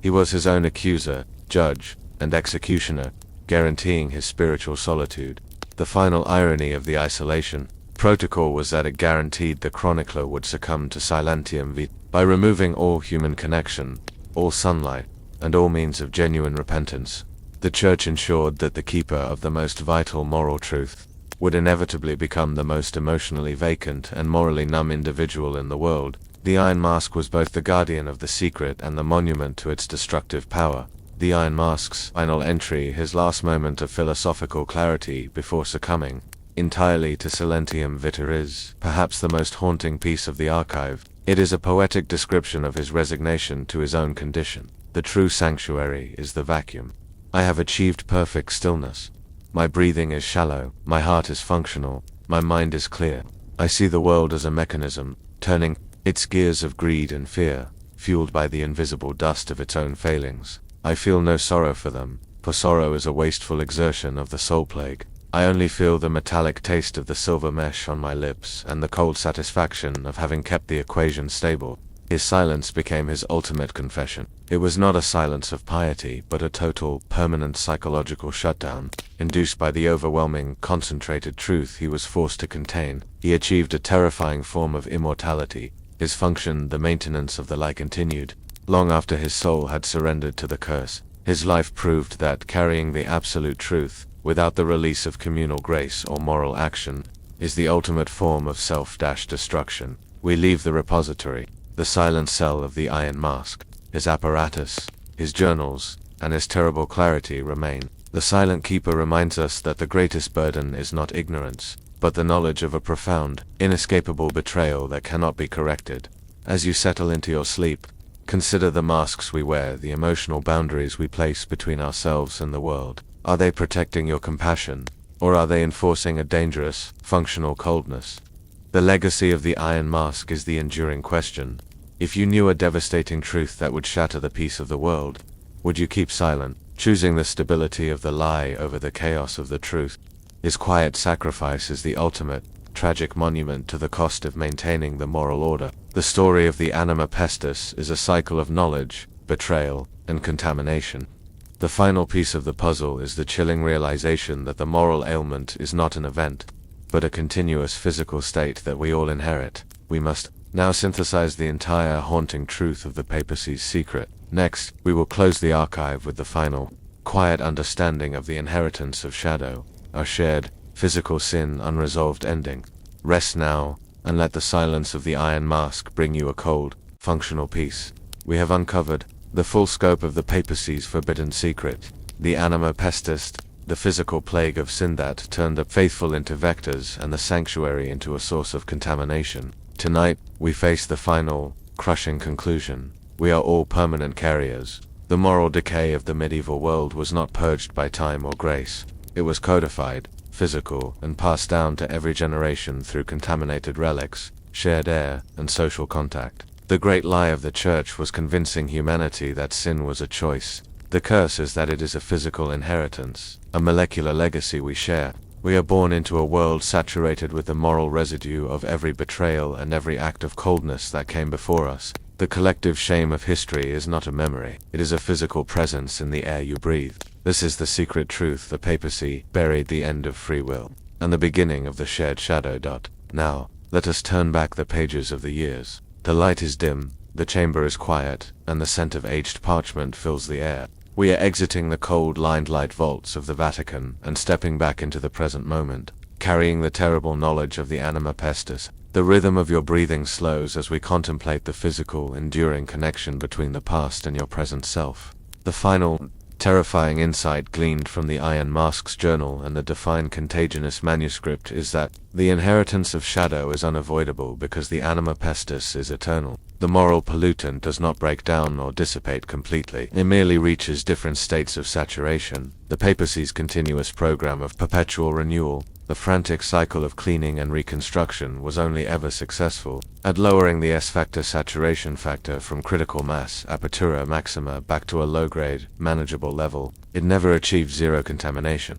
He was his own accuser, judge, and executioner, guaranteeing his spiritual solitude. The final irony of the isolation protocol was that it guaranteed the chronicler would succumb to silentium vitae. By removing all human connection, all sunlight, and all means of genuine repentance, the Church ensured that the keeper of the most vital moral truth would inevitably become the most emotionally vacant and morally numb individual in the world. The Iron Mask was both the guardian of the secret and the monument to its destructive power. The Iron Mask's final entry, his last moment of philosophical clarity before succumbing entirely to silentium vitae, is perhaps the most haunting piece of the archive. It is a poetic description of his resignation to his own condition. The true sanctuary is the vacuum. I have achieved perfect stillness. My breathing is shallow, my heart is functional, my mind is clear. I see the world as a mechanism, turning its gears of greed and fear, fueled by the invisible dust of its own failings. I feel no sorrow for them, for sorrow is a wasteful exertion of the soul plague. I only feel the metallic taste of the silver mesh on my lips and the cold satisfaction of having kept the equation stable. His silence became his ultimate confession. It was not a silence of piety, but a total, permanent psychological shutdown, induced by the overwhelming, concentrated truth he was forced to contain. He achieved a terrifying form of immortality. His function, the maintenance of the lie, continued long after his soul had surrendered to the curse. His life proved that carrying the absolute truth, without the release of communal grace or moral action, is the ultimate form of self-destruction. We leave the repository, the silent cell of the Iron Mask. His apparatus, his journals, and his terrible clarity remain. The silent keeper reminds us that the greatest burden is not ignorance, but the knowledge of a profound, inescapable betrayal that cannot be corrected. As you settle into your sleep, consider the masks we wear, the emotional boundaries we place between ourselves and the world. Are they protecting your compassion, or are they enforcing a dangerous, functional coldness? The legacy of the Iron Mask is the enduring question. If you knew a devastating truth that would shatter the peace of the world, would you keep silent, choosing the stability of the lie over the chaos of the truth? His quiet sacrifice is the ultimate, tragic monument to the cost of maintaining the moral order. The story of the Anima Pestis is a cycle of knowledge, betrayal, and contamination. The final piece of the puzzle is the chilling realization that the moral ailment is not an event, but a continuous physical state that we all inherit. We must now synthesize the entire haunting truth of the papacy's secret. Next, we will close the archive with the final, quiet understanding of the inheritance of shadow, our shared, physical sin unresolved ending. Rest now, and let the silence of the Iron Mask bring you a cold, functional peace. We have uncovered the full scope of the papacy's forbidden secret, the Anima Pestis, the physical plague of sin that turned the faithful into vectors and the sanctuary into a source of contamination. Tonight, we face the final, crushing conclusion. We are all permanent carriers. The moral decay of the medieval world was not purged by time or grace. It was codified, physical, and passed down to every generation through contaminated relics, shared air, and social contact. The great lie of the Church was convincing humanity that sin was a choice. The curse is that it is a physical inheritance, a molecular legacy we share. We are born into a world saturated with the moral residue of every betrayal and every act of coldness that came before us. The collective shame of history is not a memory, it is a physical presence in the air you breathe. This is the secret truth the papacy buried, the end of free will, and the beginning of the shared shadow. Now, let us turn back the pages of the years. The light is dim, the chamber is quiet, and the scent of aged parchment fills the air. We are exiting the cold, lined light vaults of the Vatican and stepping back into the present moment, carrying the terrible knowledge of the Anima Pestis. The rhythm of your breathing slows as we contemplate the physical, enduring connection between the past and your present self. The final, Terrifying insight gleaned from the Iron Mask's journal and the Define Contagionist manuscript is that the inheritance of shadow is unavoidable because the Anima Pestis is eternal. The moral pollutant does not break down or dissipate completely. It merely reaches different states of saturation. The papacy's continuous program of perpetual renewal, the frantic cycle of cleaning and reconstruction, was only ever successful at lowering the S-factor saturation factor from critical mass, apertura maxima, back to a low-grade, manageable level. It never achieved zero contamination.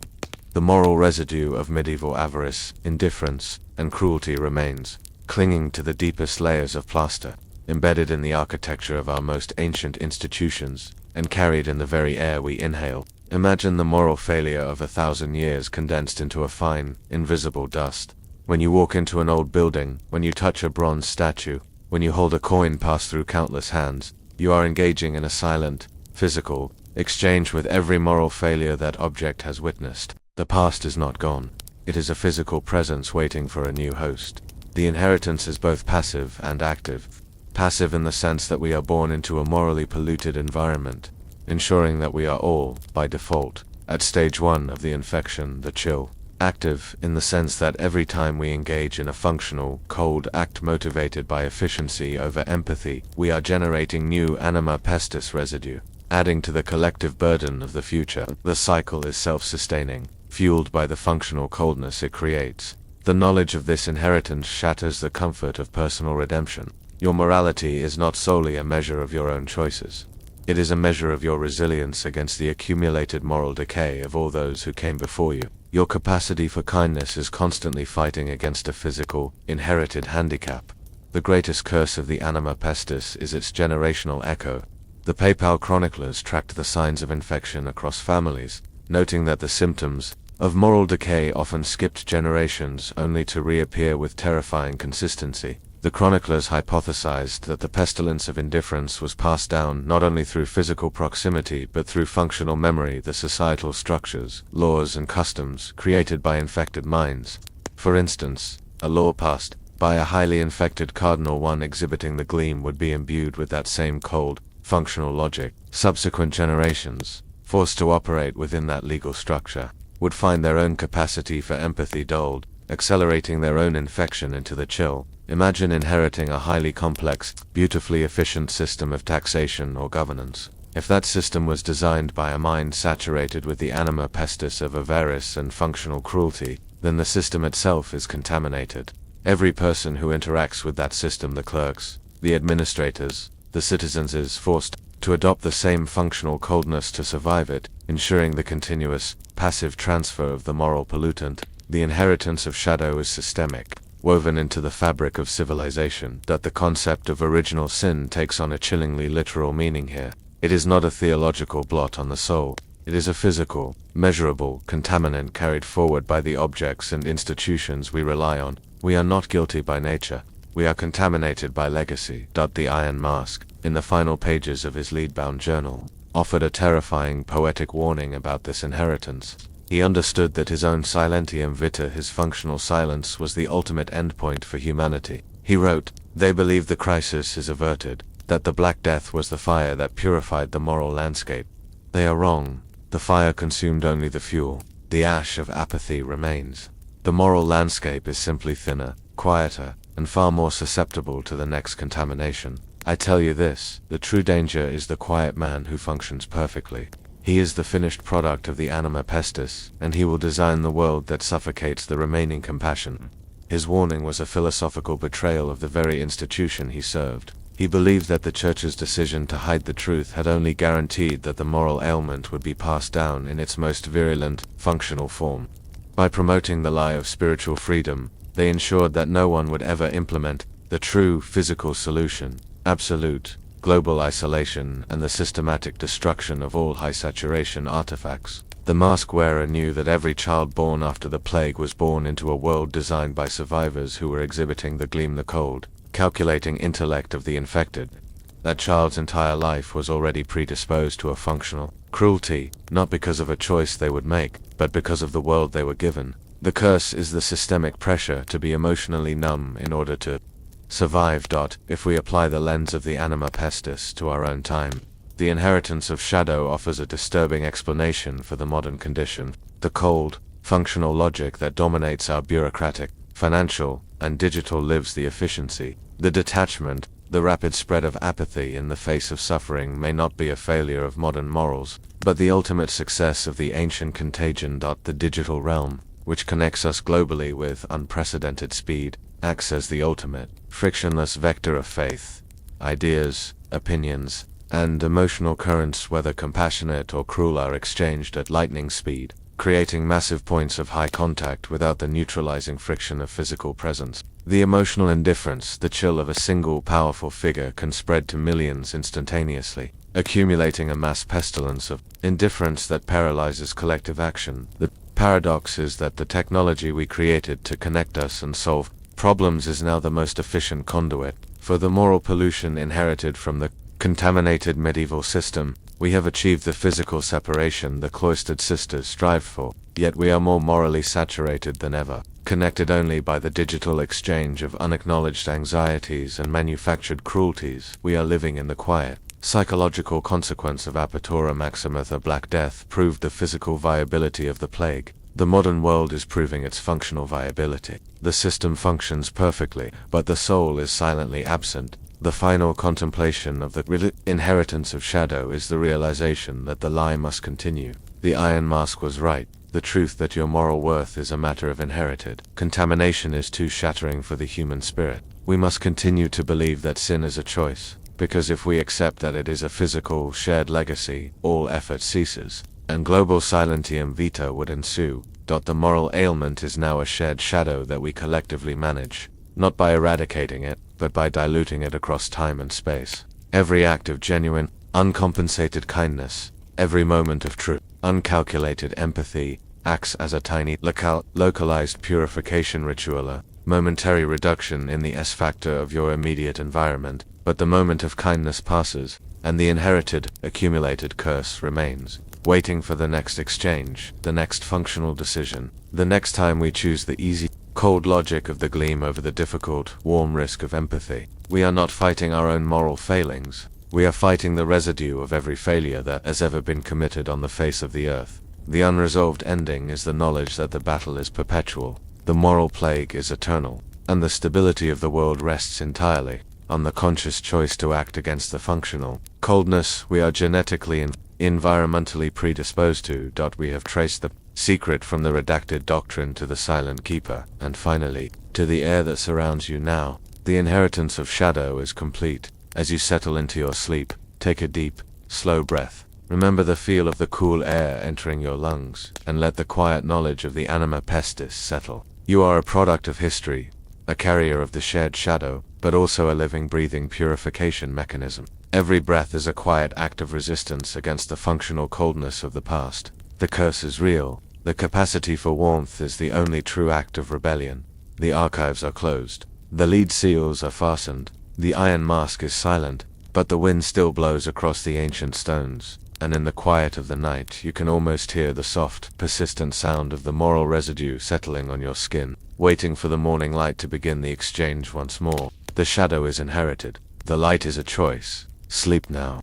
The moral residue of medieval avarice, indifference, and cruelty remains, clinging to the deepest layers of plaster, embedded in the architecture of our most ancient institutions, and carried in the very air we inhale. Imagine the moral failure of 1,000 years condensed into a fine, invisible dust. When you walk into an old building, when you touch a bronze statue, when you hold a coin passed through countless hands, you are engaging in a silent, physical exchange with every moral failure that object has witnessed. The past is not gone. It is a physical presence waiting for a new host. The inheritance is both passive and active. Passive in the sense that we are born into a morally polluted environment, ensuring that we are all, by default, at stage 1 of the infection, the chill. Active in the sense that every time we engage in a functional, cold act motivated by efficiency over empathy, we are generating new Anima Pestis residue, adding to the collective burden of the future. The cycle is self-sustaining, fueled by the functional coldness it creates. The knowledge of this inheritance shatters the comfort of personal redemption. Your morality is not solely a measure of your own choices. It is a measure of your resilience against the accumulated moral decay of all those who came before you. Your capacity for kindness is constantly fighting against a physical, inherited handicap. The greatest curse of the Anima Pestis is its generational echo. The Papal Chroniclers tracked the signs of infection across families, noting that the symptoms of moral decay often skipped generations only to reappear with terrifying consistency. The chroniclers hypothesized that the pestilence of indifference was passed down not only through physical proximity but through functional memory, the societal structures, laws and customs created by infected minds. For instance, a law passed by a highly infected cardinal, one exhibiting the gleam, would be imbued with that same cold, functional logic. Subsequent generations, forced to operate within that legal structure, would find their own capacity for empathy dulled, accelerating their own infection into the chill. Imagine inheriting a highly complex, beautifully efficient system of taxation or governance. If that system was designed by a mind saturated with the Anima Pestis of avarice and functional cruelty, then the system itself is contaminated. Every person who interacts with that system, the clerks, the administrators, the citizens, is forced to adopt the same functional coldness to survive it, ensuring the continuous, passive transfer of the moral pollutant. The inheritance of shadow is systemic, woven into the fabric of civilization, that the concept of original sin takes on a chillingly literal meaning here. It is not a theological blot on the soul. It is a physical, measurable contaminant carried forward by the objects and institutions we rely on. We are not guilty by nature. We are contaminated by legacy. The Iron Mask, in the final pages of his lead-bound journal, offered a terrifying poetic warning about this inheritance. He understood that his own silentium vitae, his functional silence, was the ultimate endpoint for humanity. He wrote, "They believe the crisis is averted, that the Black Death was the fire that purified the moral landscape. They are wrong. The fire consumed only the fuel. The ash of apathy remains. The moral landscape is simply thinner, quieter, and far more susceptible to the next contamination. I tell you this, the true danger is the quiet man who functions perfectly. He is the finished product of the Anima Pestis, and he will design the world that suffocates the remaining compassion." His warning was a philosophical betrayal of the very institution he served. He believed that the Church's decision to hide the truth had only guaranteed that the moral ailment would be passed down in its most virulent, functional form. By promoting the lie of spiritual freedom, they ensured that no one would ever implement the true physical solution: absolute, global isolation and the systematic destruction of all high-saturation artifacts. The mask wearer knew that every child born after the plague was born into a world designed by survivors who were exhibiting the gleam, the cold, calculating intellect of the infected. That child's entire life was already predisposed to a functional cruelty, not because of a choice they would make, but because of the world they were given. The curse is the systemic pressure to be emotionally numb in order to survive. If we apply the lens of the Anima Pestis to our own time, The inheritance of shadow offers a disturbing explanation for the modern condition, the cold, functional logic that dominates our bureaucratic, financial, and digital lives. The efficiency, the detachment, the rapid spread of apathy in the face of suffering may not be a failure of modern morals, but the ultimate success of the ancient contagion. The digital realm, which connects us globally with unprecedented speed, acts as the ultimate, frictionless vector of faith, ideas, opinions, and emotional currents, whether compassionate or cruel, are exchanged at lightning speed, creating massive points of high contact without the neutralizing friction of physical presence. The emotional indifference, the chill of a single powerful figure, can spread to millions instantaneously, accumulating a mass pestilence of indifference that paralyzes collective action. The paradox is that the technology we created to connect us and solve problems is now the most efficient conduit for the moral pollution inherited from the contaminated medieval system. We have achieved the physical separation the cloistered sisters strived for, yet we are more morally saturated than ever, connected only by the digital exchange of unacknowledged anxieties and manufactured cruelties. We are living in the quiet, psychological consequence of Apatura Maxima. The Black Death proved the physical viability of the plague. The modern world is proving its functional viability. The system functions perfectly, but the soul is silently absent. The final contemplation of the inheritance of shadow is the realization that the lie must continue. The Iron Mask was right. The truth that your moral worth is a matter of inherited contamination is too shattering for the human spirit. We must continue to believe that sin is a choice, because if we accept that it is a physical, shared legacy, all effort ceases, and global silentium vita would ensue. The moral ailment is now a shared shadow that we collectively manage, not by eradicating it, but by diluting it across time and space. Every act of genuine, uncompensated kindness, every moment of true, uncalculated empathy, acts as a tiny, localized purification ritual, a momentary reduction in the S-factor of your immediate environment. But the moment of kindness passes, and the inherited, accumulated curse remains, waiting for the next exchange, the next functional decision, the next time we choose the easy, cold logic of the gleam over the difficult, warm risk of empathy. We are not fighting our own moral failings. We are fighting the residue of every failure that has ever been committed on the face of the earth. The unresolved ending is the knowledge that the battle is perpetual, the moral plague is eternal, and the stability of the world rests entirely on the conscious choice to act against the functional coldness we are genetically and environmentally predisposed to. We have traced the secret from the redacted doctrine to the silent keeper, and finally, to the air that surrounds you now. The inheritance of shadow is complete. As you settle into your sleep, take a deep, slow breath. Remember the feel of the cool air entering your lungs, and let the quiet knowledge of the Anima Pestis settle. You are a product of history, a carrier of the shared shadow, but also a living, breathing purification mechanism. Every breath is a quiet act of resistance against the functional coldness of the past. The curse is real. The capacity for warmth is the only true act of rebellion. The archives are closed. The lead seals are fastened. The Iron Mask is silent, but the wind still blows across the ancient stones, and in the quiet of the night you can almost hear the soft, persistent sound of the moral residue settling on your skin, waiting for the morning light to begin the exchange once more. The shadow is inherited. The light is a choice. Sleep now.